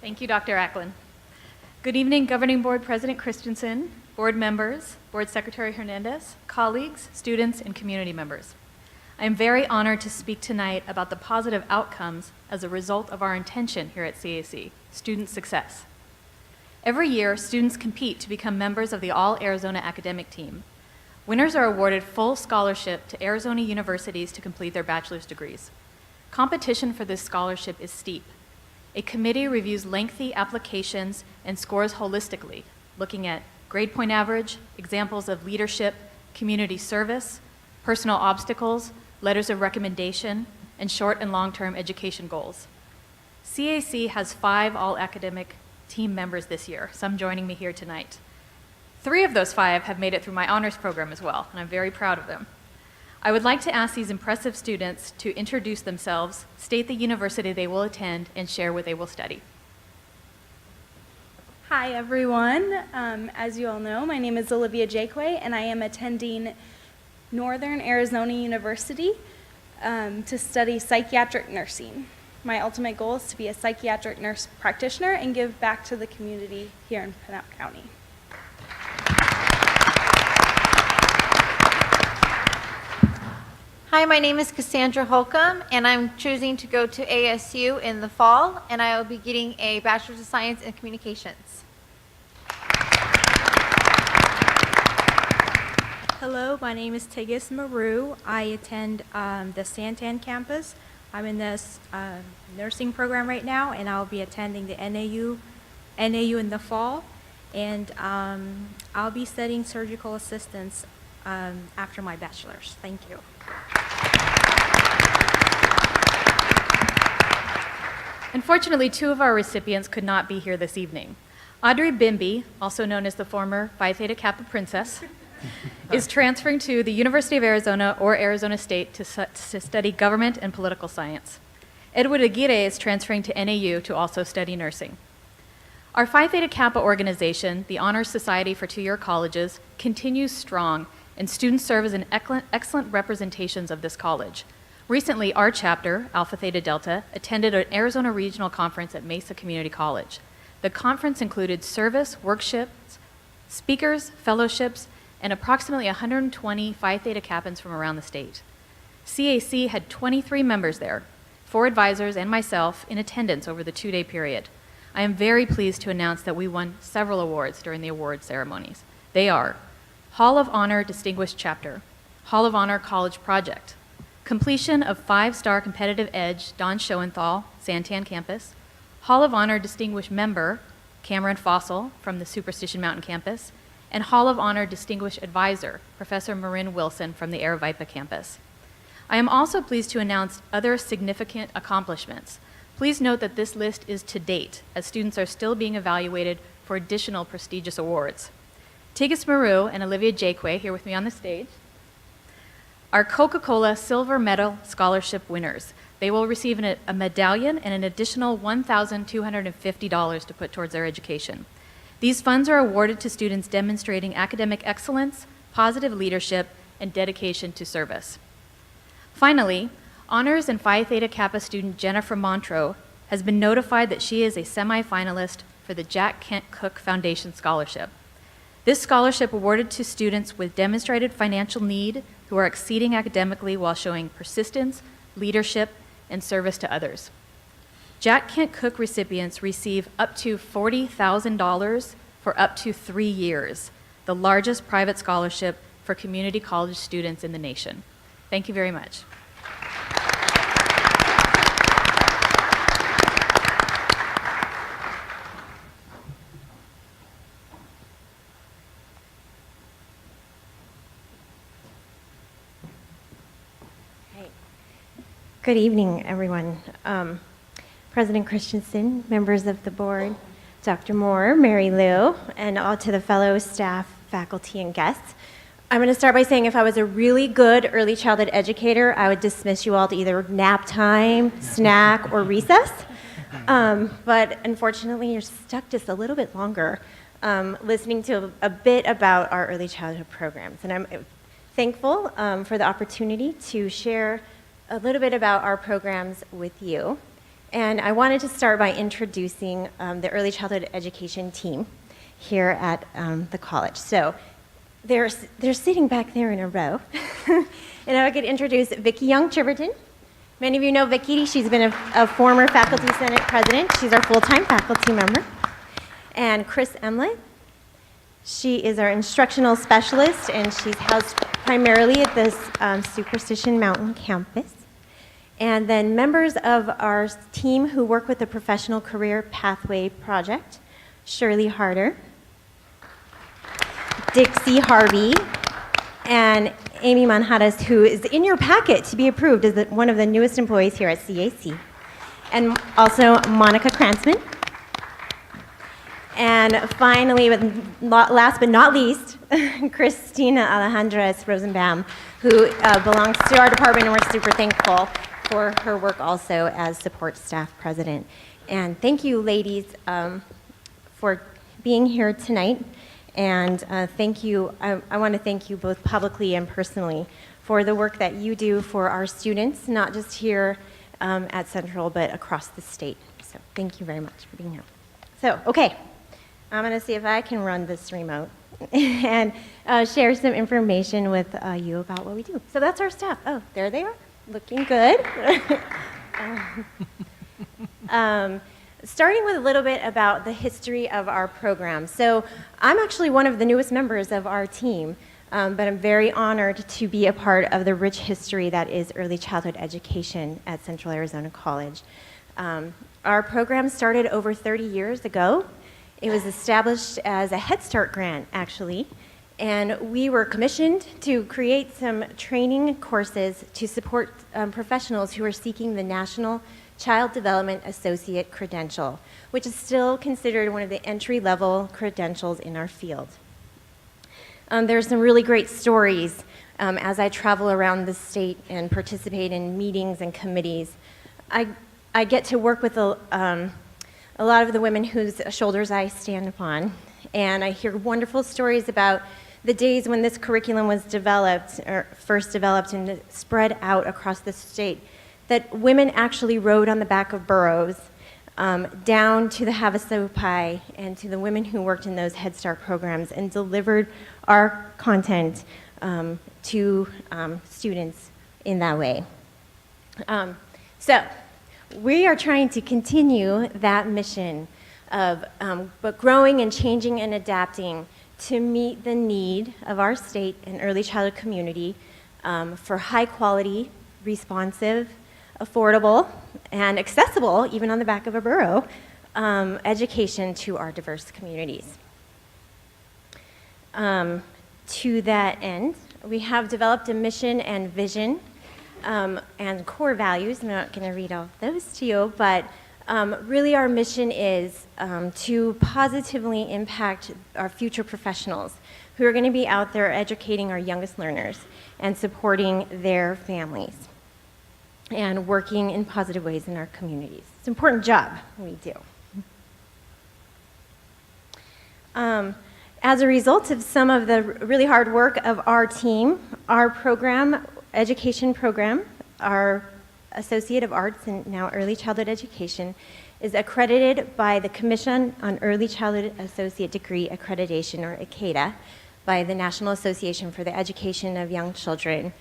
Thank you, Dr. Acklin. Good evening, Governing Board President Christensen, board members, Board Secretary Hernandez, colleagues, students, and community members. I am very honored to speak tonight about the positive outcomes as a result of our intention here at CAC, student success. Every year, students compete to become members of the All-Arizona Academic Team. Winners are awarded full scholarship to Arizona universities to complete their bachelor's degrees. Competition for this scholarship is steep. A committee reviews lengthy applications and scores holistically, looking at grade point average, examples of leadership, community service, personal obstacles, letters of recommendation, and short and long-term education goals. CAC has 5 all-academic team members this year, some joining me here tonight. 3 of those 5 have made it through my honors program as well, and I'm very proud of them. I would like to ask these impressive students to introduce themselves, state the university they will attend, and share what they will study. Hi, everyone. As you all know, my name is Olivia Jaquay, and I am attending Northern Arizona University to study psychiatric nursing. My ultimate goal is to be a psychiatric nurse practitioner and give back to the community here in Pinal County. Hi, my name is Cassandra Holcomb, and I'm choosing to go to ASU in the fall, and I will be getting a Bachelor's of Science in Communications. Hello, my name is Tigis Maru. I attend the Santan campus. I'm in this nursing program right now, and I'll be attending the NAU in the fall, and I'll be studying surgical assistance after my bachelor's. Thank you. Unfortunately, 2 of our recipients could not be here this evening. Audrey Bimby, also known as the former Phi Theta Kappa Princess, is transferring to the University of Arizona or Arizona State to study government and political science. Edward Aguirre is transferring to NAU to also study nursing. Our Phi Theta Kappa organization, the Honors Society for 2-year colleges, continues strong, and students serve as an excellent representations of this college. Recently, our chapter, Alpha Theta Delta, attended an Arizona Regional Conference at Mesa Community College. The conference included service, workshops, speakers, fellowships, and approximately 120 Phi Theta Kappans from around the state. CAC had 23 members there, 4 advisors and myself in attendance over the 2-day period. I am very pleased to announce that we won several awards during the award ceremonies. They are Hall of Honor Distinguished Chapter, Hall of Honor College Project, completion of 5-star competitive edge Don Schoenthal, Santan campus, Hall of Honor Distinguished Member Cameron Fossil from the Superstition Mountain campus, and Hall of Honor Distinguished Advisor Professor Marin Wilson from the Aravaipa campus. I am also pleased to announce other significant accomplishments. Please note that this list is to date, as students are still being evaluated for additional prestigious awards. Tigis Maru and Olivia Jakwe, here with me on the stage, are Coca-Cola Silver Medal Scholarship winners. They will receive a medallion and an additional $1,250 to put towards their education. These funds are awarded to students demonstrating academic excellence, positive leadership, and dedication to service. Finally, Honors and Phi Theta Kappa student Jennifer Montreux has been notified that she is a semifinalist for the Jack Kent Cook Foundation Scholarship. This scholarship awarded to students with demonstrated financial need who are exceeding academically while showing persistence, leadership, and service to others. Jack Kent Cook recipients receive up to $40,000 for up to 3 years, the largest private scholarship for community college students in the nation. Thank you very much. Good evening, everyone. President Christensen, members of the board, Dr. Moore, Mary Lou, and all to the fellow staff, faculty, and guests. I'm going to start by saying if I was a really good early childhood educator, I would dismiss you all to either nap time, snack, or recess. But unfortunately, you're stuck just a little bit longer listening to a bit about our early childhood programs. And I'm thankful for the opportunity to share a little bit about our programs with you. And I wanted to start by introducing the early childhood education team here at the college. So they're sitting back there in a row. And I could introduce Vicki Young-Chiverton. Many of you know Vicki. She's been a former Faculty Senate president. She's our full-time faculty member. And Chris Emlet. She is our instructional specialist, and she's housed primarily at this Superstition Mountain campus. And then members of our team who work with the Professional Career Pathway Project, Shirley Harder, Dixie Harvey, and Amy Manjares, who is in your packet to be approved as one of the newest employees here at CAC. And also Monica Kranzman. And finally, last but not least, Christina Alejandres Rosenbaum, who belongs to our department, and we're super thankful for her work also as support staff president. And thank you, ladies, for being here tonight. And thank you, I want to thank you both publicly and personally for the work that you do for our students, not just here at Central, but across the state. So thank you very much for being here. So, okay, I'm going to see if I can run this remote and share some information with you about what we do. So that's our staff. Oh, there they are. Looking good. Starting with a little bit about the history of our program. So I'm actually one of the newest members of our team, but I'm very honored to be a part of the rich history that is early childhood education at Central Arizona College. Our program started over 30 years ago. It was established as a Head Start grant, actually. And we were commissioned to create some training courses to support professionals who are seeking the National Child Development Associate credential, which is still considered one of the entry-level credentials in our field. There are some really great stories as I travel around the state and participate in meetings and committees. I get to work with a lot of the women whose shoulders I stand upon, and I hear wonderful stories about the days when this curriculum was developed, or first developed and spread out across the state, that women actually rode on the back of burros down to the Havasupai and to the women who worked in those Head Start programs and delivered our content to students in that way. So we are trying to continue that mission of but growing and changing and adapting to meet the need of our state and early childhood community for high quality, responsive, affordable, and accessible, even on the back of a burro, education to our diverse communities. To that end, we have developed a mission and vision and core values. I'm not going to read all of those to you, but really our mission is to positively impact our future professionals who are going to be out there educating our youngest learners and supporting their families and working in positive ways in our communities. It's an important job we do. As a result of some of the really hard work of our team, our program, education program, our Associate of Arts and now Early Childhood Education, is accredited by the Commission on Early Childhood Associate Degree Accreditation, or ACADA, by the National Association for the Education of Young Children.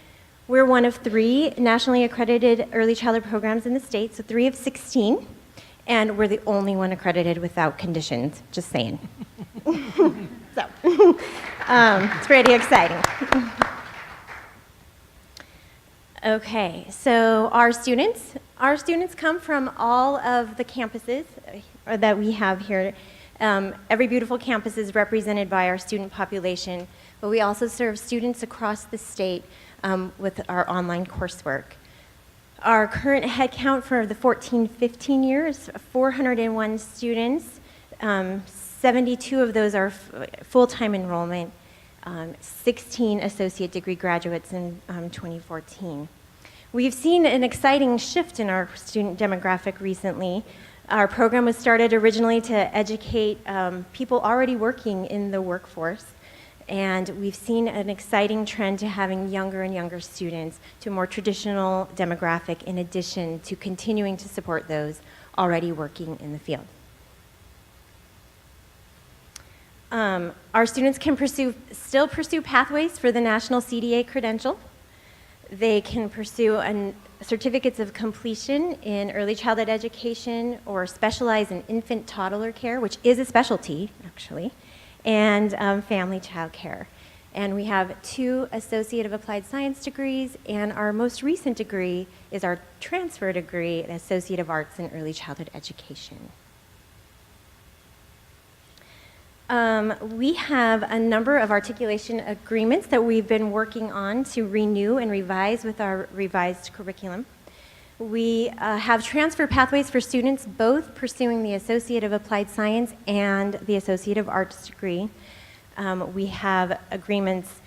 We're one of 3 nationally accredited early childhood programs in the state, so 3 of 16, and we're the only one accredited without conditions, just saying. So, it's pretty exciting. Okay, so our students come from all of the campuses that we have here. Every beautiful campus is represented by our student population, but we also serve students across the state with our online coursework. Our current head count for the 14-15 years, 401 students. 72 of those are full-time enrollment, 16 associate degree graduates in 2014. We've seen an exciting shift in our student demographic recently. Our program was started originally to educate people already working in the workforce, and we've seen an exciting trend to having younger and younger students to a more traditional demographic, in addition to continuing to support those already working in the field. Our students can still pursue pathways for the National CDA credential. They can pursue certificates of completion in early childhood education or specialize in infant toddler care, which is a specialty, actually, and family child care. And we have 2 Associate of Applied Science degrees, and our most recent degree is our transfer degree, an Associate of Arts in Early Childhood Education. We have a number of articulation agreements that we've been working on to renew and revise with our revised curriculum. We have transfer pathways for students both pursuing the Associate of Applied Science and the Associate of Arts degree. We have agreements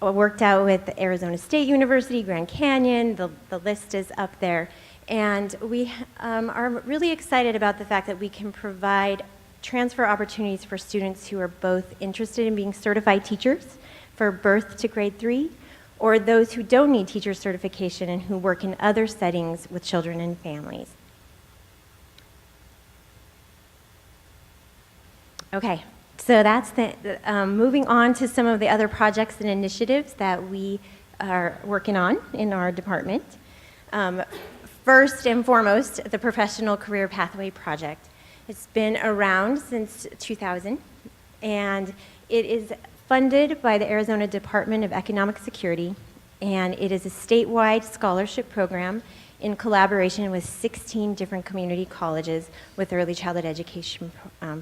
worked out with Arizona State University, Grand Canyon, the list is up there. And we are really excited about the fact that we can provide transfer opportunities for students who are both interested in being certified teachers for birth to grade 3, or those who don't need teacher certification and who work in other settings with children and families. Okay, so that's moving on to some of the other projects and initiatives that we are working on in our department. First and foremost, the Professional Career Pathway Project. It's been around since 2000, and it is funded by the Arizona Department of Economic Security, and it is a statewide scholarship program in collaboration with 16 different community colleges with early childhood education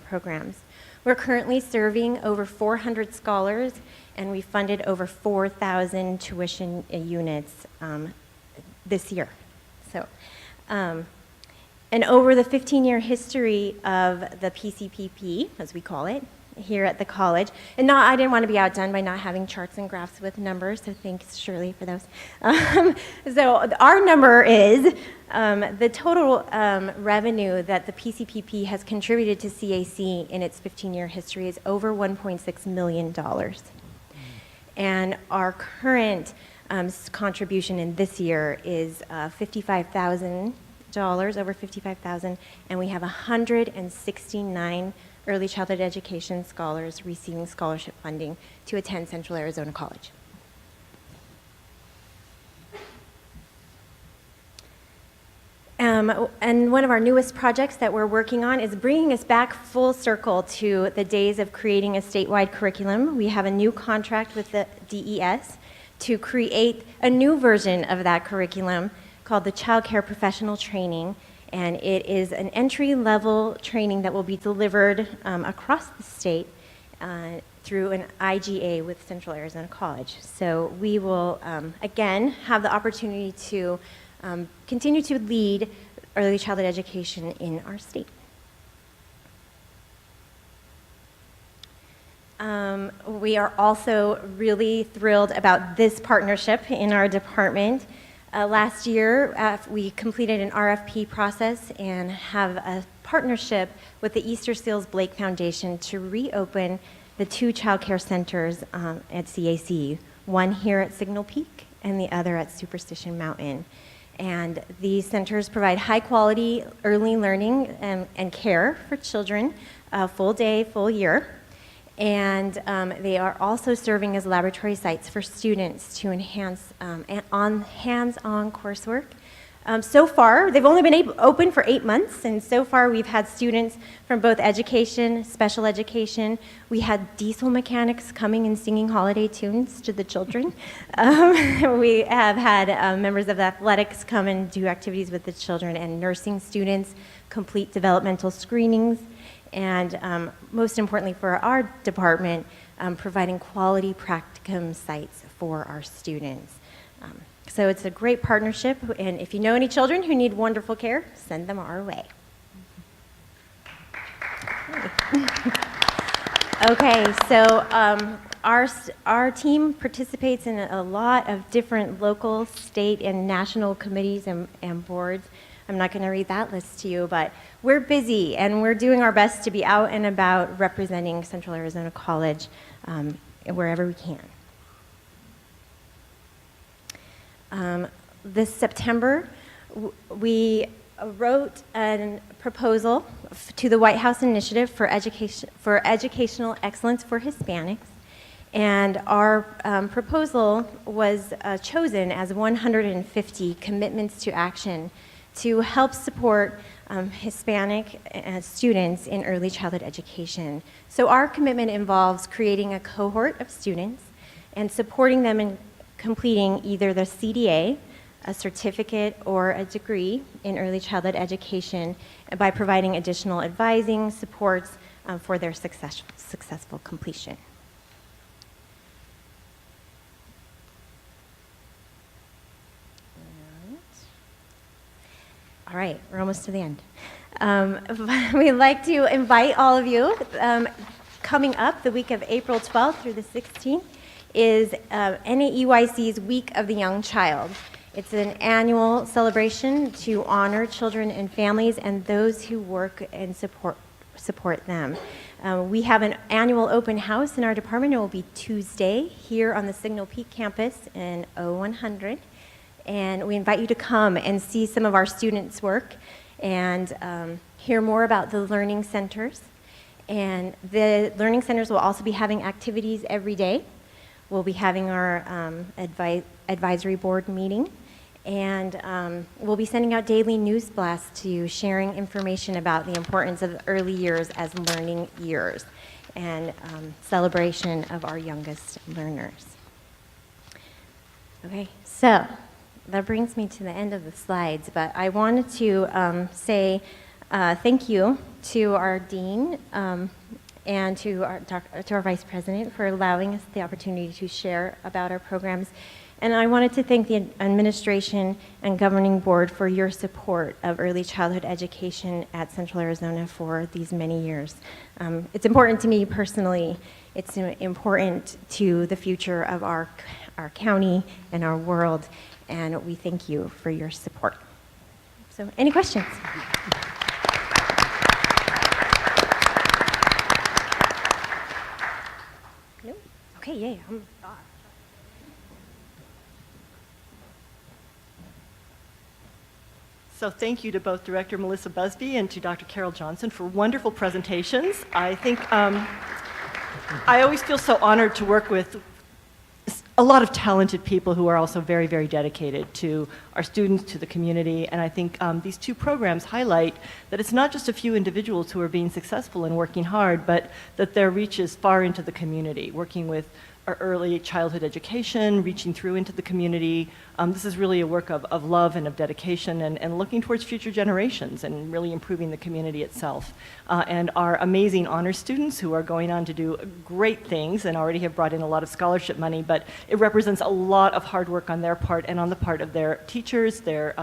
programs. We're currently serving over 400 scholars, and we funded over 4,000 tuition units this year. So. And over the 15-year history of the PCPP, as we call it, here at the college, and I didn't want to be outdone by not having charts and graphs with numbers, so thanks, Shirley, for those. So our number is the total revenue that the PCPP has contributed to CAC in its 15-year history is over $1.6 million. And our current contribution in this year is $55,000. Over $55,000, and we have 169 early childhood education scholars receiving scholarship funding to attend Central Arizona College. And one of our newest projects that we're working on is bringing us back full circle to the days of creating a statewide curriculum. We have a new contract with the DES to create a new version of that curriculum called the Child Care Professional Training. And it is an entry-level training that will be delivered across the state through an IGA with Central Arizona College. So we will, again, have the opportunity to continue to lead early childhood education in our state. We are also really thrilled about this partnership in our department. Last year, we completed an RFP process and have a partnership with the Easter Seals Blake Foundation to reopen the 2 child care centers at CAC, one here at Signal Peak and the other at Superstition Mountain. And these centers provide high quality early learning and care for children, full day, full year. And they are also serving as laboratory sites for students to enhance hands-on coursework. So far, they've only been open for 8 months, and so far we've had students from both education, special education. We had diesel mechanics coming and singing holiday tunes to the children. We have had members of athletics come and do activities with the children, and nursing students complete developmental screenings. And most importantly for our department, providing quality practicum sites for our students. So it's a great partnership, and if you know any children who need wonderful care, send them our way. Okay, so our team participates in a lot of different local, state, and national committees and boards. I'm not going to read that list to you, but we're busy and we're doing our best to be out and about representing Central Arizona College wherever we can. This September, we wrote a proposal to the White House Initiative for Educational Excellence for Hispanics, and our proposal was chosen as 150 commitments to action to help support Hispanic students in early childhood education. So our commitment involves creating a cohort of students and supporting them in completing either the CDA, a certificate, or a degree in early childhood education by providing additional advising supports for their successful completion. All right, we're almost to the end. We'd like to invite all of you. Coming up the week of April 12th through the 16th is NAEYC's Week of the Young Child. It's an annual celebration to honor children and families and those who work and support them. We have an annual open house in our department. It will be Tuesday here on the Signal Peak campus in 0100. And we invite you to come and see some of our students' work and hear more about the learning centers. And the learning centers will also be having activities every day. We'll be having our advisory board meeting, and we'll be sending out daily news blasts to you, sharing information about the importance of the early years as learning years and celebration of our youngest learners. Okay, so that brings me to the end of the slides, but I wanted to say thank you to our dean and to our vice president for allowing us the opportunity to share about our programs. And I wanted to thank the administration and governing board for your support of early childhood education at Central Arizona for these many years. It's important to me personally. It's important to the future of our county and our world, and we thank you for your support. So, any questions? No? Okay, yeah. So thank you to both Director Melissa Busby and to Dr. Carol Johnson for wonderful presentations. I think I always feel so honored to work with a lot of talented people who are also very, very dedicated to our students, to the community, and I think these two programs highlight that it's not just a few individuals who are being successful and working hard, but that their reach is far into the community, working with early childhood education, reaching through into the community. This is really a work of love and of dedication and looking towards future generations and really improving the community itself. And our amazing honors students who are going on to do great things and already have brought in a lot of scholarship money, but it represents a lot of hard work on their part and on the part of their teachers, their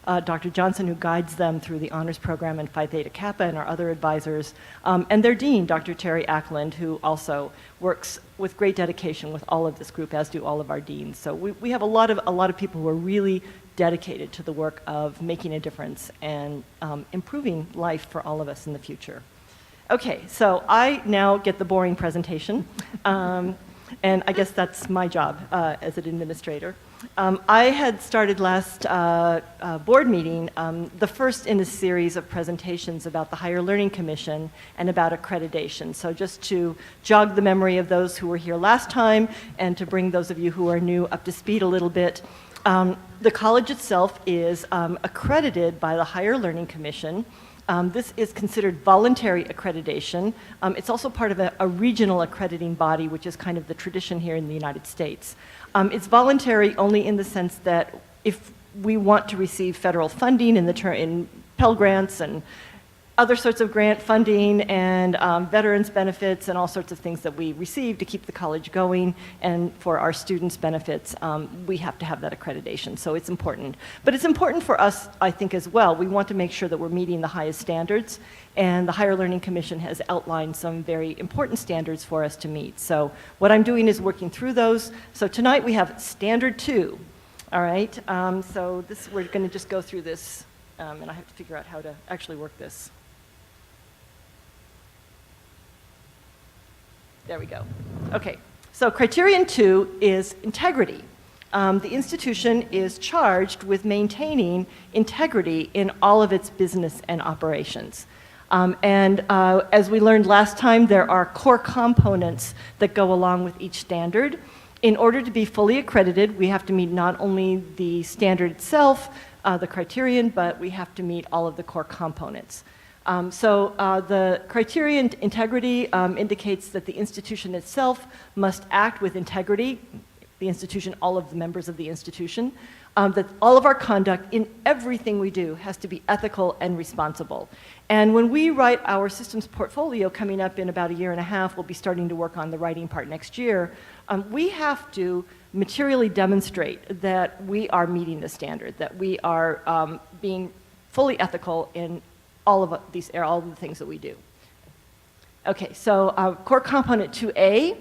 Dr. Johnson, who guides them through the honors program, and Phi Theta Kappa and our other advisors, and their dean, Dr. Terry Ackland, who also works with great dedication with all of this group, as do all of our deans. So we have a lot of people who are really dedicated to the work of making a difference and improving life for all of us in the future. Okay, so I now get the boring presentation, and I guess that's my job as an administrator. I had started last board meeting, the first in a series of presentations about the Higher Learning Commission and about accreditation. So just to jog the memory of those who were here last time and to bring those of you who are new up to speed a little bit, the college itself is accredited by the Higher Learning Commission. This is considered voluntary accreditation. It's also part of a regional accrediting body, which is kind of the tradition here in the United States. It's voluntary only in the sense that if we want to receive federal funding in Pell Grants and other sorts of grant funding and veterans benefits and all sorts of things that we receive to keep the college going, and for our students' benefits, we have to have that accreditation, so it's important. But it's important for us, I think, as well. We want to make sure that we're meeting the highest standards, and the Higher Learning Commission has outlined some very important standards for us to meet. So what I'm doing is working through those. So tonight we have Standard 2, all right? So we're going to just go through this, and I have to figure out how to actually work this. There we go. Okay, so criterion 2 is integrity. The institution is charged with maintaining integrity in all of its business and operations. As we learned last time, there are core components that go along with each standard. In order to be fully accredited, we have to meet not only the standard itself, the criterion, but we have to meet all of the core components. The criterion integrity indicates that the institution itself must act with integrity, the institution, all of the members of the institution, that all of our conduct in everything we do has to be ethical and responsible. And when we write our systems portfolio coming up in about a year and a half, we'll be starting to work on the writing part next year, we have to materially demonstrate that we are meeting the standard, that we are being fully ethical in all of the things that we do. Okay, so core component 2A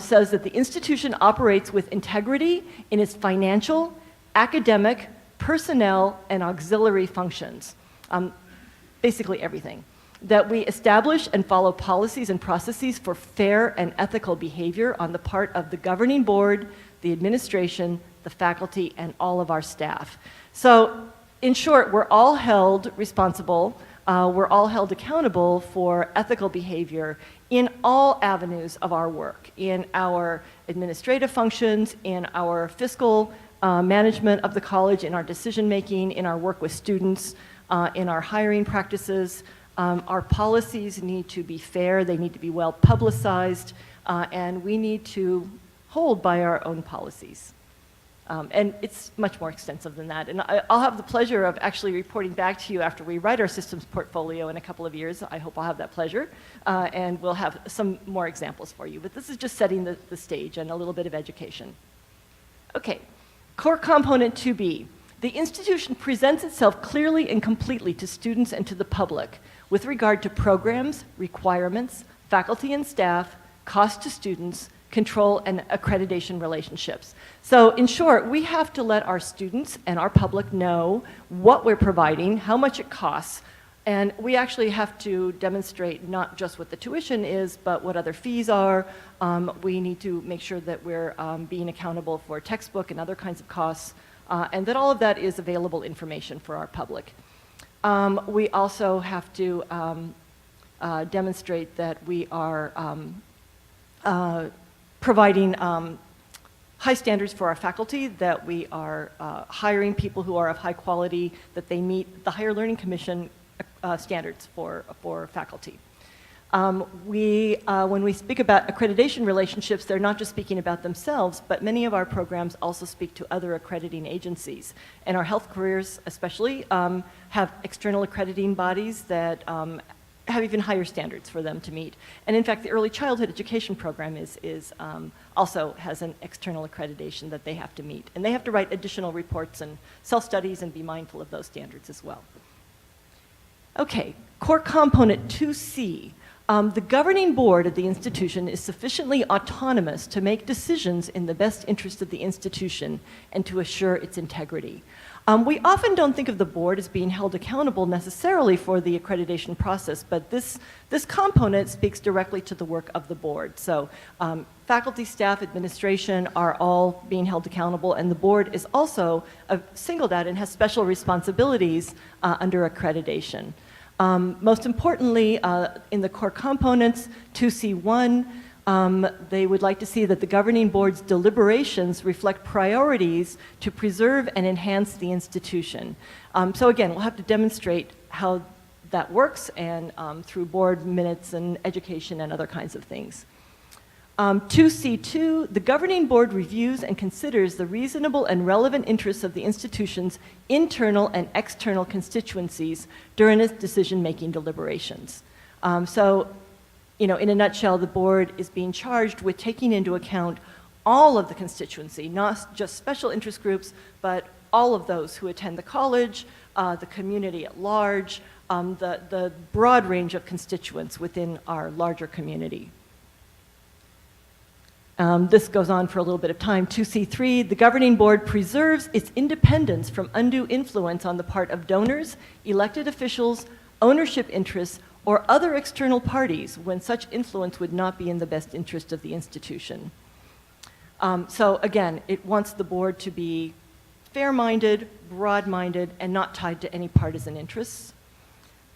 says that the institution operates with integrity in its financial, academic, personnel, and auxiliary functions. Basically everything. That we establish and follow policies and processes for fair and ethical behavior on the part of the governing board, the administration, the faculty, and all of our staff. So, in short, we're all held responsible, we're all held accountable for ethical behavior in all avenues of our work, in our administrative functions, in our fiscal management of the college, in our decision making, in our work with students, in our hiring practices. Our policies need to be fair, they need to be well publicized, and we need to hold by our own policies. And it's much more extensive than that. And I'll have the pleasure of actually reporting back to you after we write our systems portfolio in a couple of years. I hope I'll have that pleasure. And we'll have some more examples for you. But this is just setting the stage and a little bit of education. Okay, core component 2B. The institution presents itself clearly and completely to students and to the public with regard to programs, requirements, faculty and staff, cost to students, control and accreditation relationships. So in short, we have to let our students and our public know what we're providing, how much it costs, and we actually have to demonstrate not just what the tuition is, but what other fees are. We need to make sure that we're being accountable for textbook and other kinds of costs, and that all of that is available information for our public. We also have to demonstrate that we are providing high standards for our faculty, that we are hiring people who are of high quality, that they meet the Higher Learning Commission standards for faculty. When we speak about accreditation relationships, they're not just speaking about themselves, but many of our programs also speak to other accrediting agencies. And our health careers especially have external accrediting bodies that have even higher standards for them to meet. And in fact, the early childhood education program also has an external accreditation that they have to meet. And they have to write additional reports and self-studies and be mindful of those standards as well. Okay, core component 2C. The governing board of the institution is sufficiently autonomous to make decisions in the best interest of the institution and to assure its integrity. We often don't think of the board as being held accountable necessarily for the accreditation process, but this component speaks directly to the work of the board. So faculty, staff, administration are all being held accountable, and the board is also singled out and has special responsibilities under accreditation. Most importantly, in the core components, 2C1, they would like to see that the governing board's deliberations reflect priorities to preserve and enhance the institution. So again, we'll have to demonstrate how that works and through board minutes and education and other kinds of things. 2C2, the governing board reviews and considers the reasonable and relevant interests of the institution's internal and external constituencies during its decision-making deliberations. So, in a nutshell, the board is being charged with taking into account all of the constituency, not just special interest groups, but all of those who attend the college, the community at large, the broad range of constituents within our larger community. This goes on for a little bit of time. 2C3, the governing board preserves its independence from undue influence on the part of donors, elected officials, ownership interests, or other external parties when such influence would not be in the best interest of the institution. So again, it wants the board to be fair-minded, broad-minded, and not tied to any partisan interests.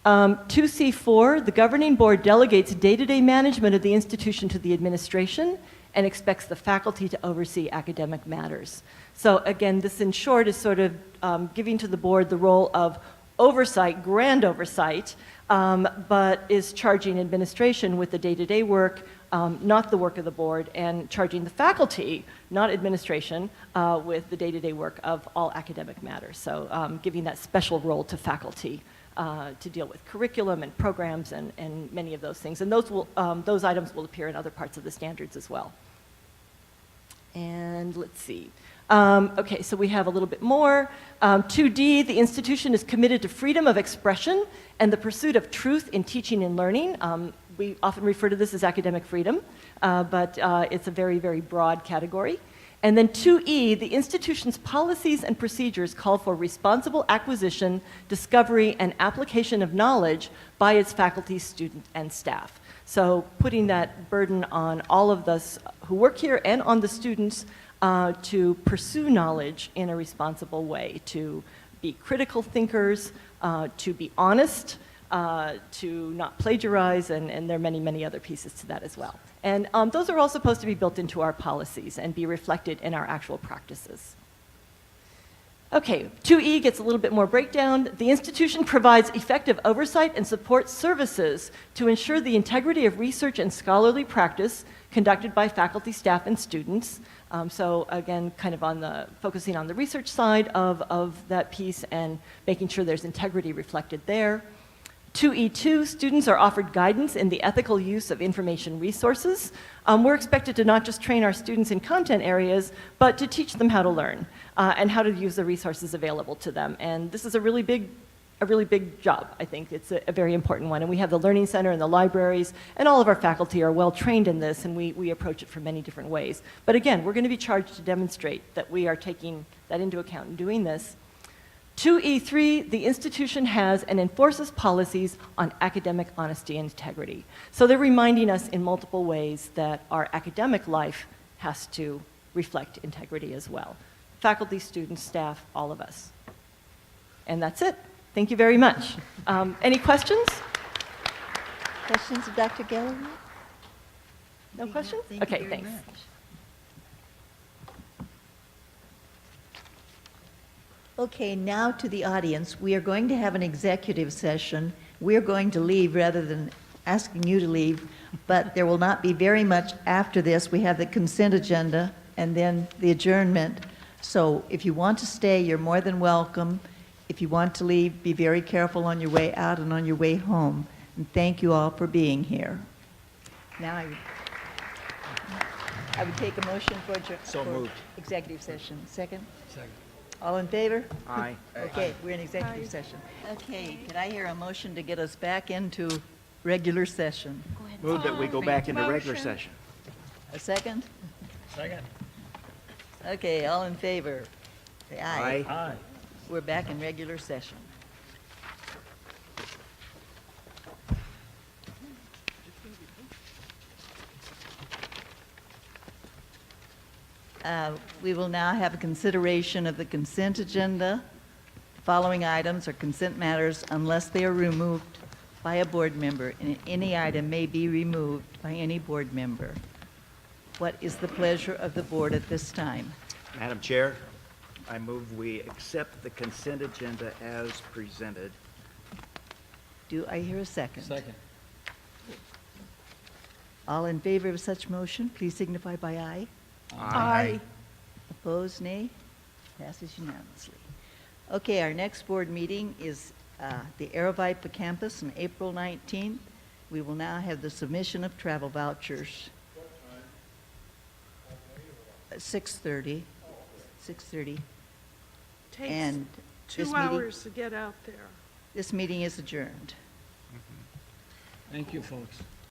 2C4, the governing board delegates day-to-day management of the institution to the administration and expects the faculty to oversee academic matters. So again, this in short is sort of giving to the board the role of oversight, grand oversight, but is charging administration with the day-to-day work, not the work of the board, and charging the faculty, not administration, with the day-to-day work of all academic matters. So giving that special role to faculty to deal with curriculum and programs and many of those things. And those items will appear in other parts of the standards as well. And let's see. Okay, so we have a little bit more. 2D, the institution is committed to freedom of expression and the pursuit of truth in teaching and learning. We often refer to this as academic freedom, but it's a very, very broad category. And then 2E, the institution's policies and procedures call for responsible acquisition, discovery, and application of knowledge by its faculty, students, and staff. So putting that burden on all of us who work here and on the students to pursue knowledge in a responsible way, to be critical thinkers, to be honest, to not plagiarize, and there are many, many other pieces to that as well. And those are all supposed to be built into our policies and be reflected in our actual practices. Okay, 2E gets a little bit more breakdown. The institution provides effective oversight and support services to ensure the integrity of research and scholarly practice conducted by faculty, staff, and students. So again, kind of focusing on the research side of that piece and making sure there's integrity reflected there. 2E2, students are offered guidance in the ethical use of information resources. We're expected to not just train our students in content areas, but to teach them how to learn and how to use the resources available to them. And this is a really big job, I think. It's a very important one. And we have the Learning Center and the libraries, and all of our faculty are well trained in this, and we approach it from many different ways. But again, we're going to be charged to demonstrate that we are taking that into account in doing this. 2E3, the institution has and enforces policies on academic honesty and integrity. So they're reminding us in multiple ways that our academic life has to reflect integrity as well. Faculty, students, staff, all of us. And that's it. Thank you very much. Any questions? Questions of Dr. Gallagher? No questions? Thank Okay, you very thanks. much. Okay, now to the audience. We are going to have an executive session. We are going to leave rather than asking you to leave, but there will not be very much after this. We have the consent agenda and then the adjournment. So if you want to stay, you're more than welcome. If you want to leave, be very careful on your way out and on your way home. And thank you all for being here. Now I would take a motion for moved. executive session. Second? Second. All in favor? Aye. Okay, we're in executive session. Okay, can I hear a motion to get us back into regular session? Move that we go back into regular session. A second? Second. Okay, all in favor? Say aye. Aye. We're back in regular session. We will now have a consideration of the consent agenda. The following items are consent matters unless they are removed by a board member, and any item may be removed by any board member. What is the pleasure of the board at this time? Madam Chair, I move we accept the consent agenda as presented. Do I hear a second? Second. All in favor of such motion, please signify by aye. Aye. Opposed, nay? Passes unanimously. Okay, our next board meeting is the Aravaipa campus on April 19th. We will now have the submission of travel vouchers. 6:30. 6:30. Takes And this 2 meeting- hours to get out there. This meeting is adjourned. Thank you, folks.